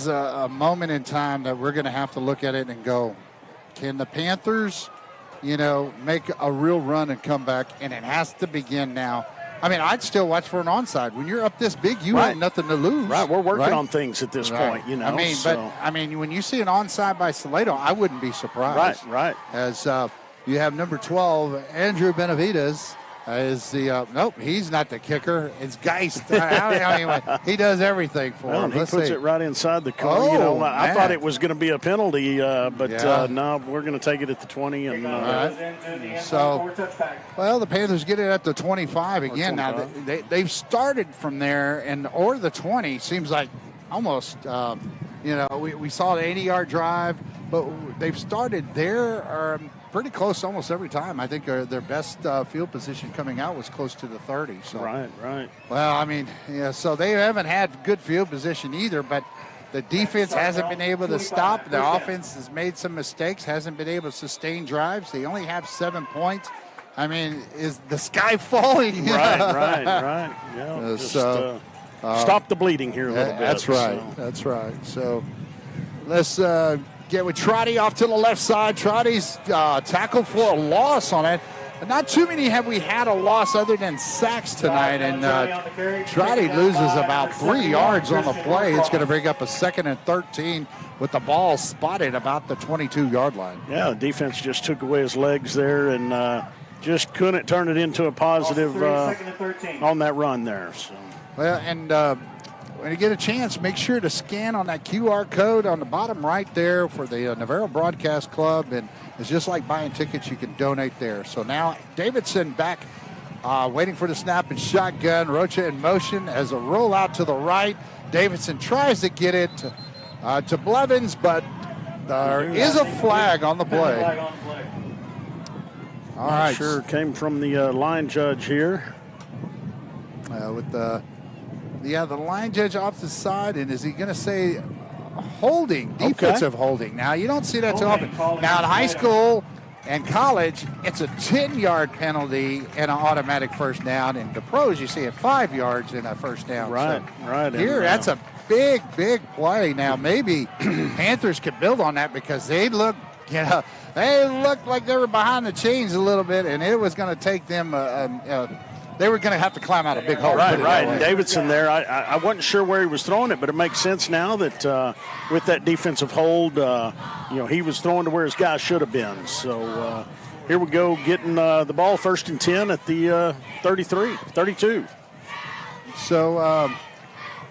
a moment in time that we're going to have to look at it and go, can the Panthers, make a real run and come back? And it has to begin now I mean, I'd still watch for an onside. When you're up this big, you Right. ain't nothing to lose. Right, we're working right? on things at this Right. point, you know. I mean, so. when you see an onside by Salado, I wouldn't be surprised. Right. As you have number 12, Andrew Benavides, is the nope, he's not the kicker. It's Geist. Anyway, he does everything for him. He Let's puts see. it right inside the corner. I man. thought it was going to be a penalty, but Yeah. no, we're going to take it at the 20. And So, well, the Panthers get it at the 25 again. Now 25. they've started from there, or the 20 seems like almost. We saw an 80-yard drive, but they've started there pretty close almost every time. I think their best field position coming out was close to the 30. So. Right. Well, I mean, so they haven't had good field position either, but the defense hasn't been able to stop. The offense has made some mistakes, hasn't been able to sustain drives. They only have 7 points. I mean, is the sky falling? Right. Yeah, stop the bleeding here a little bit. That's right. So. That's right. So let's get with Trotty off to the left side. Trotty's tackled for a loss on it. Not too many have we had a loss other than sacks tonight, and Trotty loses about 3 yards on the play. It's going to bring up a 2nd and 13 with the ball spotted about the 22-yard line. Yeah, the defense just took away his legs there and just couldn't turn it into a positive on that run there. So. Well, and when you get a chance, make sure to scan on that QR code on the bottom right there for the Navarro Broadcast Club, and it's just like buying tickets. You can donate there. So now Davidson back, waiting for the snap and shotgun. Rocha in motion as a rollout to the right. Davidson tries to get it to Blevins, but there is a flag on the play. All right. Sure came from the line judge here. With the line judge off the side, and is he going to say holding, defensive holding? Now, you don't see that too often. Now, in high school and college, it's a 10-yard penalty and an automatic first down. In the pros, you see it 5 yards and a first down. Right. Here, that's a big play. Now, maybe Panthers could build on that because they looked like they were behind the chains a little bit, and it was going to take them they were going to have to climb out a big hole. Right. And Davidson there, I wasn't sure where he was throwing it, but it makes sense now that with that defensive hold, he was throwing to where his guy should have been. So here we go, getting the ball 1st and 10 at the 32. So,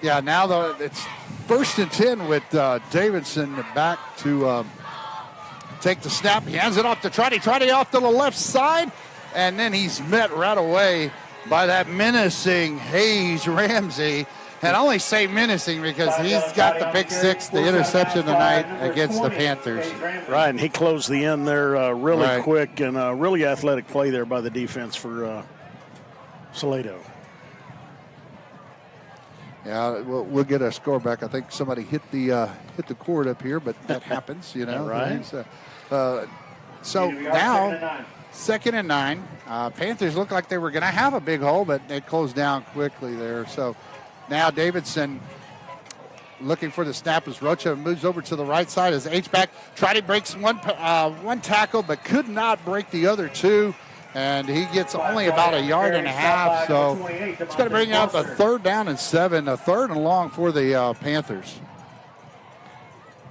now it's 1st and 10 with Davidson back to take the snap. He hands it off to Trotty. Trotty off to the left side, and then he's met right away by that menacing Hayes Ramsey. And I only say menacing because he's got the pick six, the interception tonight against the Panthers. Right, and he closed the end there really quick, and a really athletic play there by the defense for Salado. Yeah, we'll get a score back. I think somebody hit the cord up here, but that happens, Right. So now, 2nd and 9. Panthers looked like they were going to have a big hole, but it closed down quickly there. So now Davidson looking for the snap as Rocha moves over to the right side as H-back. Trotty breaks one tackle, but could not break the other two. And he gets only about 1.5 yards. So it's going to bring up a 3rd down and 7, a 3rd and long for the Panthers.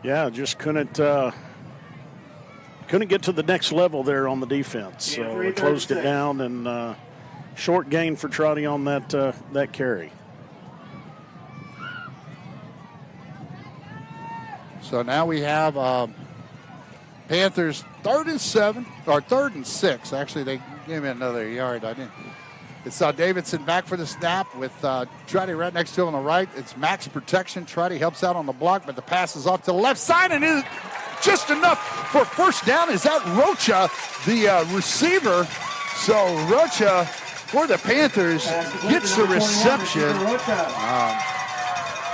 Yeah, just couldn't get to the next level there on the defense. So we closed it down, and short gain for Trotty on that carry. So now we have Panthers 3rd and 7, or 3rd and 6. Actually, they gave me another yard. It's Davidson back for the snap with Trotty right next to him on the right. It's max protection. Trotty helps out on the block, but the pass is off to the left side, and it is just enough for 1st down. Is that Rocha, the receiver? So Rocha for the Panthers gets the reception.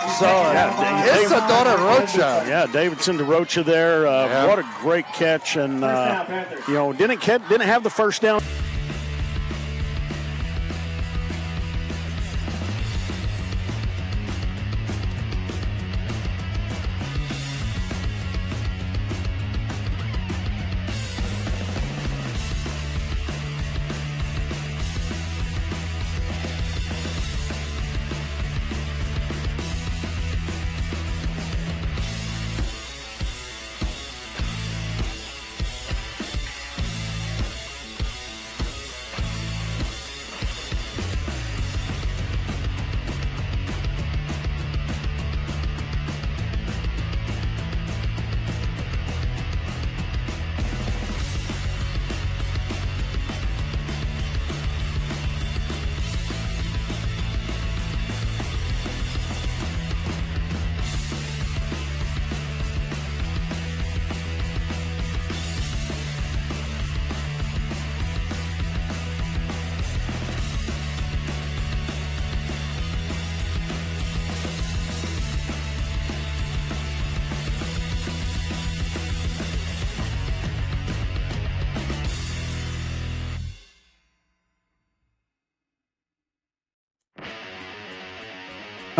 It's a daughter Rocha. Yeah, Davidson to Rocha there. What a great catch, and didn't have the 1st down.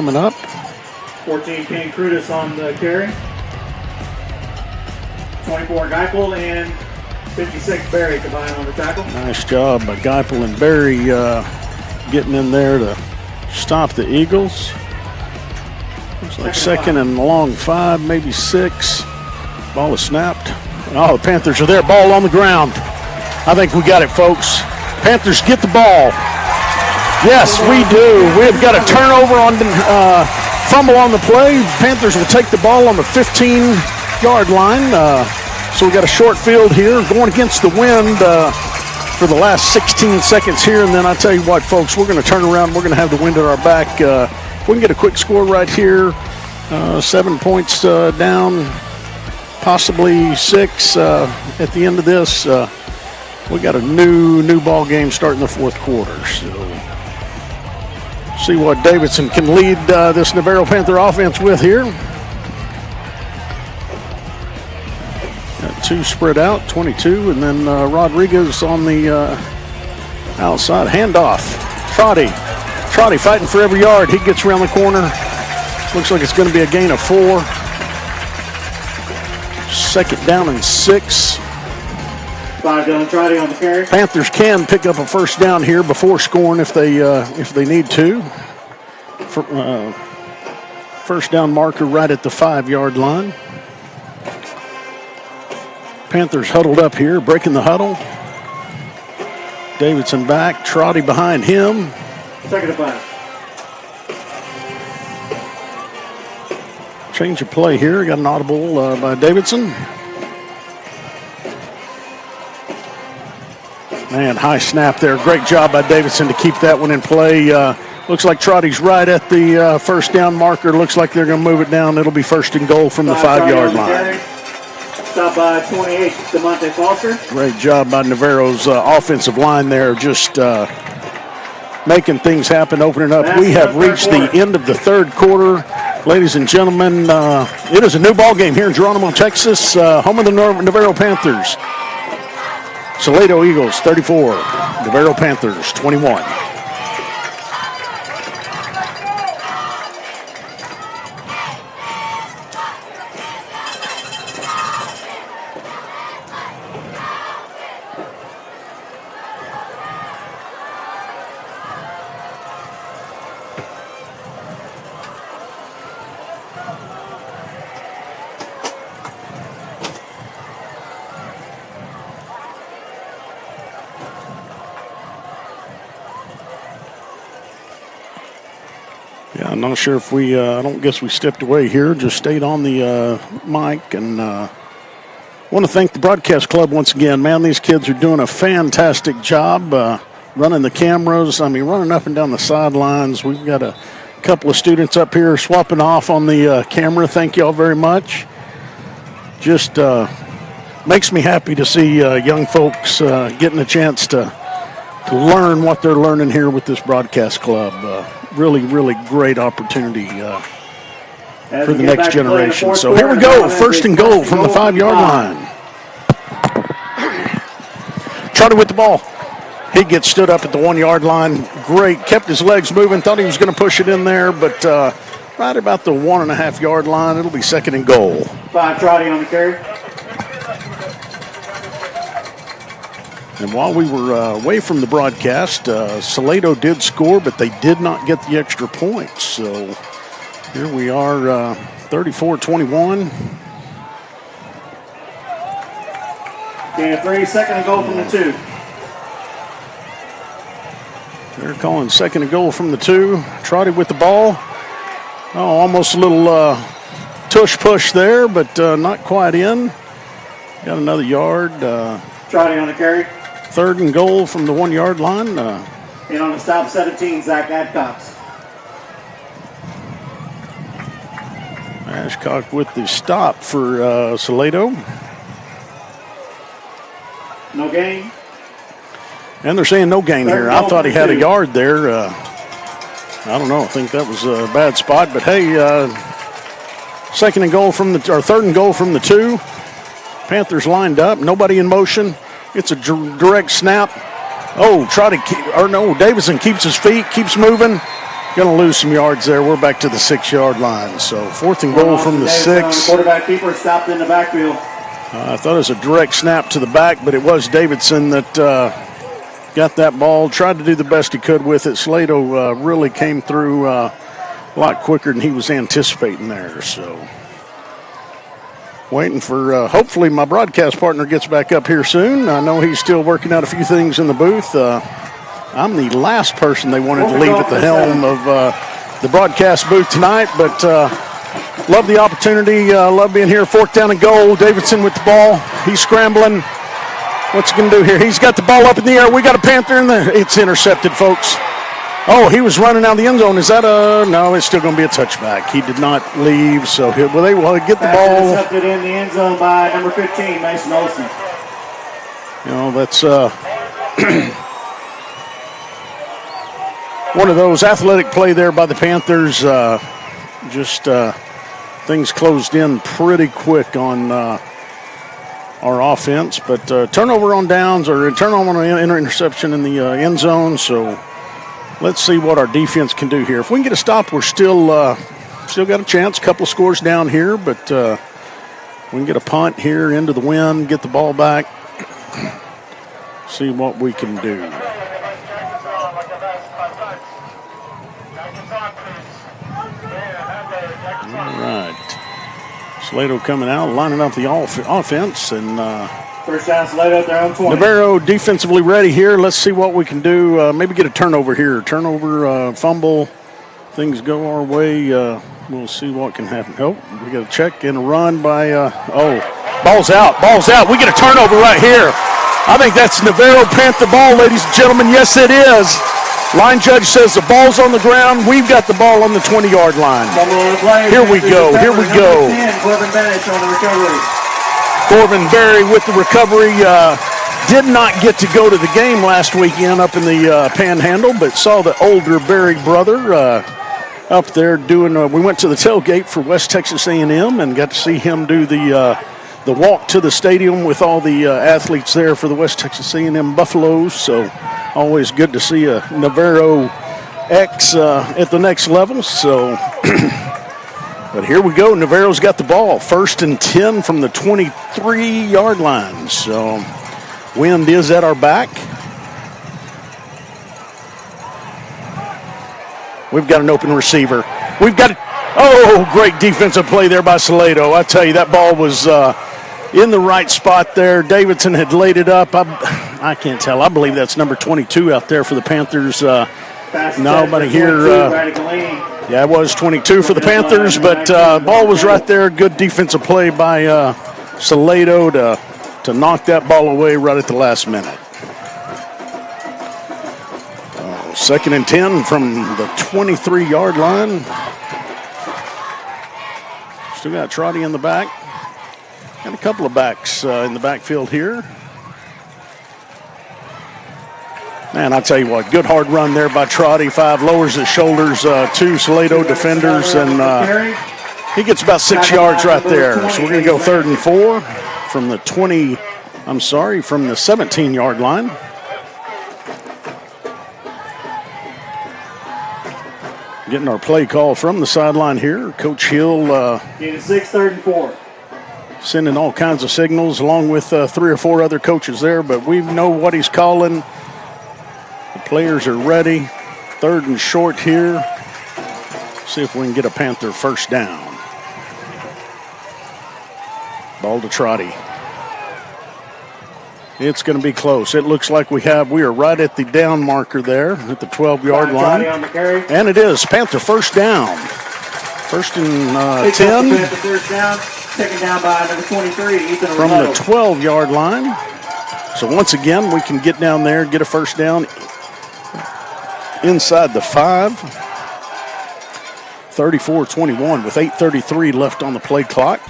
coming up. 14, Kane Crudis on the carry. 24, Geipel, and 56, Berry combined on the tackle. Nice job by Geipel and Berry getting in there to stop the Eagles. Looks like second and long 5, maybe 6. Ball is snapped. Oh, the Panthers are there. Ball on the ground. I think we got it, folks. Panthers get the ball. Yes, we do. We've got a turnover on fumble on the play. Panthers will take the ball on the 15-yard line. So we got a short field here going against the wind for the last 16 seconds here. And then I tell you what, folks, we're going to turn around. We're going to have the wind at our back. If we can get a quick score right here, 7 points down, possibly 6 at the end of this. We got a new ball game starting the fourth quarter. So see what Davidson can lead this Navarro Panther offense with here. Got 2 spread out, 22, and then Rodriguez on the outside. Handoff. Trotty fighting for every yard. He gets around the corner. Looks like it's going to be a gain of 4. Second down and 6. 5, Dylan Trotty on the carry. Panthers can pick up a first down here before scoring if they need to. First down marker right at the 5-yard line. Panthers huddled up here, breaking the huddle. Davidson back, Trotty behind him. Second and 5. Change of play here. Got an audible by Davidson. Man, high snap there. Great job by Davidson to keep that one in play. Looks like Trotty's right at the first down marker. Looks like they're going to move it down. It'll be first and goal from the 5-yard line. Stop by 28, DeMonte Foster. Great job by Navarro's offensive line there, just making things happen, opening up. We have reached the end of the third quarter. Ladies and gentlemen, it is a new ball game here in Geronimo, Texas, home of the Navarro Panthers. Salado Eagles 34, Navarro Panthers 21. I'm not sure if we, I don't guess we stepped away here, just stayed on the mic. And want to thank the broadcast club once again. Man, these kids are doing a fantastic job running the cameras. I mean, running up and down the sidelines. We've got a couple of students up here swapping off on the camera. Thank you all very much. Just makes me happy to see young folks getting a chance to learn what they're learning here with this broadcast club. Really, really great opportunity for the next generation. So here we go, first and goal from the 5-yard line. Trotty with the ball. He gets stood up at the 1-yard line. Great, kept his legs moving, thought he was going to push it in there, but right about the 1.5-yard line, it'll be second and goal. 5, Trotty on the carry. And while we were away from the broadcast, Salado did score, but they did not get the extra points. So here we are, 34-21. Gain of 3, second and goal from the 2. They're calling second and goal from the 2. Trotty with the ball. Oh, almost a little tush push there, but not quite in. Got another yard. Trotty on the carry. Third and goal from the 1-yard line. And on the stop, 17, Zach Adcox. Ashcock with the stop for Salado. No gain. And they're saying no gain here. I thought he had a yard there. I don't know. I think that was a bad spot. But hey, third and goal from the 2. Panthers lined up. Nobody in motion. It's a direct snap. Oh, Davidson keeps his feet, keeps moving. Going to lose some yards there. We're back to the 6-yard line. So 4th and goal from the 6. Quarterback keeper stopped in the backfield. I thought it was a direct snap to the back, but it was Davidson that got that ball, tried to do the best he could with it. Salado really came through a lot quicker than he was anticipating there. So waiting for, hopefully my broadcast partner gets back up here soon. I know he's still working out a few things in the booth. I'm the last person they wanted to leave at the helm of the broadcast booth tonight, but love the opportunity. Love being here. 4th down and goal. Davidson with the ball. He's scrambling. What's he going to do here? He's got the ball up in the air. We got a Panther in there. It's intercepted, folks. Oh, he was running out of the end zone. Is that no, it's still going to be a touchback. He did not leave, so they will get the ball. Intercepted in the end zone by number 15, Mason Olsen. You know, that's one of those athletic play there by the Panthers. Just things closed in pretty quick on our offense. But turnover on downs or turnover on an interception in the end zone. So let's see what our defense can do here. If we can get a stop, we're still got a chance. A couple of scores down here, but we can get a punt here into the wind, get the ball back, see what we can do. All right. Salado coming out, lining up the offense. And first down, Salado at their own 20. Navarro defensively ready here. Let's see what we can do. Maybe get a turnover here. Turnover, fumble. Things go our way. We'll see what can happen. Oh, we got a check and a run by, ball's out. We get a turnover right here. I think that's Navarro Panther ball, ladies and gentlemen. Yes, it is. Line judge says the ball's on the ground. We've got the ball on the 20-yard line. Here we go. Corbin Berry with the recovery. Did not get to go to the game last weekend up in the Panhandle, but saw the older Berry brother up there doing. We went to the tailgate for West Texas A&M and got to see him do the walk to the stadium with all the athletes there for the West Texas A&M Buffaloes. So always good to see a Navarro X at the next level. So, but here we go. Navarro's got the ball. 1st and 10 from the 23-yard line. So wind is at our back. We've got an open receiver. Great defensive play there by Salado. I tell you, that ball was in the right spot there. Davidson had laid it up. I can't tell. I believe that's number 22 out there for the Panthers. Nobody here. Yeah, it was 22 for the Panthers, but ball was right there. Good defensive play by Salado to knock that ball away right at the last minute. 2nd and 10 from the 23-yard line. Still got Trotty in the back. Got a couple of backs in the backfield here. Man, I tell you what, good hard run there by Trotty. 5 lowers his shoulders, 2 Salado defenders, and he gets about 6 yards right there. So we're going to go 3rd and 4 from the from the 17-yard line. Getting our play call from the sideline here. Coach Hill. 6, 3rd and 4. Sending all kinds of signals along with 3 or 4 other coaches there, but we know what he's calling. The players are ready. 3rd and short here. See if we can get a Panther 1st down. Ball to Trotty. It's going to be close. It looks like we are right at the down marker there at the 12-yard line. And it is Panther 1st down. 1st and 10. First down, taken down by number 23, Ethan from the 12-yard line. So once again, we can get down there, get a 1st down inside the 5. 34-21 with 8:33 left on the play clock.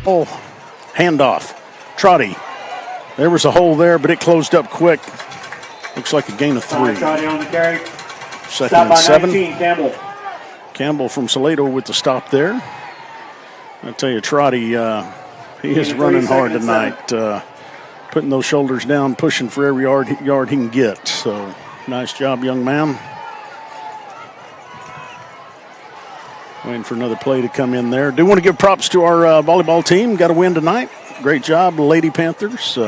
Oh, handoff. Trotty. There was a hole there, but it closed up quick. Looks like a gain of 3. Trotty on the carry. 2nd and 7. 19, Campbell from Salado with the stop there. I tell you, Trotty He is running hard tonight, putting those shoulders down, pushing for every yard he can get. So nice job, young man. Waiting for another play to come in there. Do want to give props to our volleyball team. Got a win tonight. Great job, Lady Panthers.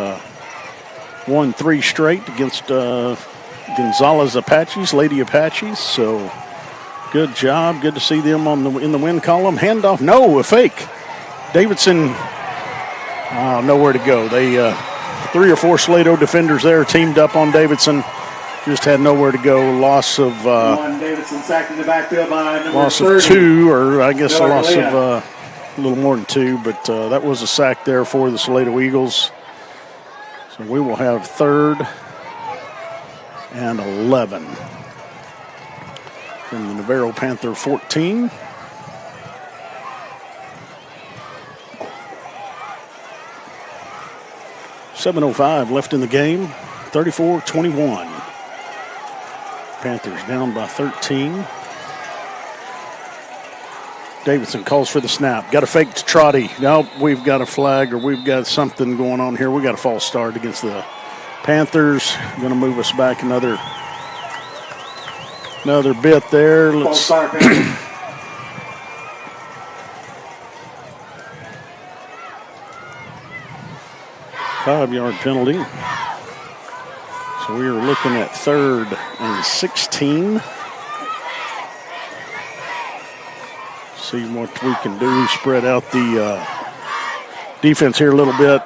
Won 3 straight against Gonzalez Apaches, Lady Apaches. So good job. Good to see them in the win column. Handoff. No, a fake. Davidson, nowhere to go. They 3 or 4 Salado defenders there teamed up on Davidson. Just had nowhere to go. Loss of Davidson sacked in the backfield by number loss 30. of 2, or I guess a loss Galea. of a little more than 2, but that was a sack there for the Salado Eagles. So we will have 3rd and 11 from the Navarro Panther 14. .705 left in the game, 34-21. Panthers down by 13. Davidson calls for the snap. Got a fake to Trotty. Now we've got a flag, or we've got something going on here. We got a false start against the Panthers. Going to move us back another bit there. Let's. 5-yard penalty. So we are looking at 3rd and 16. See what we can do. Spread out the defense here a little bit.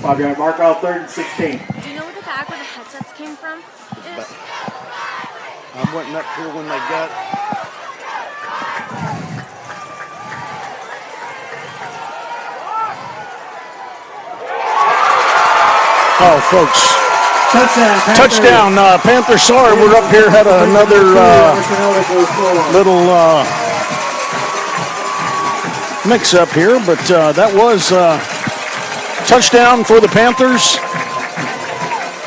Five-yard mark out, 3rd and 16. Do you know where the bag where the headsets came from is? I wasn't up here when they got. Oh, folks. Touchdown, Panthers. Sorry, we're up here. Had another little mix-up here, but that was touchdown for the Panthers.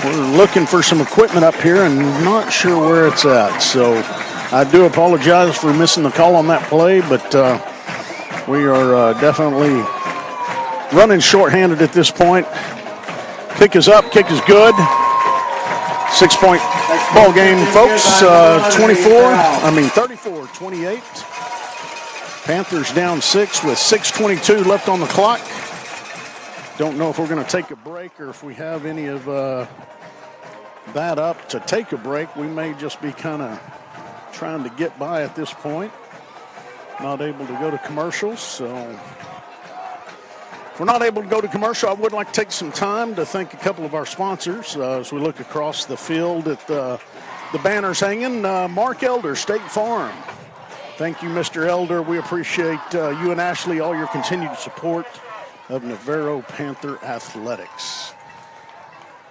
We're looking for some equipment up here and not sure where it's at. So I do apologize for missing the call on that play, but we are definitely running shorthanded at this point. Kick is up, kick is good. 6-point ball game, folks. 34-28. Panthers down 6 with 6:22 left on the clock. Don't know if we're going to take a break or if we have any of that up to take a break. We may just be kind of trying to get by at this point. Not able to go to commercials, so if we're not able to go to commercial, I would like to take some time to thank a couple of our sponsors as we look across the field at the banners hanging. Mark Elder, State Farm. Thank you, Mr. Elder. We appreciate you and Ashley, all your continued support of Navarro Panther Athletics.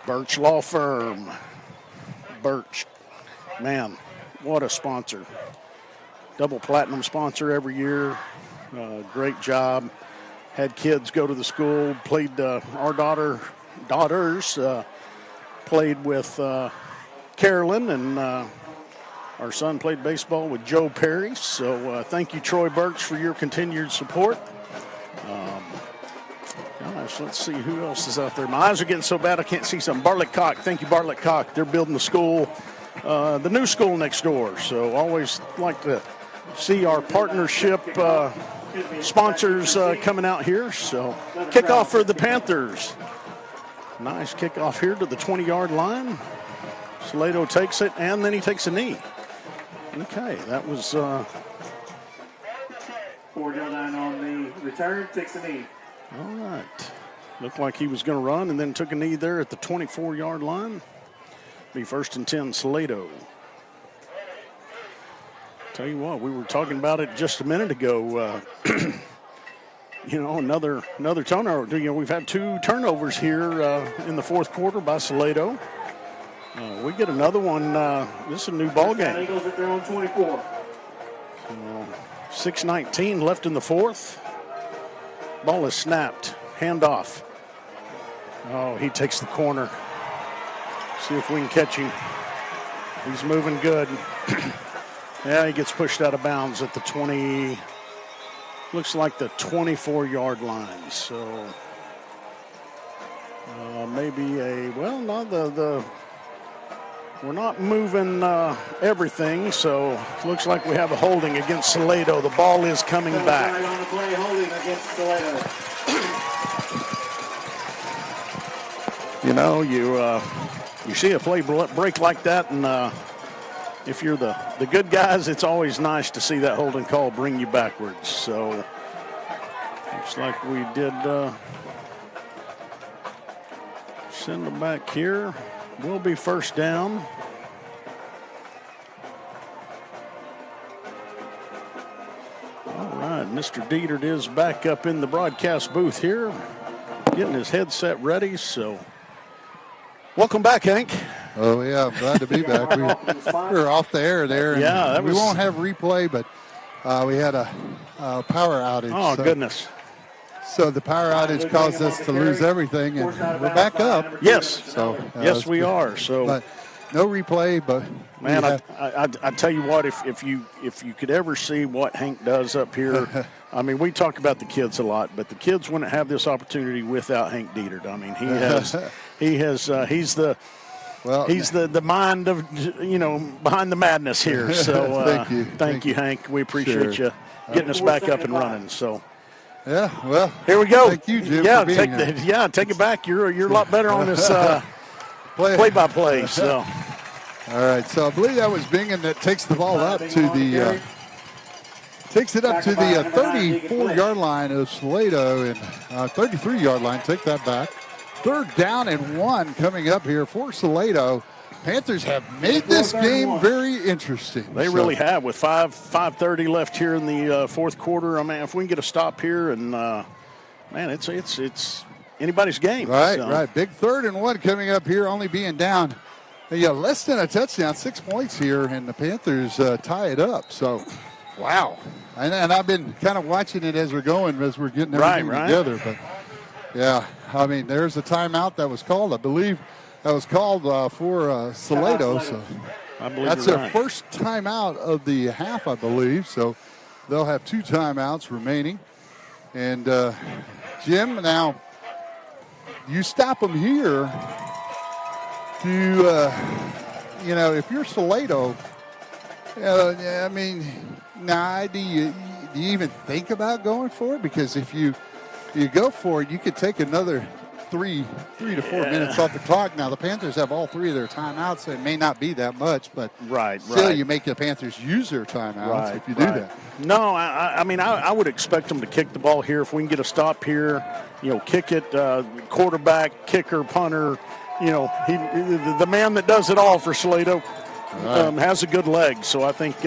Birch Law Firm. Birch. Man, what a sponsor. Double platinum sponsor every year. Great job. Had kids go to the school, played our daughters played with Carolyn, and our son played baseball with Joe Perry. So thank you, Troy Birch, for your continued support. Gosh, let's see who else is out there. My eyes are getting so bad I can't see some. Bartlett Cock. Thank you, Bartlett Cock. They're building the school, the new school next door. So always like to see our partnership sponsors coming out here. So kickoff for the Panthers. Nice kickoff here to the 20-yard line. Salado takes it, and then he takes a knee. Okay, that was... 4-yard line on the return, takes a knee. All right. Looked like he was going to run and then took a knee there at the 24-yard line. Be 1st and 10, Salado. Tell you what, we were talking about it just a minute ago. Another turnover. We've had 2 turnovers here in the fourth quarter by Salado. We get another one. This is a new ball game. Eagles at their own 24. 6:19 left in the fourth. Ball is snapped. Handoff. Oh, he takes the corner. See if we can catch him. He's moving good. Yeah, he gets pushed out of bounds at the 20, looks like the 24-yard line. So maybe we're not moving everything, so looks like we have a holding against Salado. The ball is coming back. On the play, holding against Salado. You know, you see a play break like that, and if you're the good guys, it's always nice to see that holding call bring you backwards. So looks like we did send them back here. Will be first down. All right, Mr. Dietert is back up in the broadcast booth here, getting his headset ready. So welcome back, Hank. Oh, yeah, I'm glad to be back. We were off the air there. Yeah, we won't have replay, but we had a power outage. Oh, goodness. So the power outage caused us to lose everything, and we're back up. Yes. So yes, we are. So, but no replay. But man, I tell you what, if you could ever see what Hank does up here, I mean, we talk about the kids a lot, but the kids wouldn't have this opportunity without Hank Dietert. I mean, he's the mind of, behind the madness here. So thank you, Hank. We appreciate you getting us back up and running. So. Yeah, well, here we go. Thank you, Jim. Yeah, take it back. You're a lot better on this play-by-play. So, all right. So I believe that was Bingham that takes the ball up to the 34-yard line of Salado and 33-yard line. Take that back. 3rd down and 1 coming up here for Salado. Panthers have made this game very interesting. They really have, with 5:30 left here in the fourth quarter. I mean, if we can get a stop here, and man, it's anybody's game. Right, right. Big 3rd and 1 coming up here, only being down less than a touchdown, 6 points here, and the Panthers tie it up. So, wow. And I've been kind of watching it as we're getting everything together. But yeah, I mean, there's a timeout that was called, I believe. That was called for Salado, so that's their first timeout of the half, I believe. So they'll have 2 timeouts remaining. And Jim, now you stop them here. If you're Salado, I mean, do you even think about going for it? Because if you go for it, you could take another 3 to 4 minutes off the clock. Now the Panthers have all 3 of their timeouts, so it may not be that much, but still you make the Panthers use their timeouts if you do that. No, I mean I would expect them to kick the ball here if we can get a stop here. Kick it, quarterback, kicker, punter. The man that does it all for Salado has a good leg. So I think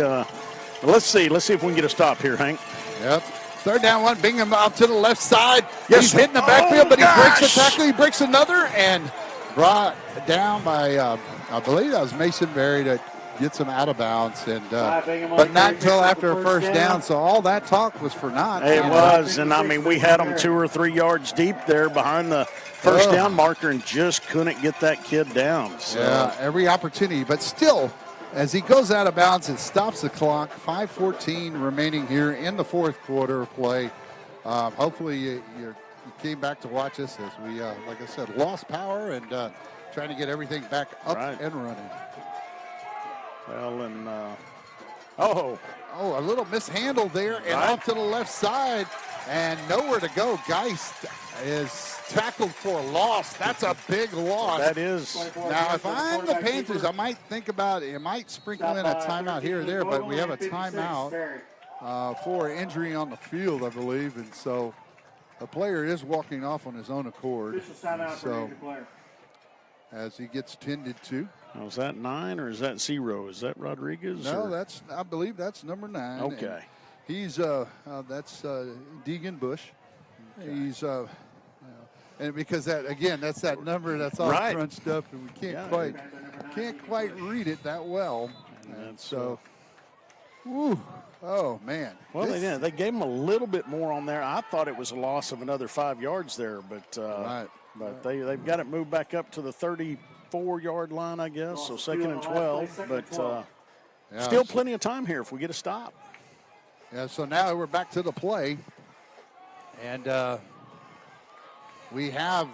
let's see if we can get a stop here, Hank. Yep. 3rd down 1, Bingham out to the left side. Yes. He's hitting the backfield, but he breaks a tackle. He breaks another and brought down by, I believe that was Mason Berry that gets him out of bounds. And but not until after a 1st down. So all that talk was for naught. It was, and I mean, we had them 2 or 3 yards deep there behind the 1st down marker and just couldn't get that kid down. So. Yeah, every opportunity, but still. As he goes out of bounds, it stops the clock. 5:14 remaining here in the 4th quarter of play. Hopefully you came back to watch us as we, like I said, lost power and trying to get everything back up and running. Well, and a little mishandle there and off to the left side and nowhere to go. Geist is tackled for a loss. That's a big loss. That is. Now, if I'm the Panthers, I might think about it. It might sprinkle in a timeout here or there, but we have a timeout for injury on the field, I believe. And so the player is walking off on his own accord. So as he gets tended to. Now, is that 9 or is that 0? Is that Rodriguez? No, I believe that's number 9. Okay. And he's that's Deegan Bush. Okay. He's and because that's that number that's all crunched up, and we can't quite read it that well. And so, oh man. Well, they gave him a little bit more on there. I thought it was a loss of another 5 yards there, but they've got it moved back up to the 34-yard line, I guess. So 2nd and 12, but Yeah, Still plenty of time here if we get a stop. Yeah, so now we're back to the play. And we have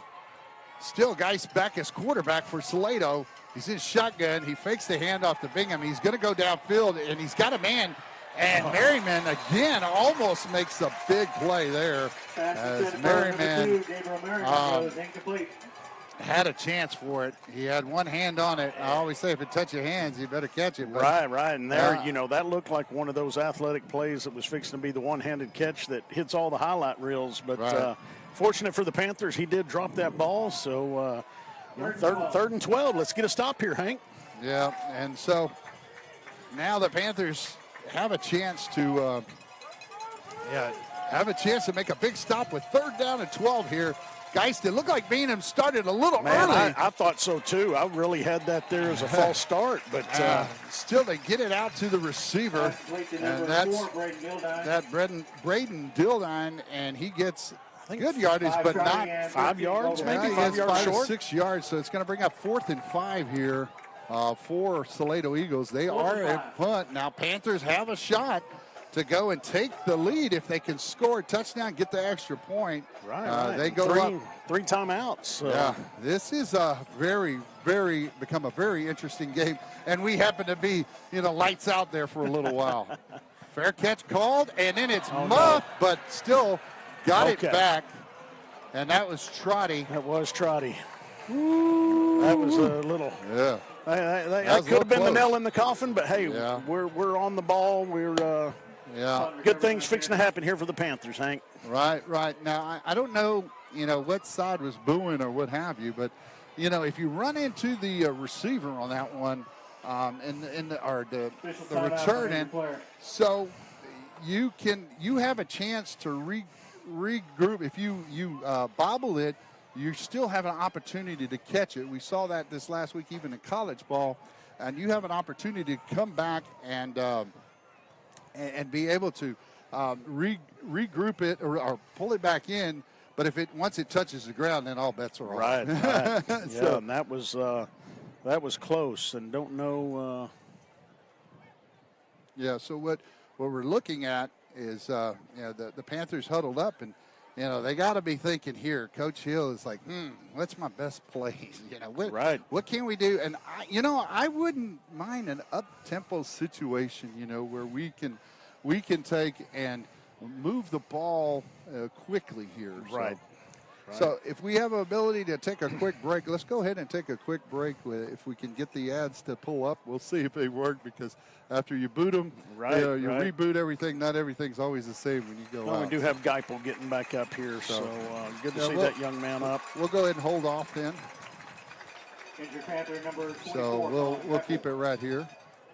still Geist back as quarterback for Salado. He's in shotgun. He fakes the handoff to Bingham. He's going to go downfield, and he's got a man. And Merriman, again, almost makes a big play there. As Merriman had a chance for it. He had one hand on it. I always say if it touches your hands, you better catch it. But, Right. And there, that looked like one of those athletic plays that was fixing to be the one-handed catch that hits all the highlight reels. But fortunate for the Panthers, he did drop that ball. So third and 12. Let's get a stop here, Hank. Yeah, and so now the Panthers have a chance to make a big stop with 3rd down and 12 here. Geist, it looked like Bingham started a little early. I thought so too. I really had that there as a false start, but still they get it out to the receiver, and that's Braden Dildine, and he gets good yardage, but not 5 yards, maybe 5 yards short. 6 yards, so it's going to bring up 4th and 5 here for Salado Eagles. They are at punt. Now Panthers have a shot to go and take the lead if they can score a touchdown, get the extra point. Right. They go three timeouts. So. Yeah, this is become a very interesting game, and we happen to be lights out there for a little while. Fair catch called, and then it's muffed, but still got it back, and that was Trotty. That was Trotty. That was a little. Yeah. That could have been the nail in the coffin, but hey, we're on the ball. We're good things fixing to happen here for the Panthers, Hank. Right. Now I don't know, what side was booing or what have you, but if you run into the receiver on that one, the return, so you have a chance to regroup. If you bobble it, you still have an opportunity to catch it. We saw that this last week, even in college ball, and you have an opportunity to come back and be able to regroup it or pull it back in. But once it touches the ground, then all bets are off. Right. Yeah, and that was close, and don't know. Yeah. So what we're looking at is the Panthers huddled up, and they got to be thinking here. Coach Hill is like, what's my best plays? What can we do? And I wouldn't mind an up-tempo situation, where we can take and move the ball quickly here. Right. So if we have an ability to take a quick break, let's go ahead and take a quick break. If we can get the ads to pull up, we'll see if they work, because after you boot them, reboot everything. Not everything's always the same when you go out. We do have Geipel getting back up here, so good to see that young man up. We'll go ahead and hold off then. So we'll keep it right here.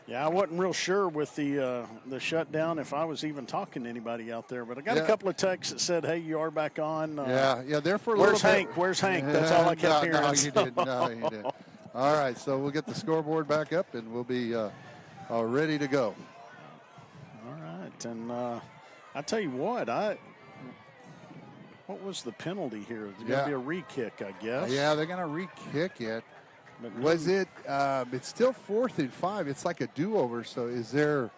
Yeah, I wasn't real sure with the shutdown if I was even talking to anybody out there, but I got a couple of texts that said, "Hey, you are back on." There for a Where's little Hank? bit. Where's Hank? That's all I kept hearing. No, you didn't. No, you didn't. All right, so we'll get the scoreboard back up, and we'll be ready to go. All right, and I tell you what was the penalty here? It's going to be a re-kick, I guess. Yeah, they're going to re-kick it. Was it? It's still 4th and 5. It's like a do-over. So is there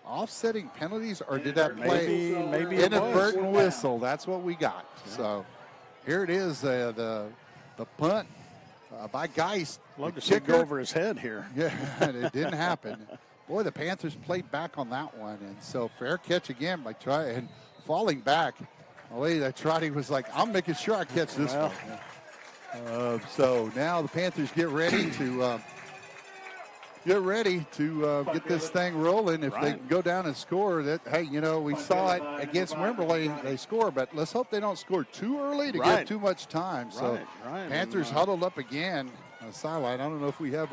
offsetting penalties, or did that play maybe inadvertent whistle? That's what we got. Yeah. So here it is, the punt by Geist. Love to see it go over his head here. Yeah, it didn't happen. Boy, the Panthers played back on that one, and so fair catch again by Trotty, and falling back. Trotty was like, "I'm making sure I catch this one." So now the Panthers get ready to get this thing rolling. If they can go down and score, we saw it against Wimberley. They score, but let's hope they don't score too early to get too much time. So Panthers huddled up again on the sideline. I don't know if we have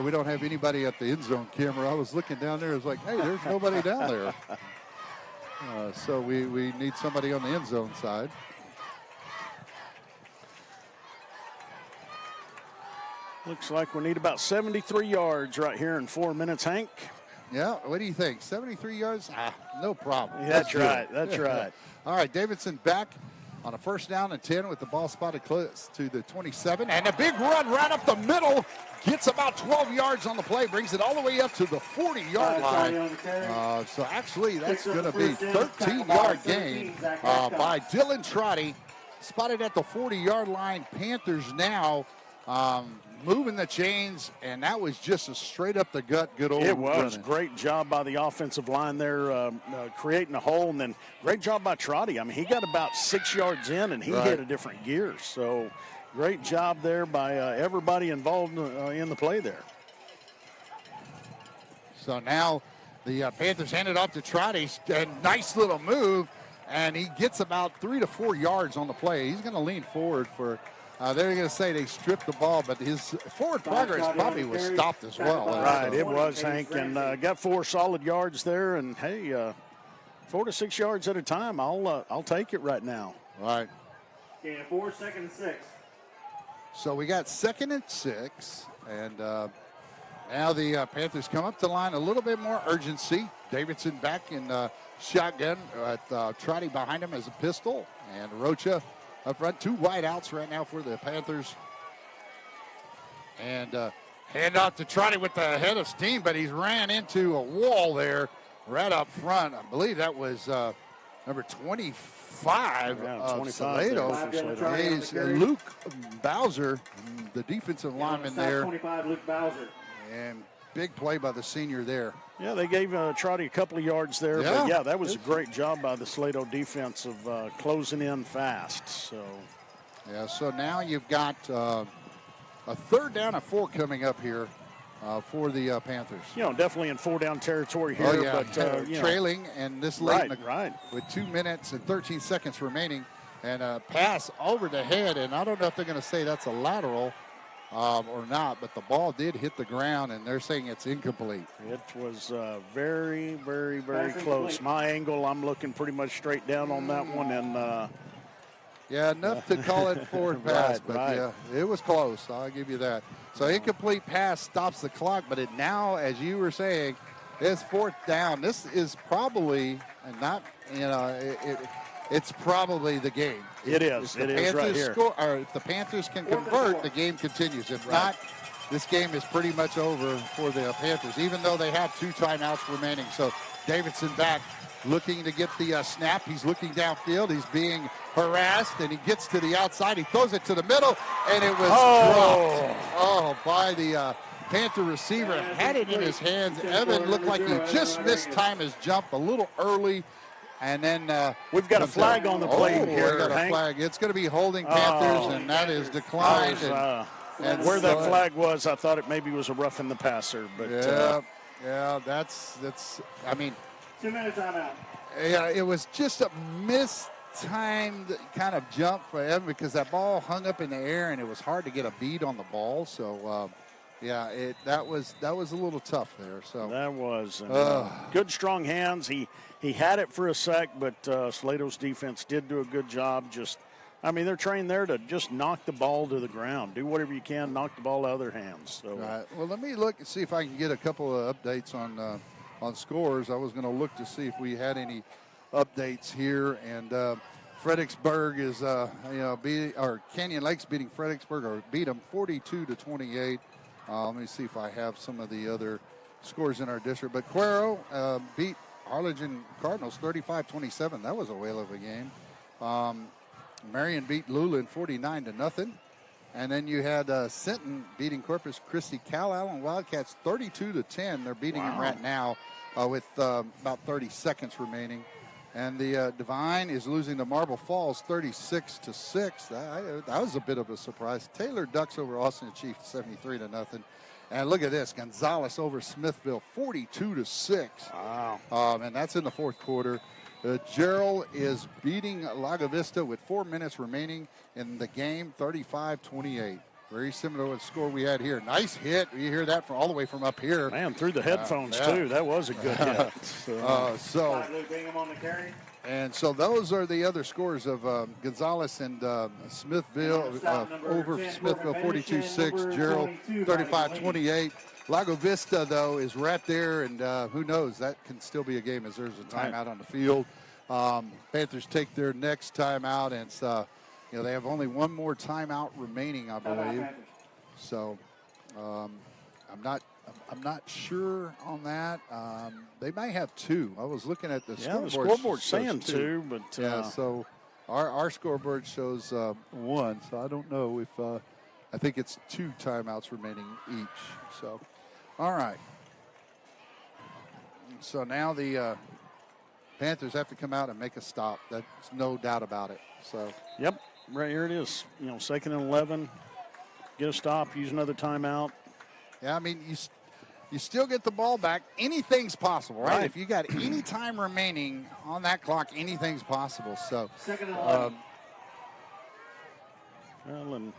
we don't have anybody at the end zone camera. I was looking down there. It was like, hey, there's nobody down there. So we need somebody on the end zone side. Looks like we need about 73 yards right here in 4 minutes, Hank. Yeah, what do you think? 73 yards? No problem. That's right. That's right. All right, Davidson back on a 1st down and 10 with the ball spotted close to the 27. And a big run right up the middle. Gets about 12 yards on the play. Brings it all the way up to the 40-yard line. So actually, that's going to be 13-yard gain by Dylan Trotty. Spotted at the 40-yard line. Panthers now moving the chains, and that was just a straight up the gut good old It was. running. Great job by the offensive line there, creating a hole, and then great job by Trotty. I mean, he got about 6 yards in, and he hit a different gear. So great job there by everybody involved in the play there. So now the Panthers hand it off to Trotty. A nice little move, and he gets about 3 to 4 yards on the play. He's going to lean forward for they're going to say they stripped the ball, but his forward progress probably was stopped as well. Right, it was, Hank, and got 4 solid yards there, and hey, 4 to 6 yards at a time, I'll take it right now. Right. Gain of 4, 2nd and 6. So we got 2nd and 6, and now the Panthers come up to line a little bit more urgency. Davidson back in shotgun with Trotty behind him as a pistol, and Rocha up front. 2 wide outs right now for the Panthers. And hand off to Trotty with the head of steam, but he's ran into a wall there right up front. I believe that was number 25 of Salado. He's Luke Bowser, the defensive lineman there. 25, Luke Bowser. And big play by the senior there. Yeah, they gave Trotty a couple of yards there. Yeah. But, yeah, that was a great job by the Salado defense of closing in fast. So now you've got a 3rd down and 4 coming up here for the Panthers. Definitely in 4-down territory here. Oh, yeah. But, trailing, and this late right. With 2 minutes and 13 seconds remaining. And a pass over the head, and I don't know if they're going to say that's a lateral or not, but the ball did hit the ground, and they're saying it's incomplete. It was very, very, very close. My angle, I'm looking pretty much straight down on that one, and enough to call it forward pass, but yeah, it was close. I'll give you that. So incomplete pass stops the clock, but it now, as you were saying, is 4th down. This is probably it's probably the game. It is. It is right here. If the Panthers can convert, the game continues. If not, this game is pretty much over for the Panthers, even though they have 2 timeouts remaining. So Davidson back, looking to get the snap. He's looking downfield. He's being harassed, and he gets to the outside. He throws it to the middle, and it was dropped by the Panther receiver. Had it in his hands. Evan looked like he just missed time his jump a little early. And then we've got a flag on the play here. We got a flag. It's going to be holding Panthers, and that is declined. And where that flag was, I thought it maybe was a roughing the passer. But that's. I mean, 2 minute timeout. Yeah, it was just a mistimed kind of jump for Evan because that ball hung up in the air, and it was hard to get a beat on the ball. So. That was a little tough there. So that was good, strong hands. He had it for a sec, but Salado's defense did do a good job. They're trained there to just knock the ball to the ground, do whatever you can, knock the ball out of their hands. So, well, let me look and see if I can get a couple of updates on scores. I was going to look to see if we had any updates here, and Fredericksburg is Canyon Lakes beating Fredericksburg, or beat them 42-28. Let me see if I have some of the other scores in our district. But Cuero beat Harlingen Cardinals 35-27. That was a whale of a game. Marion beat Lulen 49-0. And then you had Sinton beating Corpus Christi. Cal Allen Wildcats 32-10. They're beating them right now with about 30 seconds remaining. And the Divine is losing to Marble Falls 36-6. That was a bit of a surprise. Taylor ducks over Austin Chief 73-0. And look at this, Gonzales over Smithville 42-6. Wow. And that's in the 4th quarter. Gerald is beating Lago Vista with 4 minutes remaining in the game, 35-28. Very similar to the score we had here. Nice hit. You hear that from all the way from up here. Man, through the headphones, too. That was a good hit. And so those are the other scores of Gonzales and Smithville. Over Smithville, 42-6. Gerald, 35-28. Lago Vista, though, is right there. And who knows? That can still be a game as there's a timeout on the field. Panthers take their next timeout, and it's, they have only one more timeout remaining, I believe. So I'm not sure on that. They might have two. I was looking at the scoreboard. The scoreboard's saying two, but so our scoreboard shows one. So I don't know if I think it's two timeouts remaining each. So, all right. So now the Panthers have to come out and make a stop. That's no doubt about it. So. Yep, right here it is. 2nd and 11. Get a stop. Use another timeout. Yeah, I mean you still get the ball back. Anything's possible, right? If you got any time remaining on that clock, anything's possible. So. 2nd and 11.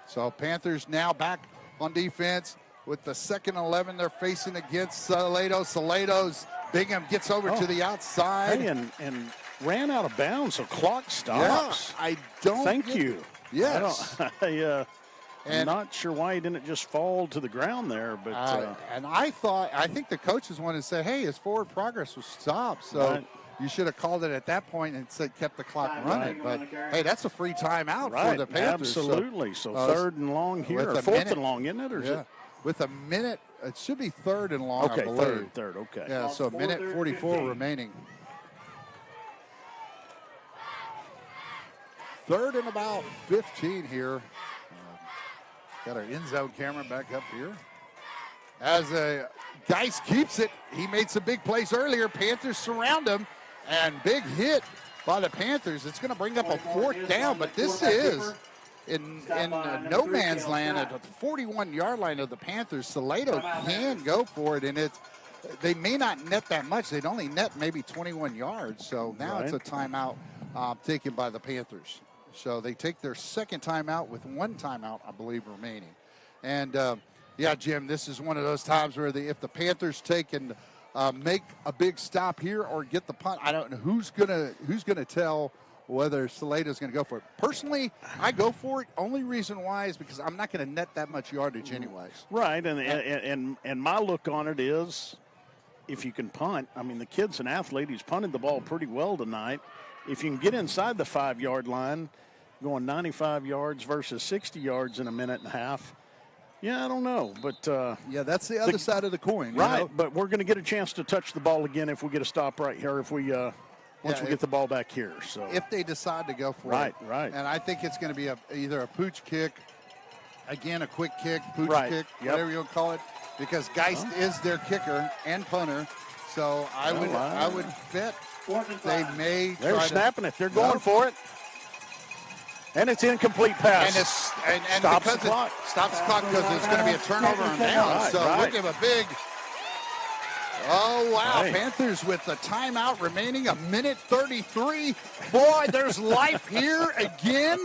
So Panthers now back on defense. With the 2nd and 11 they're facing against Salado. Salado's Bingham gets over to the outside. Hey, and ran out of bounds, so clock stops. Yeah, I don't. Thank you. Yes. I'm not sure why he didn't just fall to the ground there, but and I think the coaches wanted to say, hey, his forward progress was stopped, so you should have called it at that point and said kept the clock running. But hey, that's a free timeout for the Panthers. Absolutely. So 3rd and long here, or 4th and long, isn't it? Or is it? With a minute, it should be 3rd and long. Okay, I believe. third. Okay. Yeah, so a minute 44 remaining. 3rd and about 15 here. Got our end zone camera back up here. As Geis keeps it, he made some big plays earlier. Panthers surround him, and big hit by the Panthers. It's going to bring up a 4th down, but this is in no man's land at the 41-yard line of the Panthers. Salado can go for it, and they may not net that much. They'd only net maybe 21 yards. So now it's a timeout taken by the Panthers. So they take their 2nd timeout with 1 timeout, I believe, remaining. And, Jim, this is one of those times where if the Panthers take and make a big stop here or get the punt, I don't know who's gonna tell whether Salado's going to go for it. Personally, I go for it. Only reason why is because I'm not going to net that much yardage anyways. Right, and my look on it is if you can punt. I mean, the kid's an athlete. He's punted the ball pretty well tonight. If you can get inside the 5-yard line, going 95 yards versus 60 yards in a minute and a half, I don't know. But that's the other side of the coin. Right, but we're going to get a chance to touch the ball again if we get a stop right here, if we once we get the ball back here. So if they decide to go for it. Right. And I think it's going to be either a pooch kick, again, a quick kick, pooch kick, whatever you want to call it, because Geist is their kicker and punter. So I would bet they may They're snapping it. They're going for it. And it's incomplete pass. And stops because the clock. Stops the clock because it's going to be a turnover on down. So we'll give a big. Oh, wow. Hey. Panthers with the timeout remaining, a minute 33. Boy, there's life here again.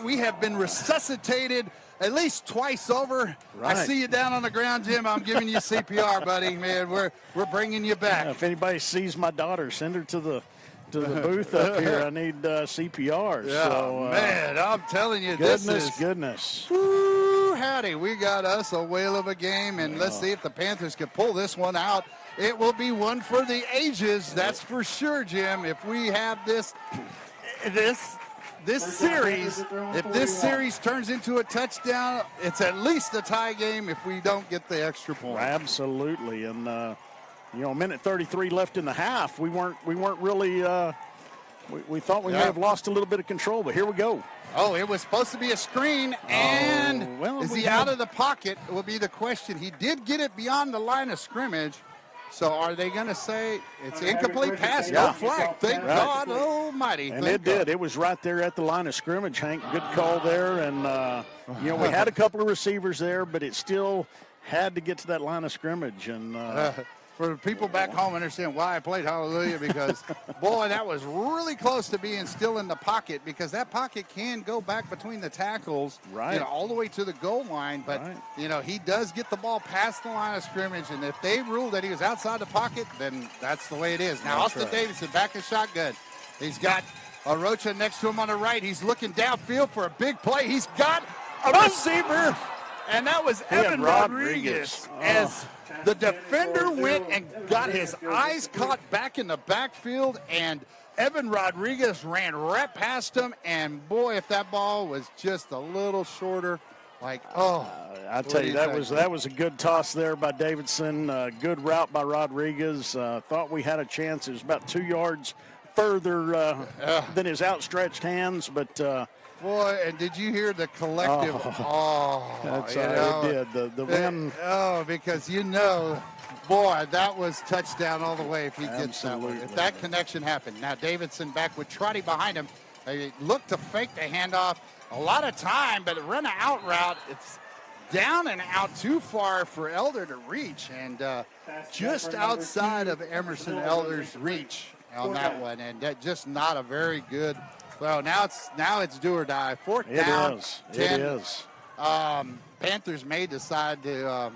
We have been resuscitated at least twice over. Right. I see you down on the ground, Jim. I'm giving you CPR, buddy. Man, we're bringing you back. If anybody sees my daughter, send her to the booth up here. I need CPR. Yeah, so, man, I'm telling you, goodness. Woo, howdy. We got us a whale of a game, and let's see if the Panthers can pull this one out. It will be one for the ages, that's for sure, Jim. If we have this series, if this series turns into a touchdown, it's at least a tie game if we don't get the extra point. Absolutely, and a minute 33 left in the half. We weren't really. We thought we may have lost a little bit of control, but here we go. Oh, it was supposed to be a screen, and is he out of the pocket? Will be the question. He did get it beyond the line of scrimmage. So are they going to say it's incomplete pass, no flag? Thank God almighty. And it did. It was right there at the line of scrimmage, Hank. Good call there. And, we had a couple of receivers there, but it still had to get to that line of scrimmage. And for people back home, understand why I played hallelujah, because, boy, that was really close to being still in the pocket, because that pocket can go back between the tackles, all the way to the goal line. But, he does get the ball past the line of scrimmage, and if they rule that he was outside the pocket, then that's the way it is. Now, Austin Davidson back in shotgun. He's got Arocha next to him on the right. He's looking downfield for a big play. He's got a receiver, and that was Evan Rodriguez. As the defender went and got his eyes caught back in the backfield, and Evan Rodriguez ran right past him, and boy, if that ball was just a little shorter, like, I tell you, that was a good toss there by Davidson. Good route by Rodriguez. Thought we had a chance. It was about 2 yards further than his outstretched hands, but boy, and did you hear the collective? That's it did. The wind. Because boy, that was touchdown all the way if he gets that one. If that connection happened. Now Davidson back with Trotty behind him. They look to fake the handoff. A lot of time, but run an out route. It's down and out too far for Elder to reach, and just outside of Emerson Elder's reach on that one, and that just not a very good. Well, now it's do or die. Fourth down. It is. Panthers may decide to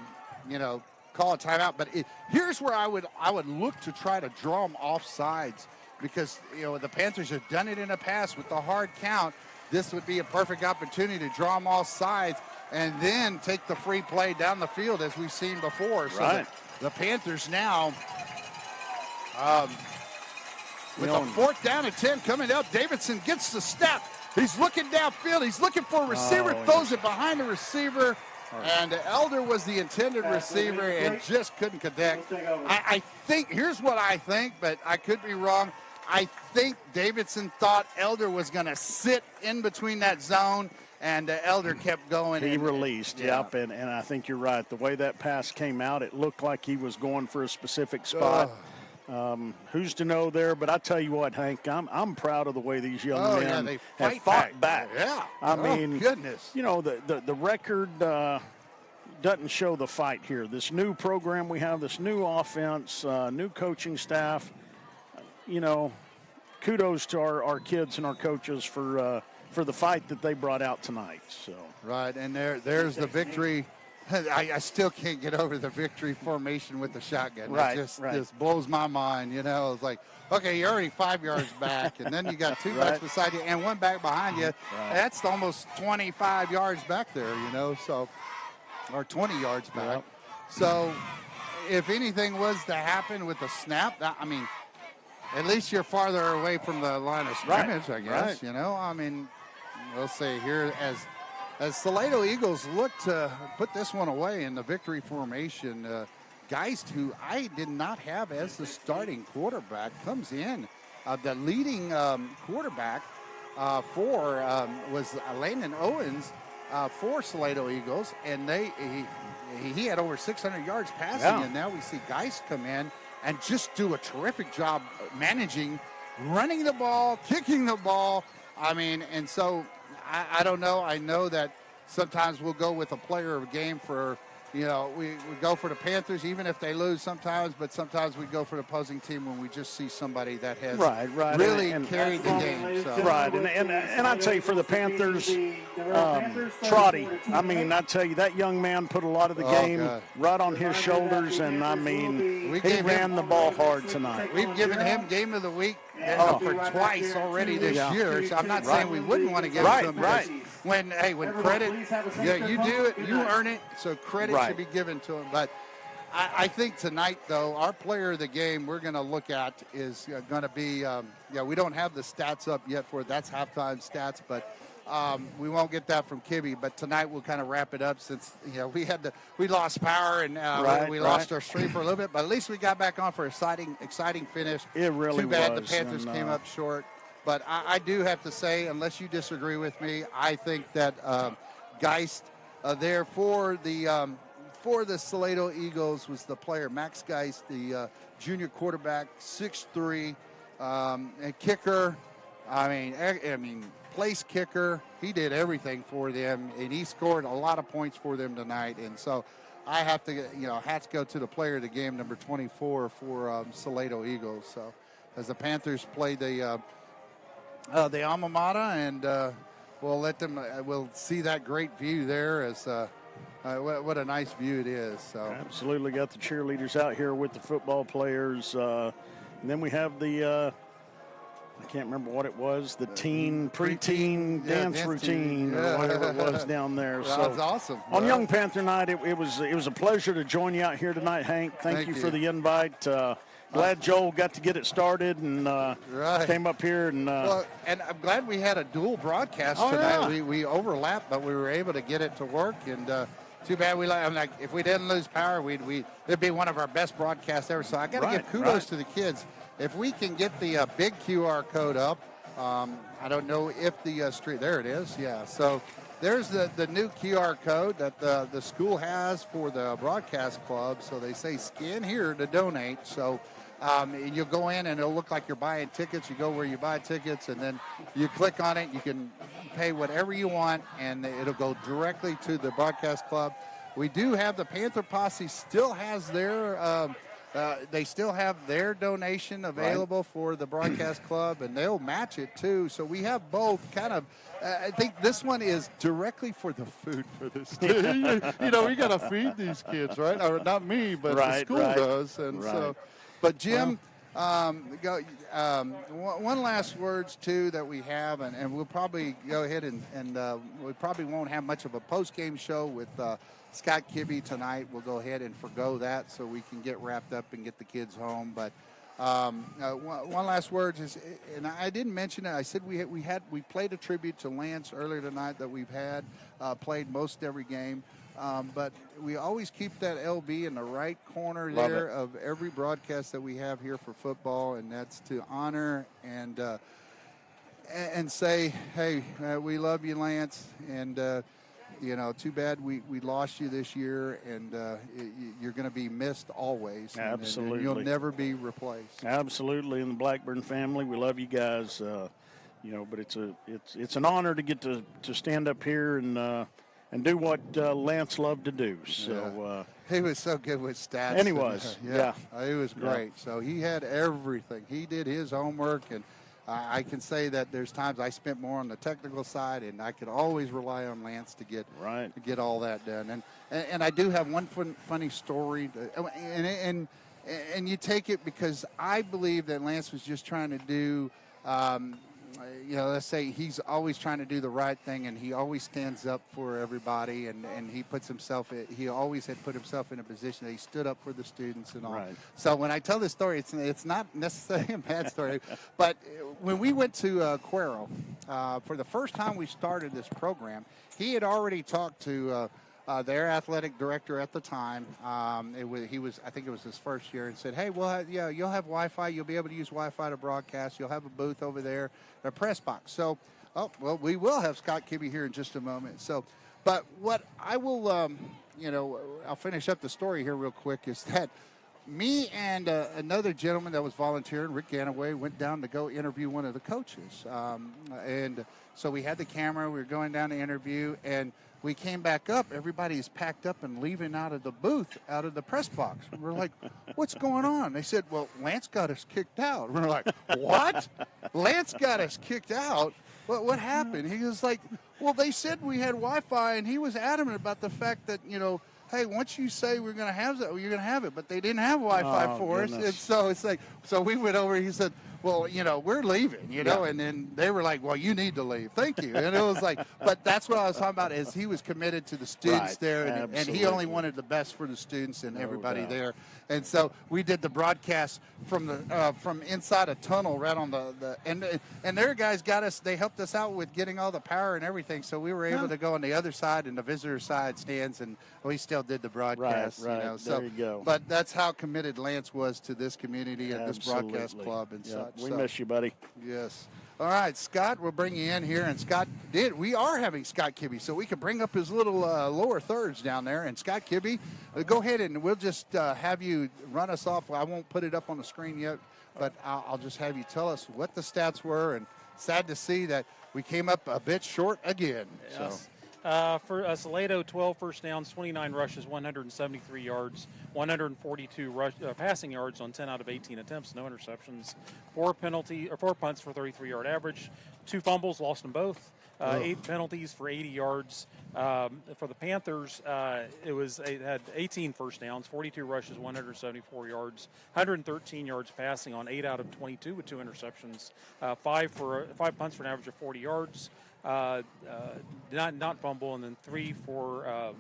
call a timeout, but here's where I would look to try to draw them off sides, because the Panthers have done it in the past with the hard count. This would be a perfect opportunity to draw them off sides and then take the free play down the field as we've seen before. So the Panthers now, with a fourth down and 10 coming up, Davidson gets the step. He's looking downfield. He's looking for a receiver, throws it behind the receiver, and Elder was the intended receiver and just couldn't connect. I think, here's what I think, but I could be wrong. I think Davidson thought Elder was going to sit in between that zone, and Elder kept going. He released, yep, and I think you're right. The way that pass came out, it looked like he was going for a specific spot. Who's to know there? But I tell you what, Hank, I'm proud of the way these young men have fought back. Yeah, I mean, goodness. The record doesn't show the fight here. This new program we have, this new offense, new coaching staff. Kudos to our kids and our coaches for the fight that they brought out tonight. So right, and there's the victory. I still can't get over the victory formation with the shotgun. Right, it just blows my mind. It's like, okay, you're already 5 yards back, and then you got two backs beside you and one back behind you. That's almost 25 yards back there, so, or 20 yards back. Yep. So if anything was to happen with the snap, at least you're farther away from the line of scrimmage, I guess. We'll see here as Salado Eagles look to put this one away in the victory formation. Geist, who I did not have as the starting quarterback, comes in. The leading quarterback was Landon Owens for Salado Eagles, and he had over 600 yards passing, and now we see Geist come in and just do a terrific job managing, running the ball, kicking the ball. And so I don't know. I know that sometimes we'll go with a player of a game for, we go for the Panthers even if they lose sometimes, but sometimes we go for the opposing team when we just see somebody that has really carried the game. So. Right, and I'd say for the Panthers, Trotty, I tell you, that young man put a lot of the game right on his shoulders, and he ran the ball hard tonight. We've given him Game of the Week for twice already this year, so I'm not saying we wouldn't want to give it to him. When credit, you do it, you earn it, so credit should be given to him. But I think tonight, though, our player of the game we're going to look at is going to be, we don't have the stats up yet for it. That's halftime stats, but we won't get that from Kibbe. But tonight we'll kind of wrap it up since we lost power and we lost our streak for a little bit. But at least we got back on for an exciting finish. It really was. Too bad the Panthers came up short. But I do have to say, unless you disagree with me, I think that Geist there for the Salado Eagles was the player, Max Geist, the junior quarterback, 6'3", and kicker. Place kicker. He did everything for them, and he scored a lot of points for them tonight. And so I have to, hats go to the player of the game, number 24 for Salado Eagles. So as the Panthers played the alma mater, and we'll let them. We'll see that great view there. As what a nice view it is. So absolutely got the cheerleaders out here with the football players, and then we have the. I can't remember what it was. The preteen dance routine or whatever it was down there. Well, that was awesome. On Young Panther Night, it was a pleasure to join you out here tonight, Hank. Thank you for the invite. glad Joel got to get it started and came up here. And and I'm glad we had a dual broadcast tonight. Yeah. We overlapped, but we were able to get it to work. And too bad if we didn't lose power, it'd be one of our best broadcasts ever. So I got to give kudos to the kids. If we can get the big QR code up, I don't know if the street, there it is. Yeah. So there's the new QR code that the school has for the broadcast club. So they say scan here to donate. So you'll go in and it'll look like you're buying tickets. You go where you buy tickets and then you click on it. You can pay whatever you want and it'll go directly to the broadcast club. We do have the Panther Posse still has their they still have their donation available for the broadcast club, and they'll match it too. So we have both kind of. I think this one is directly for the food for the students. We got to feed these kids, right? Or not me, but the school does. And so, but Jim, one last words too that we have, and we'll probably go ahead and we probably won't have much of a post-game show with Scott Kibbe tonight. We'll go ahead and forgo that so we can get wrapped up and get the kids home. But one last word is, and I didn't mention it. I said we played a tribute to Lance earlier tonight that we've had played most every game. But we always keep that LB in the right corner there of every broadcast that we have here for football, and that's to honor and say, hey, we love you, Lance, and too bad we lost you this year, and you're going to be missed always. Absolutely, and you'll never be replaced. Absolutely, in the Blackburn family, we love you guys. But it's an honor to get to stand up here and do what Lance loved to do. So he was so good with stats. And he was, he was great. Yeah. So he had everything. He did his homework, and I can say that there's times I spent more on the technical side, and I could always rely on Lance to get all that done. And I do have one funny story, and you take it because I believe that Lance was just trying to do. Let's say he's always trying to do the right thing, and he always stands up for everybody, and he puts himself. He always had put himself in a position that he stood up for the students and all. Right. So when I tell this story, it's not necessarily a bad story, but when we went to Cuero for the first time we started this program, he had already talked to. Their athletic director at the time, I think it was his first year, and said, "Hey, you'll have Wi-Fi. You'll be able to use Wi-Fi to broadcast. You'll have a booth over there, a press box." So, we will have Scott Kibbe here in just a moment. So, but what I will, I'll finish up the story here real quick. Is that me and another gentleman that was volunteering, Rick Ganaway, went down to go interview one of the coaches, and so we had the camera. We were going down to interview, and we came back up. Everybody's packed up and leaving out of the booth, out of the press box. We're like, what's going on? They said, well, Lance got us kicked out. We're like, what? Lance got us kicked out? What happened? He was like, well, they said we had Wi-Fi, and he was adamant about the fact that, hey, once you say we're going to have that, you're going to have it. But they didn't have Wi-Fi for us. And so it's like, so we went over, he said, well, we're leaving, and then they were like, well, you need to leave. Thank you. And it was like, but that's what I was talking about is he was committed to the students there, and he only wanted the best for the students and everybody there. And so we did the broadcast from the from inside a tunnel right on and their guys got us, they helped us out with getting all the power and everything. So we were able to go on the other side and the visitor side stands, and we still did the broadcast. Right. So, there you go. But that's how committed Lance was to this community and this broadcast club and such. We miss you, buddy. Yes. All right, Scott, we'll bring you in here. And we are having Scott Kibbe, so we can bring up his little lower thirds down there. And Scott Kibbe, go ahead and we'll just have you run us off. I won't put it up on the screen yet, but I'll just have you tell us what the stats were. And sad to see that we came up a bit short again. Yes. So. For Salado, 12 first downs, 29 rushes, 173 yards, 142 passing yards on 10 out of 18 attempts, no interceptions, 4 punts for 33-yard average, 2 fumbles, lost them both, 8 penalties for 80 yards. For the Panthers, it had 18 first downs, 42 rushes, 174 yards, 113 yards passing on 8 out of 22 with 2 interceptions, 5 punts for an average of 40 yards. not fumble, and then 3 for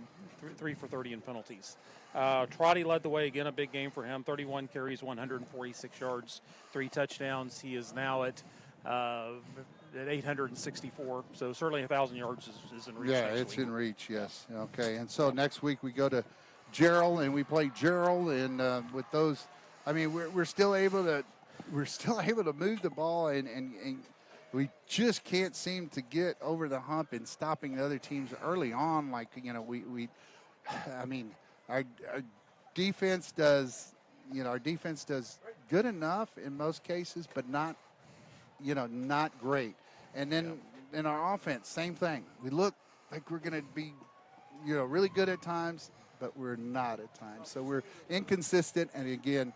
30 in penalties. Trotty led the way again, a big game for him. 31 carries, 146 yards, 3 touchdowns. He is now at 864. So certainly 1,000 yards is in reach. Yeah, it's in reach. Yes. Okay. And so next week we go to Gerald and we play Gerald, and with those, I mean, we're still able to move the ball, and we just can't seem to get over the hump in stopping the other teams early on. Like, I mean, our defense does, our defense does good enough in most cases, but not great. And then in our offense, same thing. We look like we're going to be, really good at times, but we're not at times. So we're inconsistent. And again,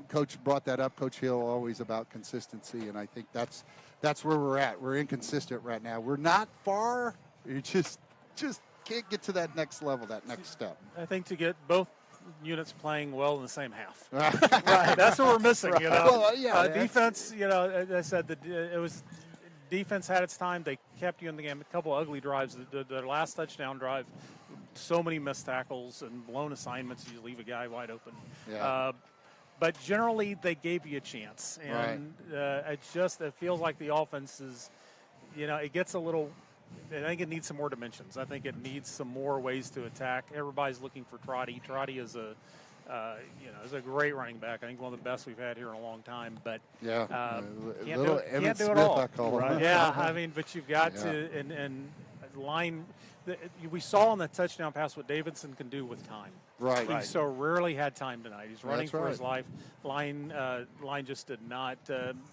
Coach brought that up. Coach Hill always about consistency, and I think that's where we're at. We're inconsistent right now. We're not far. You just can't get to that next level, that next step. I think to get both units playing well in the same half. Right. That's what we're missing. Right. Well, defense. As I said, it was defense had its time. They kept you in the game. A couple of ugly drives. The last touchdown drive, so many missed tackles and blown assignments. You leave a guy wide open. Yeah. But generally, they gave you a chance, and it feels like the offense is, it gets a little. I think it needs some more dimensions. I think it needs some more ways to attack. Everybody's looking for Trotty. Trotty is is a great running back. I think one of the best we've had here in a long time. But can't do it all. Right? Yeah, I mean, but you've got to and line. We saw on the touchdown pass what Davidson can do with time. Right. He so rarely had time tonight. He's running for his life. Line just did not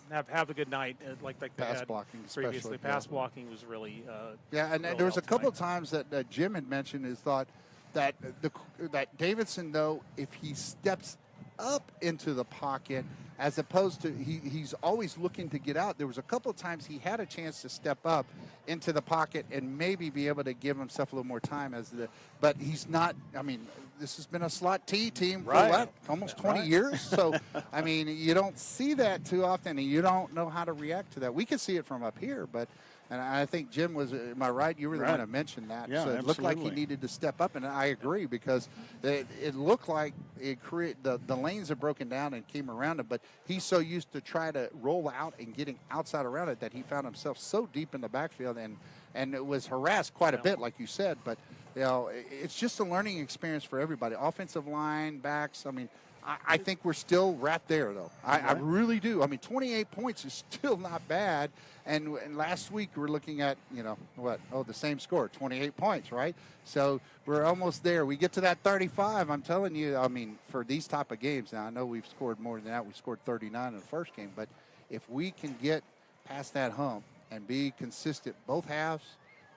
have a good night like they pass had blocking previously. Pass blocking was really and really there was a couple tonight. times that Jim had mentioned is thought that that Davidson, though, if he steps up into the pocket as opposed to he's always looking to get out. There was a couple of times he had a chance to step up into the pocket and maybe be able to give himself a little more time but he's not. I mean, this has been a slot T team for almost 20 years. So I mean, you don't see that too often, and you don't know how to react to that. We can see it from up here, but. And I think Jim was, am I right? You were the one that mentioned that. Yeah, so it looked like he needed to step up, and I agree because it looked like the lanes are broken down and came around him, but he's so used to try to roll out and getting outside around it that he found himself so deep in the backfield and it was harassed quite a bit, like you said. But, it's just a learning experience for everybody. Offensive line, backs, I mean, I think we're still right there, though. I really do. I mean, 28 points is still not bad. And last week we're looking at, the same score, 28 points, right? So we're almost there. We get to that 35. I'm telling you, I mean, for these type of games, now I know we've scored more than that. We scored 39 in the first game. But if we can get past that hump and be consistent both halves,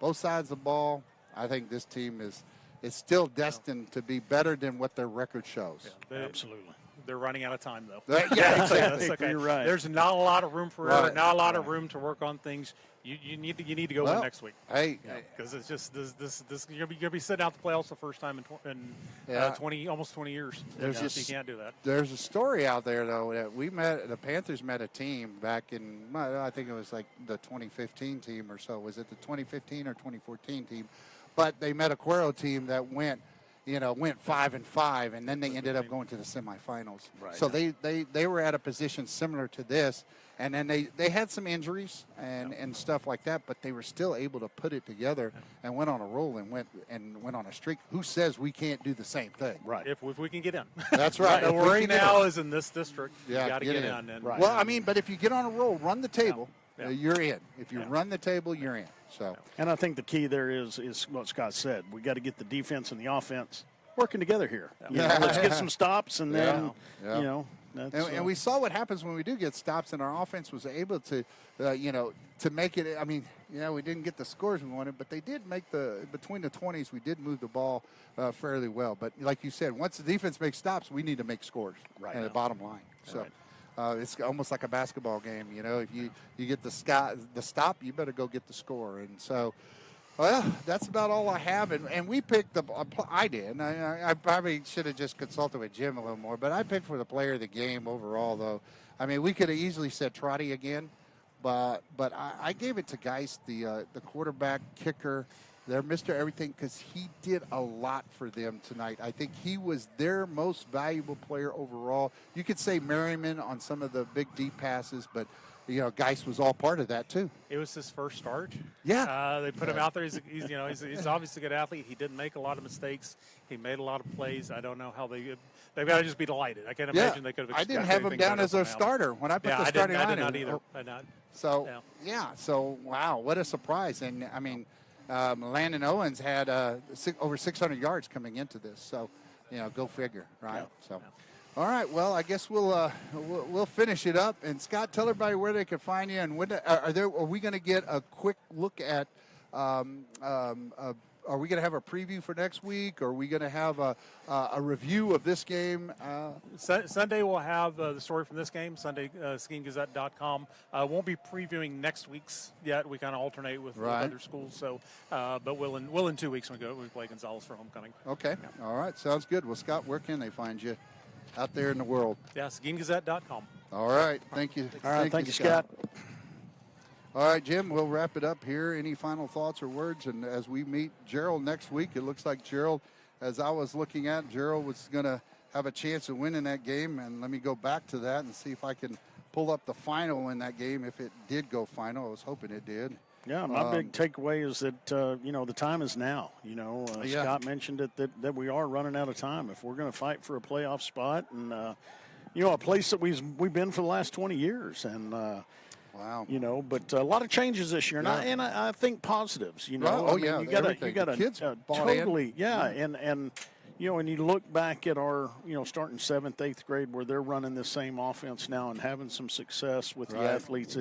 both sides of the ball, I think this team is still destined to be better than what their record shows. Yeah, absolutely. They're running out of time, though. Yeah, exactly. That's okay. You're right. There's not a lot of room for error, not a lot of room to work on things. You need to go win next week. Hey, because it's just this you're gonna be sitting out the playoffs the first time in 20 years. You can't do that. There's a story out there though that the Panthers met a team back in, I think it was like the 2015 team or so. Was it the 2015 or 2014 team? But they met a Cuero team that went 5-5, and then they ended up going to the semifinals. Right. So they were at a position similar to this, and then they had some injuries and stuff like that, but they were still able to put it together and went on a roll and went on a streak. Who says we can't do the same thing? Right. If we can get in. That's right. The worry now is in this district. You got to get in. And, Well, I mean, but if you get on a roll, run the table. You're in. If you run the table, you're in. So, and I think the key there is what Scott said. We got to get the defense and the offense working together here. Let's get some stops, and then and we saw what happens when we do get stops, and our offense was able to, to make it. I mean, we didn't get the scores we wanted, but they did make between the 20s. We did move the ball fairly well. But like you said, once the defense makes stops, we need to make scores. Right. And the bottom line. So. Right. It's almost like a basketball game, If you get the stop, you better go get the score. And so, well, that's about all I have. And we picked I did. And I probably should have just consulted with Jim a little more. But I picked for the player of the game overall, though. I mean, we could have easily said Trotty again. But I gave it to Geist, the quarterback, kicker. They're Mr. Everything because he did a lot for them tonight. I think he was their most valuable player overall. You could say Merriman on some of the big deep passes, but Geist was all part of that too. It was his first start. Yeah, they put him out there. He's obviously a good athlete. He didn't make a lot of mistakes. He made a lot of plays. I don't know how they've got to just be delighted. I can't imagine they could have. I didn't have him down as a starter when I put the starting line. I did not either. I not. So So wow, what a surprise! And I mean, Landon Owens had over 600 yards coming into this. So go figure, right? Yeah. So. All right. Well, I guess we'll finish it up. And Scott, tell everybody where they can find you. And when are we going to get a quick look at? Are we going to have a preview for next week? Or are we going to have a review of this game? Sunday we'll have the story from this game. Sunday, SkeneGazette.com. Won't be previewing next week's yet. We kind of alternate with other schools. So, but we'll in 2 weeks we play Gonzales for homecoming. Okay. Yeah. All right. Sounds good. Well, Scott, where can they find you out there in the world? Yeah, SkeneGazette.com. All right. Thank you. All right. Thank you, Scott. All right, Jim, we'll wrap it up here. Any final thoughts or words? And as we meet Gerald next week, it looks like Gerald, as I was looking at, Gerald was going to have a chance of winning that game. And let me go back to that and see if I can pull up the final in that game if it did go final. I was hoping it did. Yeah, my big takeaway is that, the time is now. Scott mentioned it that we are running out of time. If we're going to fight for a playoff spot and, a place that we've been for the last 20 years. And, wow. But a lot of changes this year. And I think positives, you know. You got kids totally, and when you look back at our, starting 7th, 8th grade where they're running the same offense now and having some success with the athletes,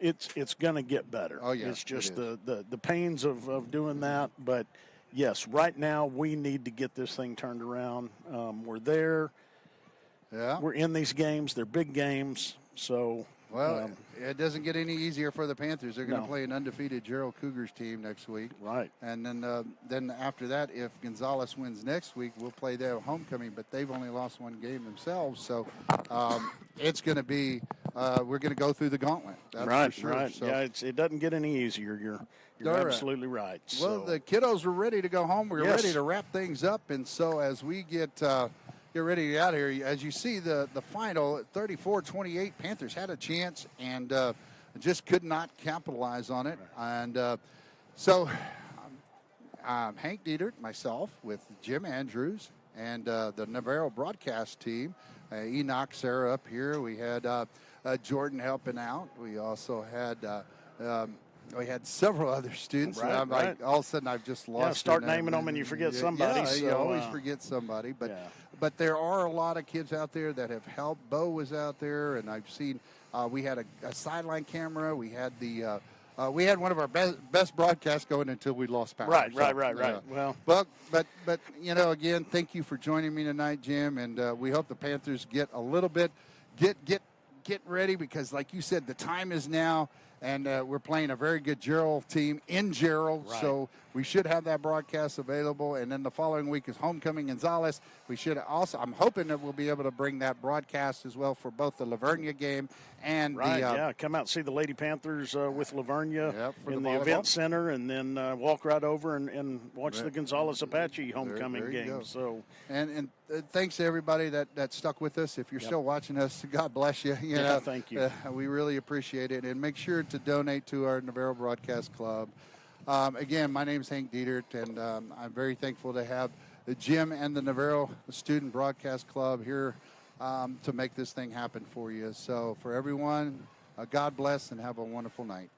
it's going to get better. Oh, yeah. It's just the pains of doing that. But, yes, right now we need to get this thing turned around. We're there. Yeah. We're in these games. They're big games. So, well, it doesn't get any easier for the Panthers. They're going to play an undefeated Gerald Cougars team next week. Right. And then after that, if Gonzales wins next week, we'll play their homecoming, but they've only lost one game themselves. So it's going to be we're going to go through the gauntlet. That's for sure. Right. So, yeah, it doesn't get any easier. You're absolutely right. Well, the kiddos were ready to go home. We're ready to wrap things up. And so as we get ready to get out of here. As you see, the final, 34-28, Panthers had a chance and just could not capitalize on it. And so Hank Dietert, myself, with Jim Andrews, and the Navarro broadcast team, Enoch, Sarah up here. We had Jordan helping out. We also had we had several other students. Right. All of a sudden, I've just lost. Start naming them, and you forget somebody. Yeah, so, you always forget somebody. But there are a lot of kids out there that have helped. Bo was out there, and I've seen. We had a sideline camera. We had we had one of our best broadcasts going until we lost power. Right. Well, but again, thank you for joining me tonight, Jim, and we hope the Panthers get a little bit get ready because, like you said, the time is now. And we're playing a very good Gerald team in Gerald, so we should have that broadcast available. And then the following week is homecoming Gonzales. We should also, I'm hoping that we'll be able to bring that broadcast as well for both the Lavernia game and come out and see the Lady Panthers with Lavernia in the volleyball event center, and then walk right over and watch the Gonzales Apache homecoming game. So and thanks to everybody that stuck with us. If you're still watching us, God bless you. Thank you. We really appreciate it, and make sure to donate to our Navarro Broadcast Club. Again, my name is Hank Dietert, and I'm very thankful to have Jim and the Navarro Student Broadcast Club here to make this thing happen for you. So for everyone, God bless and have a wonderful night.